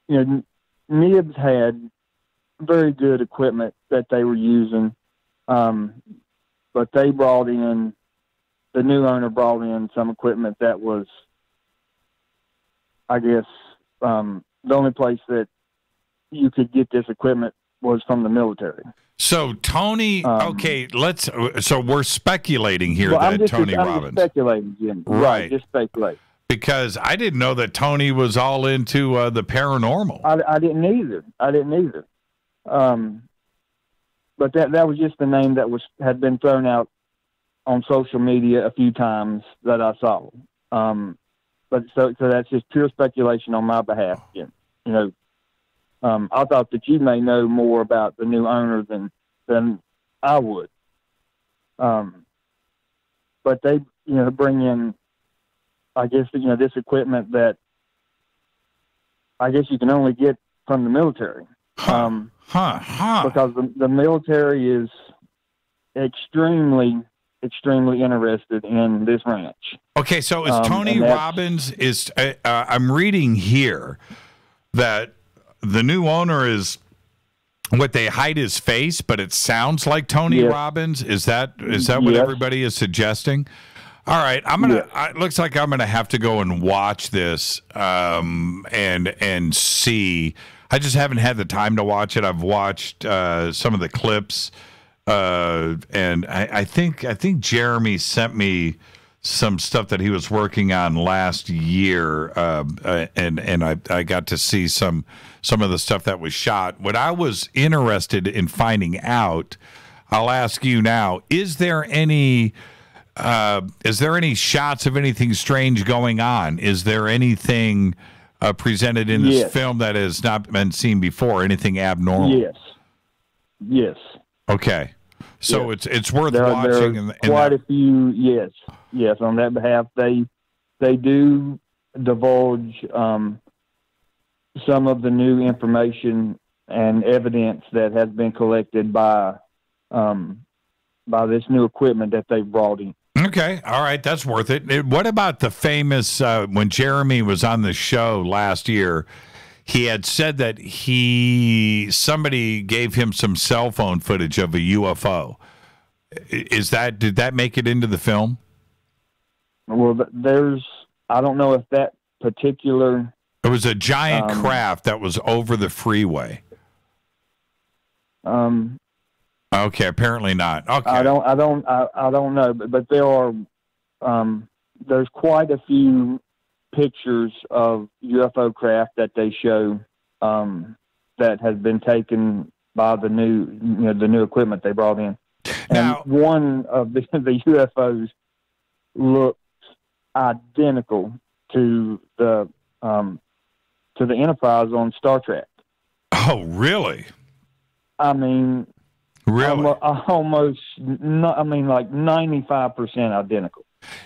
and Nibs had very good equipment that they were using, but they brought in, the new owner brought in some equipment that was, I guess, the only place that you could get this equipment was from the military. So Tony, so we're speculating here I'm Tony just Robbins. Speculating, Jim. Right, just speculate. Because I didn't know that Tony was all into the paranormal. I didn't either. But that was just the name that had been thrown out on social media a few times that I saw. But so that's just pure speculation on my behalf. Jim. I thought that you may know more about the new owner than I would. But they, bring in, I guess, this equipment that I guess you can only get from the military. Because the military is extremely, extremely interested in this ranch. Okay, so is Tony Robbins I'm reading here that the new owner is what they hide his face, but it sounds like Tony Robbins. Is that what everybody is suggesting? All right, it looks like I'm gonna have to go and watch this and see. I just haven't had the time to watch it. I've watched some of the clips, and I think Jeremy sent me some stuff that he was working on last year, and I got to see some of the stuff that was shot. What I was interested in finding out, I'll ask you now: is there any shots of anything strange going on? Is there anything presented in this film that has not been seen before? Anything abnormal? Yes. Okay. So it's worth watching. There are quite a few. Yes. On that behalf, they do divulge some of the new information and evidence that has been collected by this new equipment that they brought in. Okay. All right. That's worth it. What about the famous, when Jeremy was on the show last year, he had said that somebody gave him some cell phone footage of a UFO. Did that make it into the film? Well, I don't know if that particular. It was a giant craft that was over the freeway. Okay, apparently not. Okay. I don't know, but there are there's quite a few pictures of UFO craft that they show that has been taken by the new equipment they brought in. And one of the UFOs looks identical to the Enterprise on Star Trek. Oh, really? I mean, really? Almost, like 95% identical.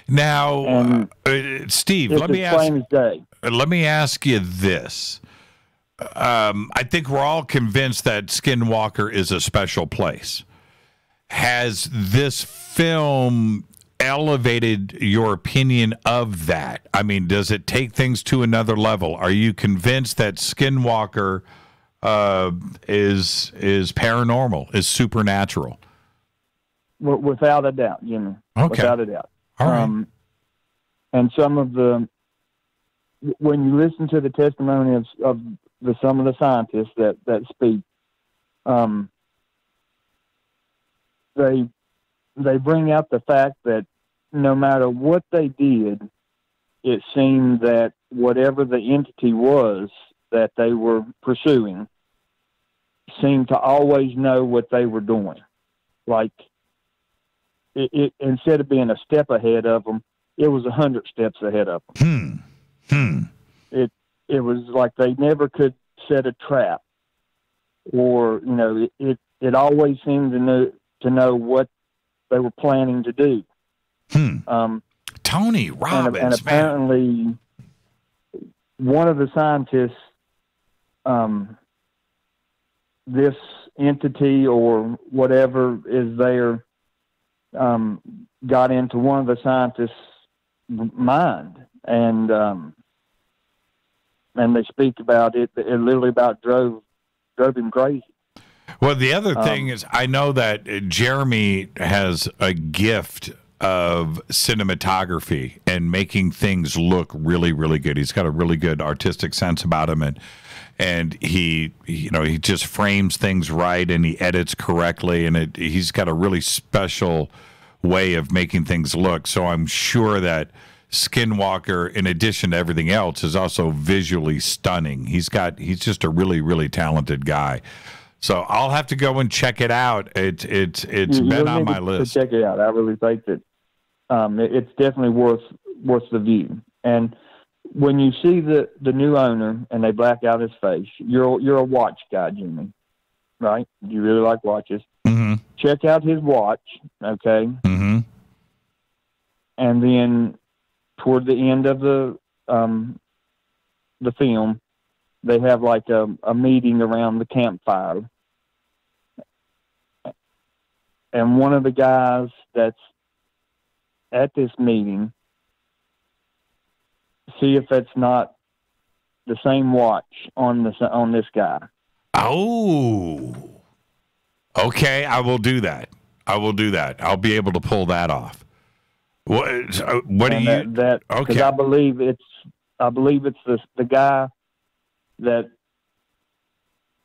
Now, Steve, let me ask you this. I think we're all convinced that Skinwalker is a special place. Has this film elevated your opinion of that? I mean, does it take things to another level? Are you convinced that Skinwalker is paranormal, is supernatural. Without a doubt, Jimmy. Okay. Without a doubt. All right. And some of when you listen to the testimony of some of the scientists that speak, they bring out the fact that no matter what they did, it seemed that whatever the entity was that they were pursuing seemed to always know what they were doing. Like, it instead of being a step ahead of them, it was 100 steps ahead of them. It was like they never could set a trap, or it always seemed to know what they were planning to do. Tony Robbins, and apparently one of the scientists, this entity or whatever is there, got into one of the scientists' mind, and they speak about it. It literally about drove him crazy. Well, the other thing is, I know that Jeremy has a gift of cinematography and making things look really, really good. He's got a really good artistic sense about him, and he just frames things right, and he edits correctly, and he's got a really special way of making things look. So I'm sure that Skinwalker, in addition to everything else, is also visually stunning. He's just a really, really talented guy. So I'll have to go and check it out. It's been on my list. Check it out. I really think that it's definitely worth the view. And when you see the new owner and they black out his face, you're a watch guy, Jimmy, right? You really like watches. Mm-hmm. Check out his watch, okay? Mm-hmm. And then toward the end of the film, they have like a meeting around the campfire. And one of the guys that's at this meeting, see if that's not the same watch on this guy. Oh, okay. I will do that. I'll be able to pull that off. What do you? Okay. Because I believe it's the guy that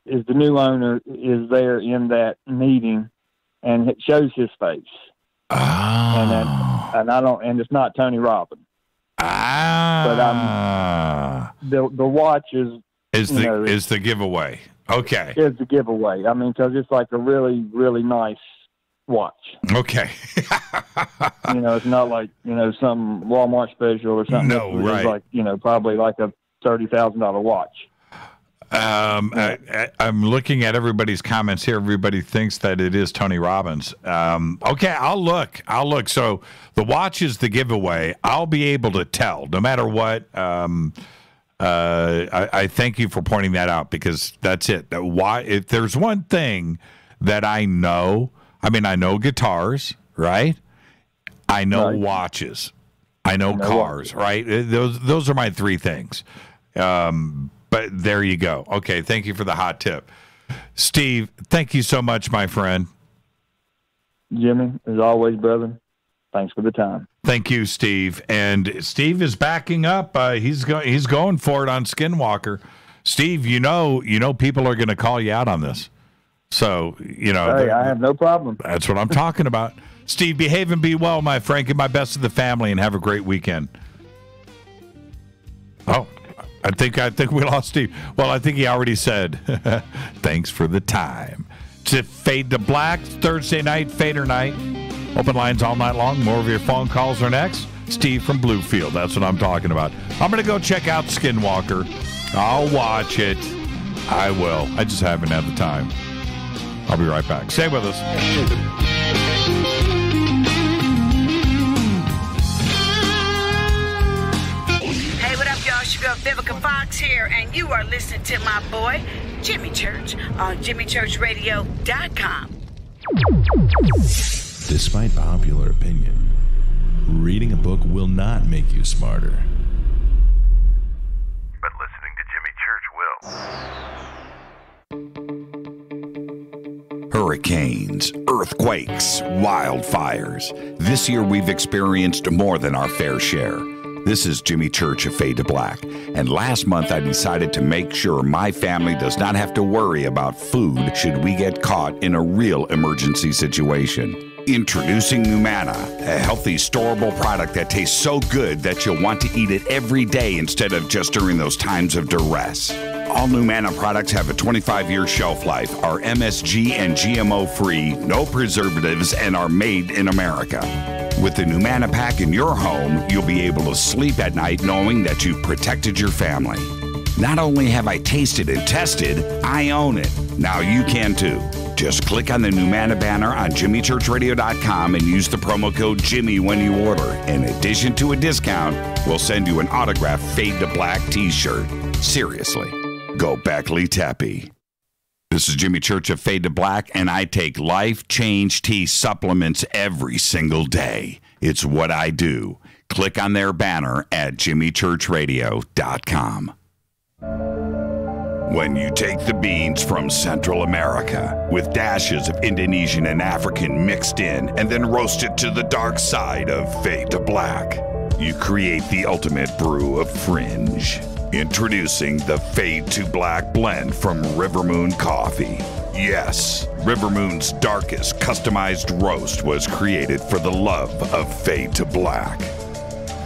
is the new owner is there in that meeting, and it shows his face. Oh. And it's not Tony Robbins. But the watch is the giveaway. Okay. Is the giveaway. I mean, because it's like a really, really nice watch. Okay. It's not like, some Walmart special or something. No, right. It's like, probably like a $30,000 watch. I'm looking at everybody's comments here. Everybody thinks that it is Tony Robbins. Okay, I'll look. So the watch is the giveaway. I'll be able to tell no matter what. I thank you for pointing that out, because that's it. If there's one thing that I know, I know guitars, right? I know watches. I know cars, right? Those are my three things. But there you go. Okay, thank you for the hot tip. Steve, thank you so much, my friend. Jimmy, as always, brother, thanks for the time. Thank you, Steve. And Steve is backing up. He's going for it on Skinwalker. Steve, you know people are going to call you out on this. So, Hey, I have no problem. That's what I'm talking about. Steve, behave and be well, my friend. Give my best to the family and have a great weekend. Oh, I think we lost Steve. Well, I think he already said, thanks for the time. To Fade to Black, Thursday night, Fader Night. Open lines all night long. More of your phone calls are next. Steve from Bluefield. That's what I'm talking about. I'm going to go check out Skinwalker. I'll watch it. I will. I just haven't had the time. I'll be right back. Stay with us. Hey, what up, y'all? It's your girl Vivica Fox here, and you are listening to my boy, Jimmy Church, on JimmyChurchRadio.com. Despite popular opinion, reading a book will not make you smarter. But listening to Jimmy Church will. Hurricanes, earthquakes, wildfires. This year we've experienced more than our fair share. This is Jimmy Church of Fade to Black, and last month I decided to make sure my family does not have to worry about food should we get caught in a real emergency situation. Introducing Numana, a healthy, storable product that tastes so good that you'll want to eat it every day instead of just during those times of duress. All Numana products have a 25-year shelf life, are MSG and GMO-free, no preservatives, and are made in America. With the Numana pack in your home, you'll be able to sleep at night knowing that you've protected your family. Not only have I tasted and tested, I own it. Now you can too. Just click on the Numana banner on JimmyChurchRadio.com and use the promo code Jimmy when you order. In addition to a discount, we'll send you an autographed Fade to Black t-shirt. Seriously, go Beckley Tappy. This is Jimmy Church of Fade to Black, and I take Life Change Tea supplements every single day. It's what I do. Click on their banner at JimmyChurchRadio.com. When you take the beans from Central America with dashes of Indonesian and African mixed in and then roast it to the dark side of Fade to Black, you create the ultimate brew of fringe. Introducing the Fade to Black blend from Rivermoon Coffee. Yes, Rivermoon's darkest customized roast was created for the love of Fade to Black.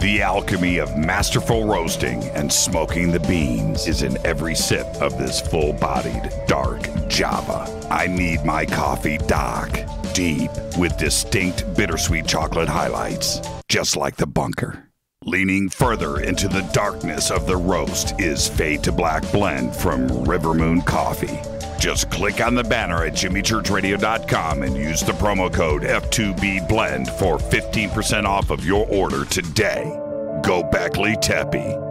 The alchemy of masterful roasting and smoking the beans is in every sip of this full-bodied, dark Java. I need my coffee dark, deep, with distinct bittersweet chocolate highlights, just like the bunker. Leaning further into the darkness of the roast is Fade to Black blend from Rivermoon Coffee. Just click on the banner at JimmyChurchRadio.com and use the promo code F2BBLEND for 15% off of your order today. Go Beckley Teppy.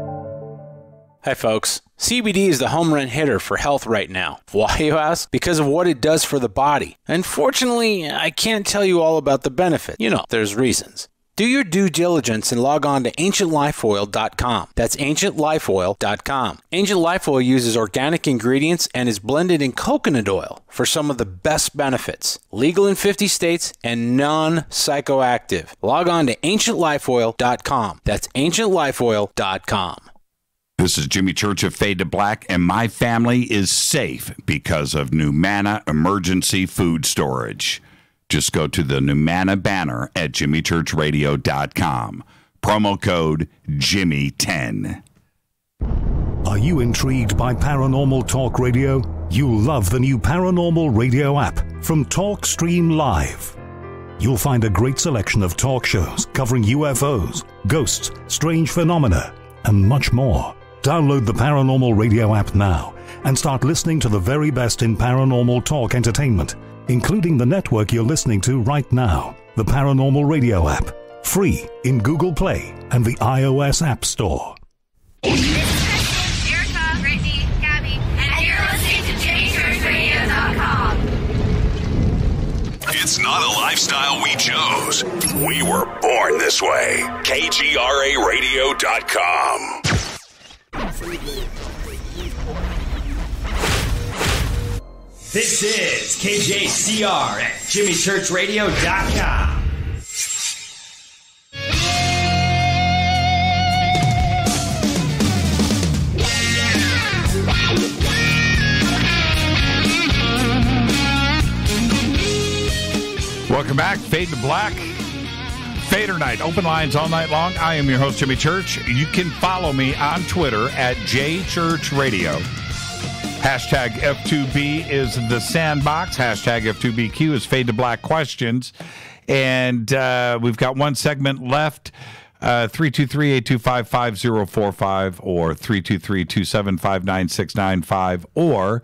Hi folks, CBD is the home run hitter for health right now. Why, you ask? Because of what it does for the body. Unfortunately, I can't tell you all about the benefit. You know, there's reasons. Do your due diligence and log on to AncientLifeOil.com. That's AncientLifeOil.com. Ancient Life Oil uses organic ingredients and is blended in coconut oil for some of the best benefits. Legal in 50 states and non-psychoactive. Log on to AncientLifeOil.com. That's AncientLifeOil.com. This is Jimmy Church of Fade to Black, and my family is safe because of Numana Emergency Food Storage. Just go to the Numana banner at JimmyChurchRadio.com. Promo code Jimmy10. Are you intrigued by Paranormal Talk Radio? You'll love the new Paranormal Radio app from TalkStream Live. You'll find a great selection of talk shows covering UFOs, ghosts, strange phenomena, and much more. Download the Paranormal Radio app now and start listening to the very best in paranormal talk entertainment, including the network you're listening to right now, the Paranormal Radio app, free in Google Play and the iOS App Store. This is Kristen, Erica, Brittany, Gabby, and you're listening to JimmyChurchRadio.com. It's not a lifestyle we chose. We were born this way. KGRARadio.com. This is KJCR at JimmyChurchRadio.com. Welcome back. Fade to Black. FADERNIGHT. Open lines all night long. I am your host, Jimmy Church. You can follow me on Twitter at JChurchRadio. Hashtag F2B is the sandbox. Hashtag F2BQ is Fade to Black questions. And we've got one segment left. 323-825-5045 or 323-275-9695 or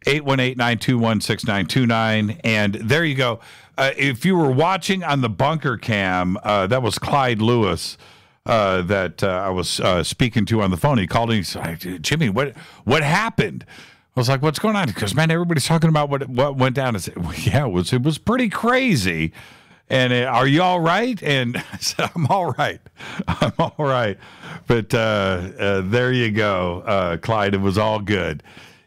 818-921-6929. And there you go. If you were watching on the bunker cam, that was Clyde Lewis that I was speaking to on the phone. He called and he said, Jimmy, what happened? I was like, what's going on? Because, man, everybody's talking about what went down. I said, well, yeah, it was pretty crazy. And are you all right? And I said, I'm all right. I'm all right. But there you go, Clyde. It was all good.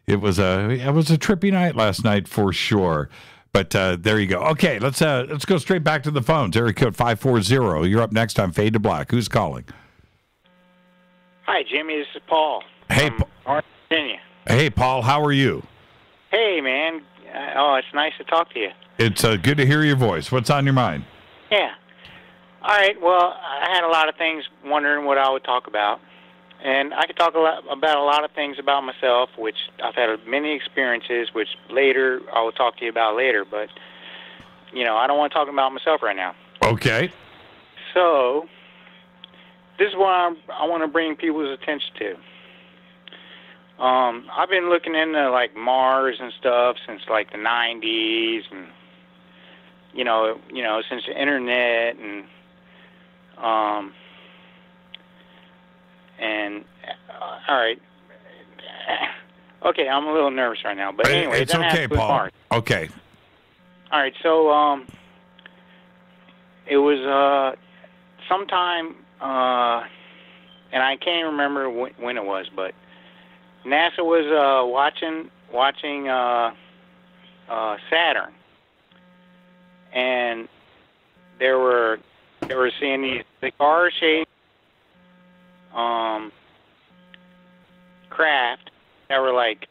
It was a trippy night last night for sure. But there you go. Okay, let's go straight back to the phones. Area code 540. You're up next on Fade to Black. Who's calling? Hi, Jimmy. This is Paul. Hey, Orange, Virginia. Hey, Paul. How are you? Hey, man. It's nice to talk to you. It's good to hear your voice. What's on your mind? Yeah. All right. Well, I had a lot of things wondering what I would talk about. And I could talk about a lot of things about myself, which I've had many experiences, which later I will talk to you about later. But, I don't want to talk about myself right now. Okay. So, this is what I want to bring people's attention to. I've been looking into, like, Mars and stuff since, like, the 90s and, since the Internet and, all right. Okay, I'm a little nervous right now, but anyway, it's okay, Paul. Mars. Okay. All right, so it was sometime, and I can't remember when it was, but NASA was watching Saturn, and they were seeing these cigar-shaped craft that were like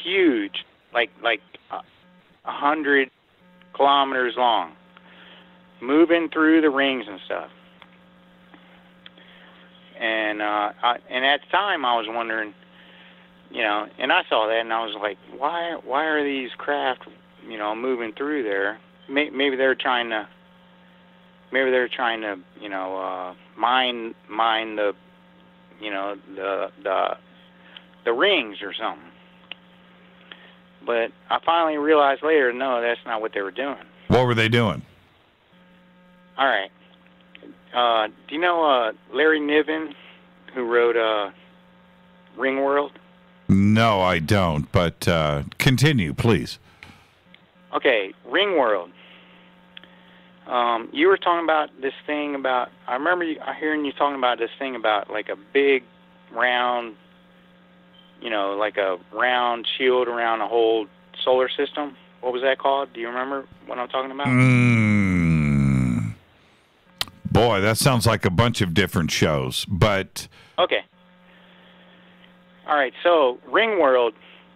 huge, like 100 kilometers long, moving through the rings and stuff. And at the time I was wondering, and I saw that and I was like, why are these craft, moving through there? Maybe they're trying to mine the the rings or something. But I finally realized later, no, that's not what they were doing. What were they doing? All right. Do you know Larry Niven, who wrote Ringworld? No, I don't, but continue, please. Okay, Ringworld. You were talking about this thing about, I remember hearing you talking about this thing about like a big round, like a round shield around a whole solar system. What was that called? Do you remember what I'm talking about? Boy, that sounds like a bunch of different shows, but... Okay. All right, so Ringworld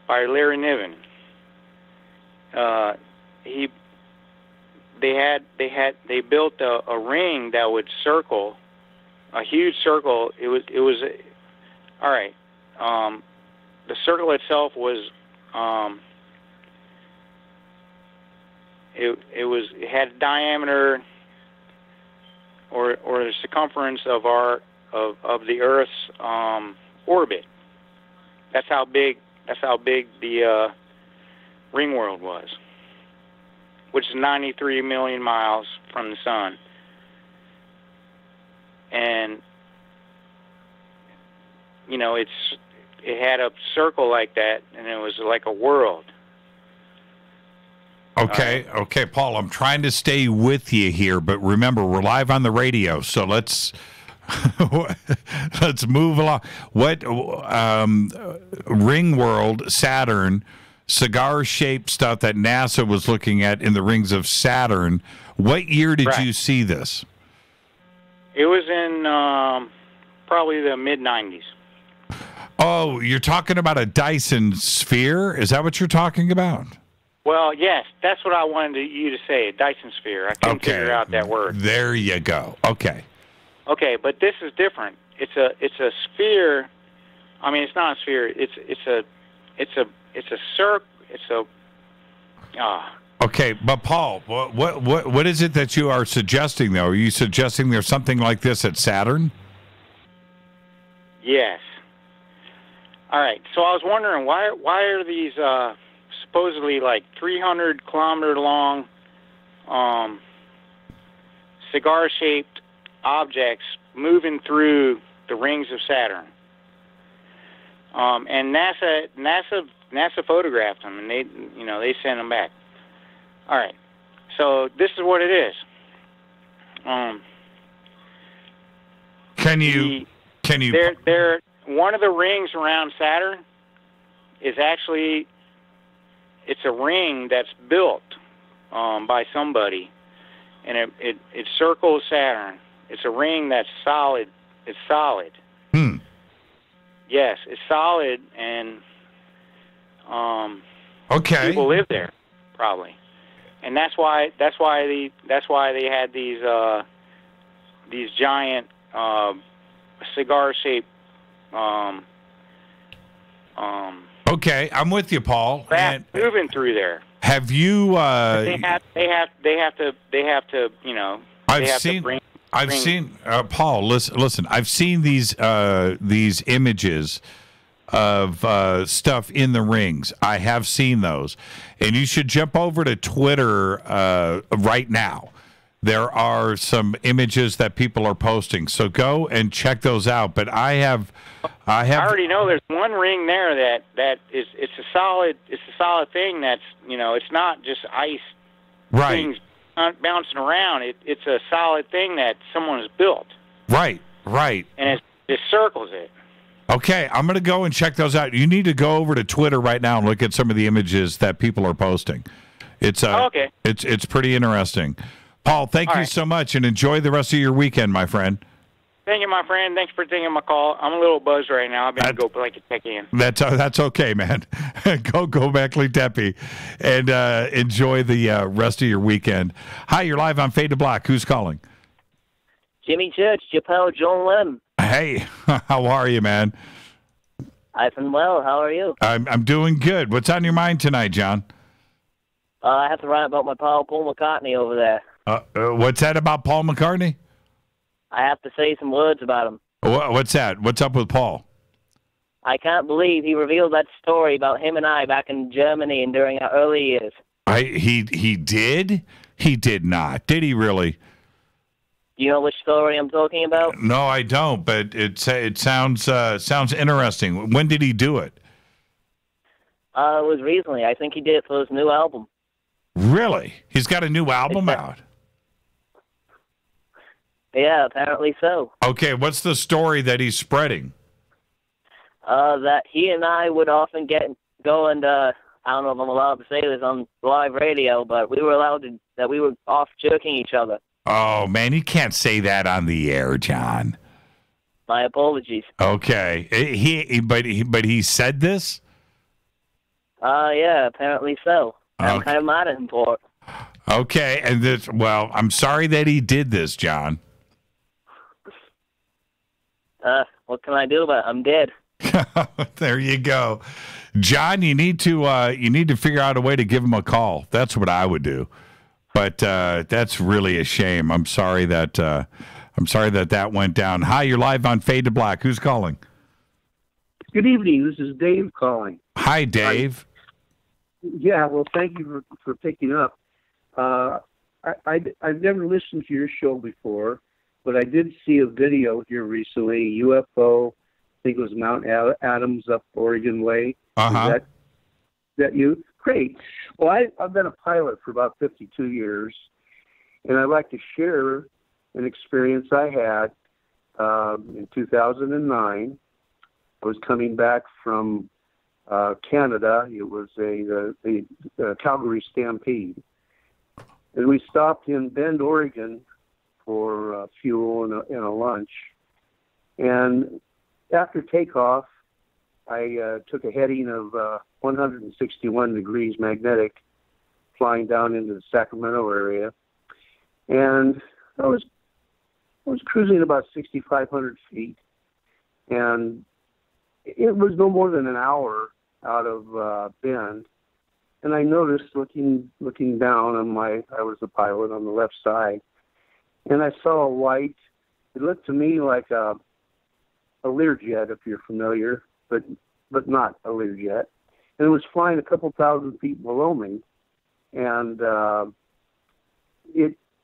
by Larry Niven. They built a ring that would circle, a huge circle. It was all right. The circle itself was it had a diameter or the circumference of the Earth's orbit. That's how big the Ringworld was, which is 93 million miles from the sun. And it had a circle like that, and it was like a world. Okay, okay, Paul, I'm trying to stay with you here, but remember, we're live on the radio, so let's move along. What Ringworld, Saturn, cigar-shaped stuff that NASA was looking at in the rings of Saturn. What year did you see this? It was in probably the mid-90s. Oh, you're talking about a Dyson sphere? Is that what you're talking about? Well, yes, that's what I wanted you to say, a Dyson sphere. I couldn't figure out that word. There you go. Okay. Okay, but this is different. It's a sphere. I mean, it's not a sphere. It's a circle. Okay, but Paul, what is it that you are suggesting, though? Are you suggesting there's something like this at Saturn? Yes. All right. So I was wondering why are these supposedly like 300 kilometer long cigar-shaped objects moving through the rings of Saturn? And NASA photographed them, and they sent them back. All right, so this is what it is. Can you? They're one of the rings around Saturn is actually, it's a ring that's built by somebody, and it circles Saturn. It's a ring that's solid. It's solid. Yes, it's solid, and okay, people live there probably, and that's why they had these giant cigar-shaped. Okay, I'm with you, Paul. And moving through there. Have you? They have to. You know. I've seen Paul. Listen. I've seen these images of stuff in the rings. I have seen those, and you should jump over to Twitter right now. There are some images that people are posting, so go and check those out. But I already know there's one ring there that is it's a solid thing. That's it's not just ice things bouncing around. It's a solid thing that someone has built. Right. And it circles it. Okay, I'm going to go and check those out. You need to go over to Twitter right now and look at some of the images that people are posting. It's okay. It's pretty interesting. Paul, thank you so much, and enjoy the rest of your weekend, my friend. Thank you, my friend. Thanks for taking my call. I'm a little buzzed right now. I've been to go blanket check in. That's okay, man. go back, Tepe, and enjoy the rest of your weekend. Hi, you're live on Fade to Black. Who's calling? Jimmy Church, your pal John Lim. Hey, how are you, man? I've been well. How are you? I'm doing good. What's on your mind tonight, John? I have to write about my pal Paul McCartney over there. What's that about Paul McCartney? I have to say some words about him. What's that? What's up with Paul? I can't believe he revealed that story about him and I back in Germany and during our early years. He did? He did not. Did he really? Do you know which story I'm talking about? No, I don't, but it sounds interesting. When did he do it? It was recently. I think he did it for his new album. Really? He's got a new album out? Yeah, apparently so. Okay, what's the story that he's spreading? That he and I would often go and, I don't know if I'm allowed to say this on live radio, but we were that we were off jerking each other. Oh, man, you can't say that on the air, John. My apologies. Okay. But he said this? Yeah, apparently so. I'm kind of mad at him for it. Okay, and I'm sorry that he did this, John. What can I do about it? I'm dead. There you go. John, you need to figure out a way to give him a call. That's what I would do. But that's really a shame. I'm sorry that went down. Hi, you're live on Fade to Black. Who's calling? Good evening. This is Dave calling. Hi, Dave. Yeah, well, thank you for picking up. I've never listened to your show before, but I did see a video here recently, UFO, I think it was Mount Adams up Oregon Way. Uh-huh. Is that you? Great. Well, I've been a pilot for about 52 years, and I'd like to share an experience I had in 2009. I was coming back from Canada. It was the Calgary Stampede. And we stopped in Bend, Oregon for fuel and a lunch. And after takeoff, I took a heading of 161 degrees magnetic, flying down into the Sacramento area. And I was cruising about 6,500 feet. And it was no more than an hour out of Bend. And I noticed looking down on I was the pilot on the left side, and I saw a light. It looked to me like a Learjet, if you're familiar, but not a Learjet. And it was flying a couple thousand feet below me. And I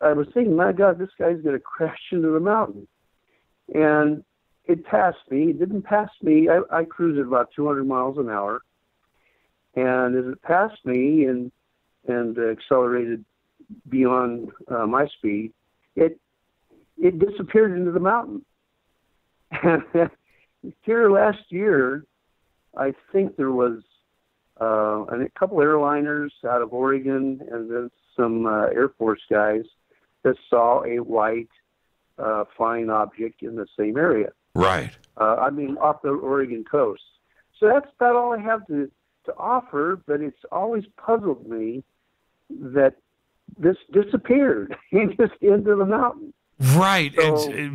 was thinking, my God, this guy's going to crash into the mountain. And it passed me. It didn't pass me. I cruised at about 200 miles an hour. And as it passed me and accelerated beyond my speed, it disappeared into the mountain. Here last year, I think there was and a couple airliners out of Oregon, and then some Air Force guys that saw a white flying object in the same area. Right. Off the Oregon coast. So that's about all I have to offer, but it's always puzzled me that this disappeared just into the mountain. Right. So,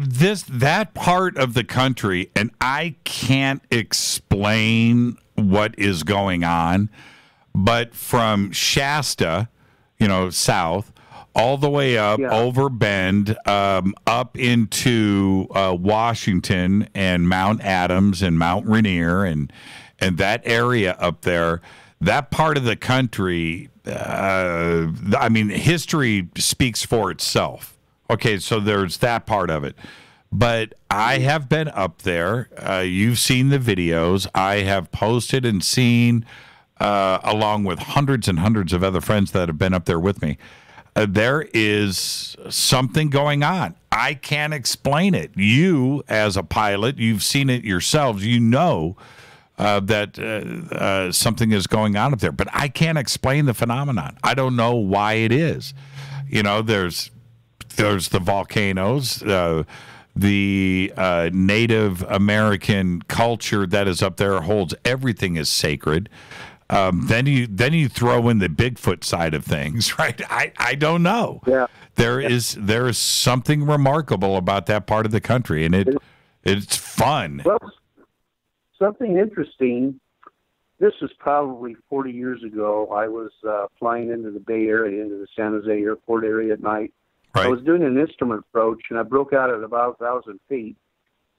that part of the country, and I can't explain what is going on, but from Shasta, south, all the way up over Bend, up into Washington and Mount Adams and Mount Rainier and that area up there, that part of the country, history speaks for itself. Okay, so there's that part of it. But I have been up there. You've seen the videos. I have posted and seen, along with hundreds and hundreds of other friends that have been up there with me. There is something going on. I can't explain it. You, as a pilot, you've seen it yourselves. You know that something is going on up there. But I can't explain the phenomenon. I don't know why it is. There's the volcanoes, the Native American culture that is up there holds everything as sacred. Then you throw in the Bigfoot side of things, right? I don't know. Yeah. There is something remarkable about that part of the country, and it's fun. Well, something interesting. This was probably 40 years ago. I was flying into the Bay Area, into the San Jose Airport area at night. Right. I was doing an instrument approach, and I broke out at about 1,000 feet.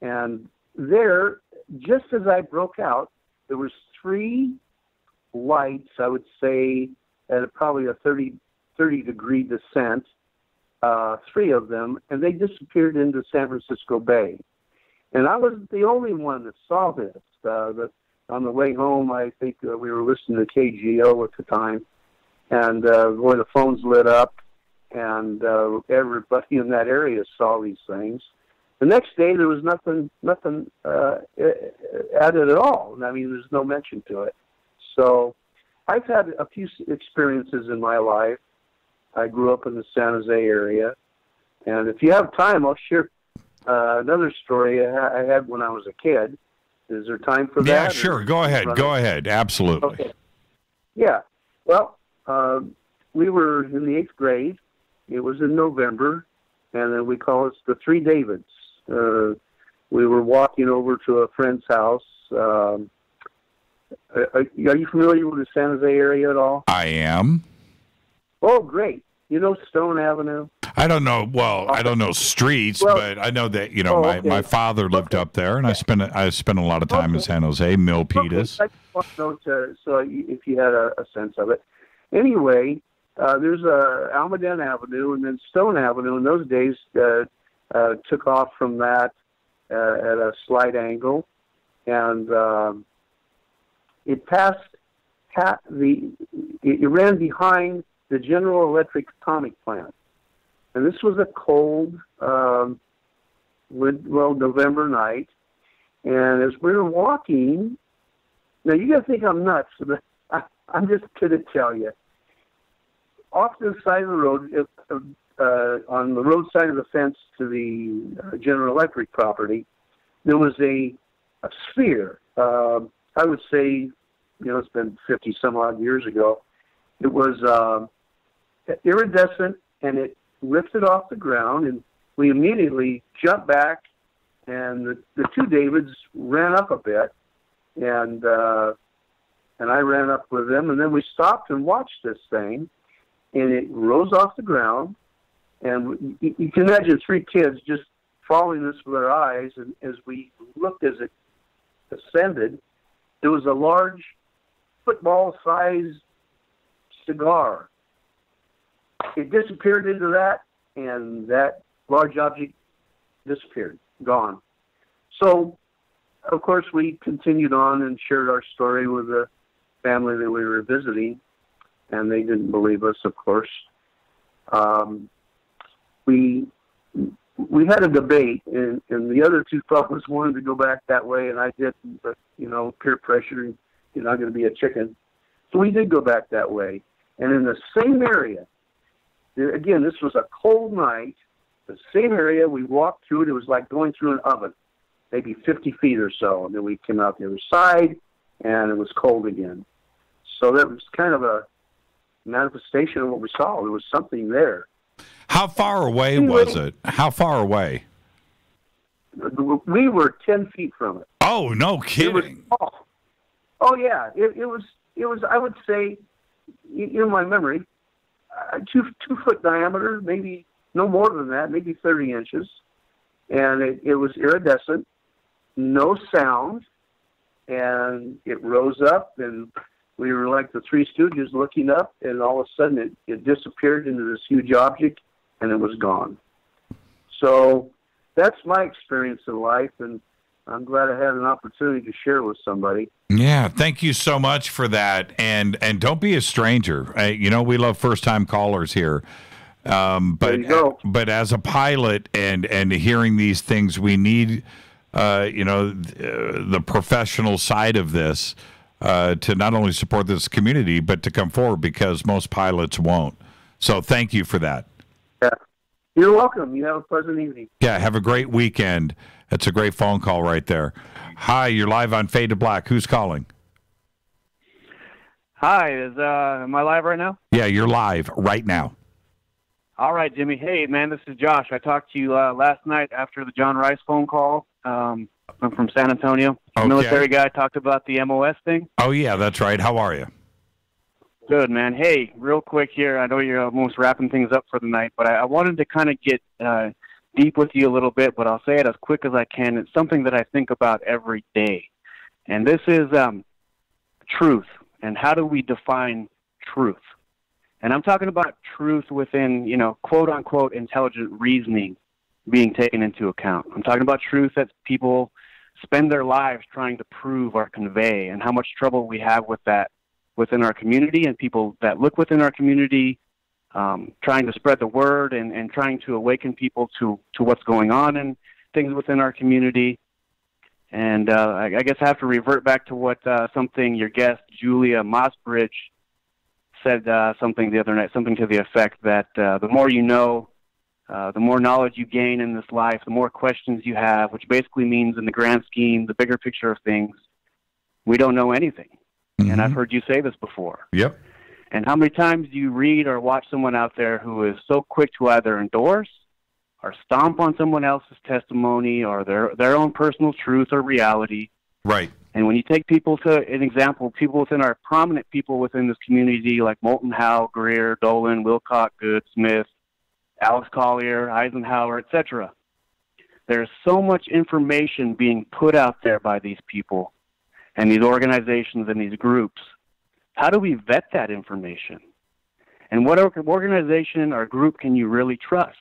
And there, just as I broke out, there was 3 lights, I would say, at probably a 30-degree descent, 3 of them, and they disappeared into San Francisco Bay. And I was the only one that saw this. On the way home, I think we were listening to KGO at the time, and the phones lit up, and everybody in that area saw these things. The next day, there was nothing added at all. There's no mention to it. So I've had a few experiences in my life. I grew up in the San Jose area. And if you have time, I'll share another story I had when I was a kid. Is there time for that? Yeah, sure. Go ahead. Go ahead. Absolutely. Okay. Yeah. Well, we were in the 8th grade. It was in November, and then we call it the Three Davids. We were walking over to a friend's house. Are you familiar with the San Jose area at all? I am. Oh, great. You know Stone Avenue? I don't know. Well, I don't know streets, but I know that my father lived up there, and I spent a lot of time in San Jose, Milpitas. I just want to know so if you had a sense of it. Anyway, there's Almaden Avenue and then Stone Avenue. In those days, took off from that at a slight angle, and it ran behind the General Electric atomic plant. And this was a cold, November night. And as we were walking, now you got to think I'm nuts, but I'm just going to tell you. Off to the side of the road, on the road side of the fence to the General Electric property, there was a sphere. I would say, it's been 50 some odd years ago. It was iridescent, and it lifted off the ground, and we immediately jumped back, and the 2 Davids ran up a bit, and I ran up with them, and then we stopped and watched this thing, and it rose off the ground, and you can imagine 3 kids just following this with their eyes, and as we looked as it ascended, there was a large football-sized cigar. It disappeared into that, and that large object disappeared, gone. So, of course, we continued on and shared our story with the family that we were visiting, and they didn't believe us, of course. We had a debate, and the other 2 fellows wanted to go back that way, and I didn't, but, peer pressure, you're not going to be a chicken. So we did go back that way. And in the same area, again, this was a cold night, the same area, we walked through it. It was like going through an oven, maybe 50 feet or so. And then we came out the other side, and it was cold again. So that was kind of a manifestation of what we saw. There was something there. How far away was it? How far away? We were 10 feet from it. Oh, no kidding. Oh yeah. It was, I would say, in my memory, 2 foot diameter, maybe no more than that, maybe 30 inches. And it was iridescent, no sound, and it rose up, and we were like the Three Stooges looking up, and all of a sudden it disappeared into this huge object, and it was gone. So that's my experience in life, and I'm glad I had an opportunity to share with somebody. Yeah, thank you so much for that, and don't be a stranger. We love first-time callers here. But as a pilot and hearing these things, we need the professional side of this to not only support this community but to come forward, because most pilots won't. So thank you for that. Yeah, you're welcome. You have a pleasant evening. Yeah, have a great weekend. That's a great phone call right there. Hi, you're live on Fade to Black. Who's calling? Hi, am I live right now? Yeah, you're live right now. All right, Jimmy. Hey, man, this is Josh. I talked to you last night after the John Rice phone call. I'm from San Antonio. Okay. Military guy, talked about the MOS thing. Oh, yeah, that's right. How are you? Good, man. Hey, real quick here. I know you're almost wrapping things up for the night, but I wanted to kind of get deep with you a little bit, but I'll say it as quick as I can. It's something that I think about every day. And this is truth. And how do we define truth? And I'm talking about truth within, quote-unquote intelligent reasoning being taken into account. I'm talking about truth that people spend their lives trying to prove or convey, and how much trouble we have with that within our community, and people that look within our community trying to spread the word and trying to awaken people to what's going on and things within our community. And I guess I have to revert back to what something your guest, Julia Mossbridge, said something the other night, something to the effect that the more you know, the more knowledge you gain in this life, the more questions you have, which basically means in the grand scheme, the bigger picture of things, we don't know anything. Mm-hmm. And I've heard you say this before. Yep. And how many times do you read or watch someone out there who is so quick to either endorse or stomp on someone else's testimony or their own personal truth or reality? Right. And when you take people to an example, people within our prominent people within this community like Moulton Howe, Greer, Dolan, Wilcock, Good, Smith, Alex Collier, Eisenhower, etc. There's so much information being put out there by these people and these organizations and these groups. How do we vet that information? And what organization or group can you really trust?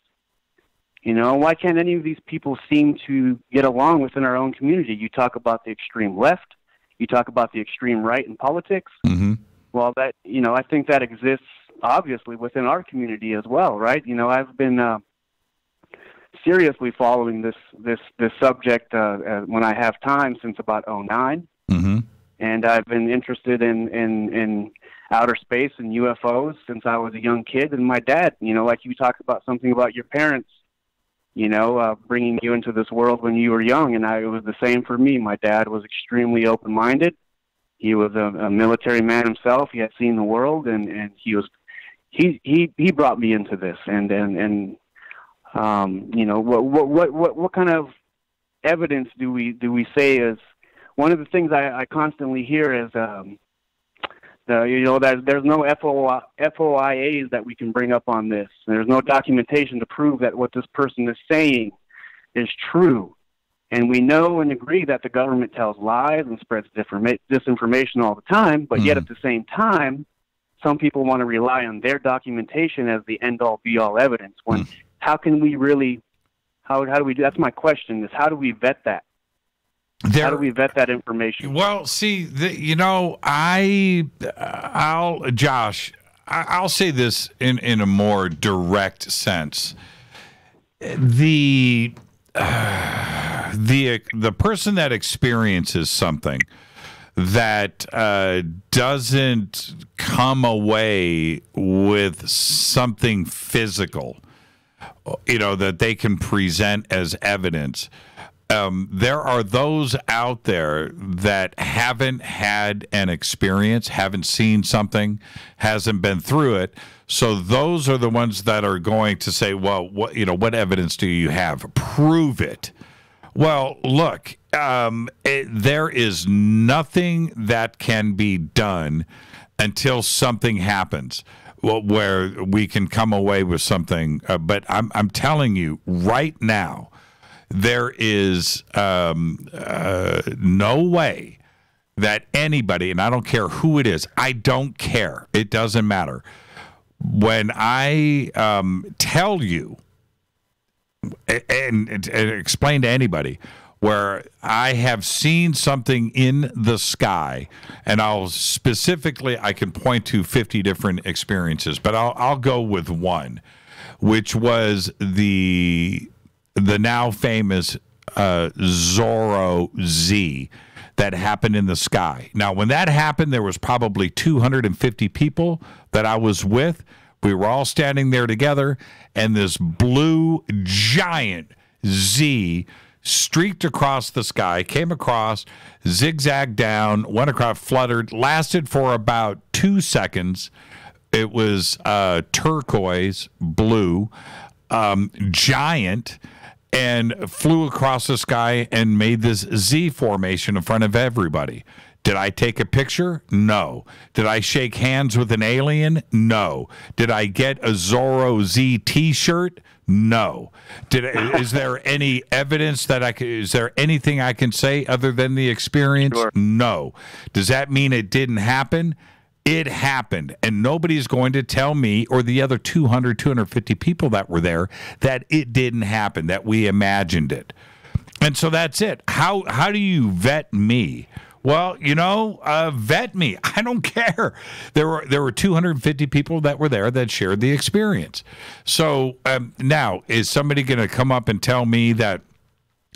Why can't any of these people seem to get along within our own community? You talk about the extreme left. You talk about the extreme right in politics. Mm-hmm. Well, I think that exists obviously within our community as well, right? I've been seriously following this subject when I have time since about 2009. Mm-hmm. And I've been interested in outer space and UFOs since I was a young kid. And my dad, like you talked about something about your parents, bringing you into this world when you were young. And it was the same for me. My dad was extremely open-minded. He was a military man himself. He had seen the world, and he brought me into this. And what kind of evidence do we say is one of the things I constantly hear is there's no FOIAs that we can bring up on this. There's no documentation to prove that what this person is saying is true. And we know and agree that the government tells lies and spreads disinformation all the time, but yet at the same time, some people want to rely on their documentation as the end-all, be-all evidence. When how can we really, how do we do? That's my question: is how do we vet that? How do we vet that information? Well, see, I'll say this in a more direct sense. The person that experiences something, that doesn't come away with something physical, that they can present as evidence. There are those out there that haven't had an experience, haven't seen something, hasn't been through it. So those are the ones that are going to say, well, what evidence do you have? Prove it. Well, look, there is nothing that can be done until something happens where we can come away with something. But I'm telling you right now, there is no way that anybody, and I don't care who it is, I don't care. It doesn't matter. When I tell you and explain to anybody where I have seen something in the sky, and I can point to 50 different experiences, but I'll go with one, which was the now famous Zorro Z that happened in the sky. Now, when that happened, there was probably 250 people that I was with. We were all standing there together, and this blue giant Z streaked across the sky, came across, zigzagged down, went across, fluttered, lasted for about 2 seconds. It was turquoise blue, giant, and flew across the sky and made this Z formation in front of everybody. Did I take a picture? No. Did I shake hands with an alien? No. Did I get a Zorro Z T-shirt? No. Is there any evidence is there anything I can say other than the experience? Sure. No. Does that mean it didn't happen? It happened, and nobody's going to tell me or the other 250 people that were there that it didn't happen, that we imagined it. And so that's it. How do you vet me? Well, vet me. I don't care. There were 250 people that were there that shared the experience. So now, is somebody going to come up and tell me that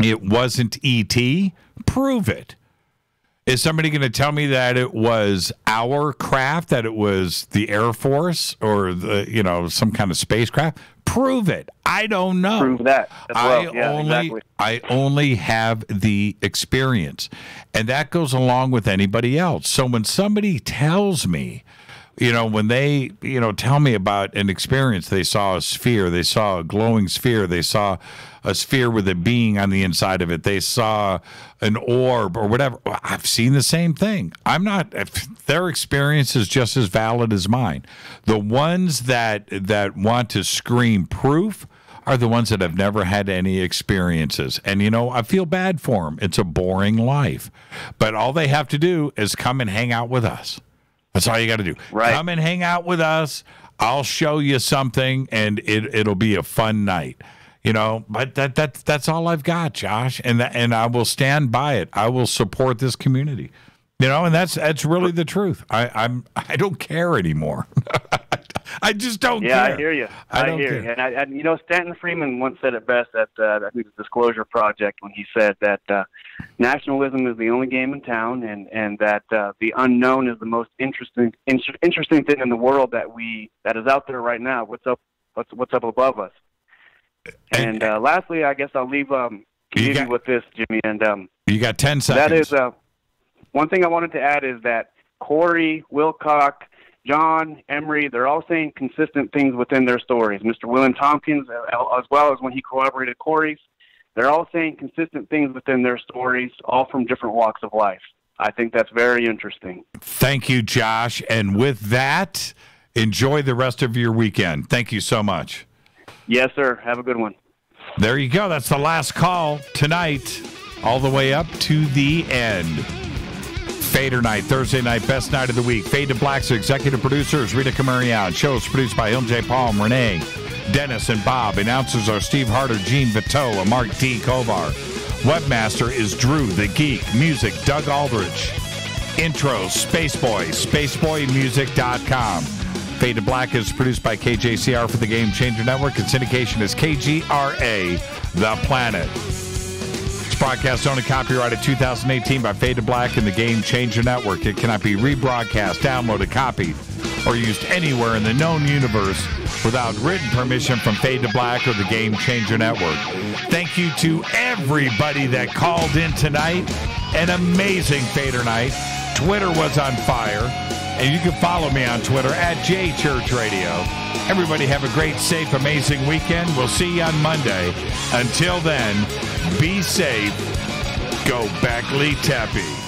it wasn't E.T.? Prove it. Is somebody going to tell me that it was our craft, that it was the Air Force or some kind of spacecraft? Prove it. I don't know. Prove that as well. Exactly. I only have the experience, and that goes along with anybody else. So when somebody tells me, when they, tell me about an experience, they saw a sphere, they saw a glowing sphere, they saw a sphere with a being on the inside of it, they saw an orb or whatever. I've seen the same thing. Their experience is just as valid as mine. The ones that want to scream proof are the ones that have never had any experiences. And, I feel bad for them. It's a boring life. But all they have to do is come and hang out with us. That's all you got to do. Right. Come and hang out with us. I'll show you something, and it'll be a fun night. But that's all I've got, Josh, and I will stand by it. I will support this community. And that's really the truth. I don't care anymore. I just don't care. Yeah, I hear you. I hear you. And Stanton Freeman once said it best at I think the Disclosure Project when he said that nationalism is the only game in town, and that the unknown is the most interesting thing in the world that is out there right now. What's up above us? And lastly, I guess I'll leave you with this, Jimmy. And you got 10 seconds. That is one thing I wanted to add is that Corey, Wilcock, John, Emery, they're all saying consistent things within their stories. Mr. William Tompkins, as well as when he corroborated Corey's, they're all saying consistent things within their stories, all from different walks of life. I think that's very interesting. Thank you, Josh. And with that, enjoy the rest of your weekend. Thank you so much. Yes, sir. Have a good one. There you go. That's the last call tonight, all the way up to the end. Fader Night, Thursday night, best night of the week. Fade to Black's executive producers, Rita Camarion. Show is produced by Hilton J. Palm, Renee, Dennis, and Bob. Announcers are Steve Harder, Gene Vito, and Mark D. Kovar. Webmaster is Drew the Geek. Music, Doug Aldrich. Intro, Spaceboy, spaceboymusic.com. Fade to Black is produced by KJCR for the Game Changer Network, and syndication is KGRA, The Planet. broadcast owned and copyrighted 2018 by Fade to Black and the Game Changer Network. It cannot be rebroadcast, downloaded, copied, or used anywhere in the known universe without written permission from Fade to Black or the Game Changer Network. Thank you to everybody that called in tonight. An amazing Fader night. Twitter was on fire. And you can follow me on Twitter at JChurchRadio. Everybody have a great, safe, amazing weekend. We'll see you on Monday. Until then, be safe. Go Backley Tappy.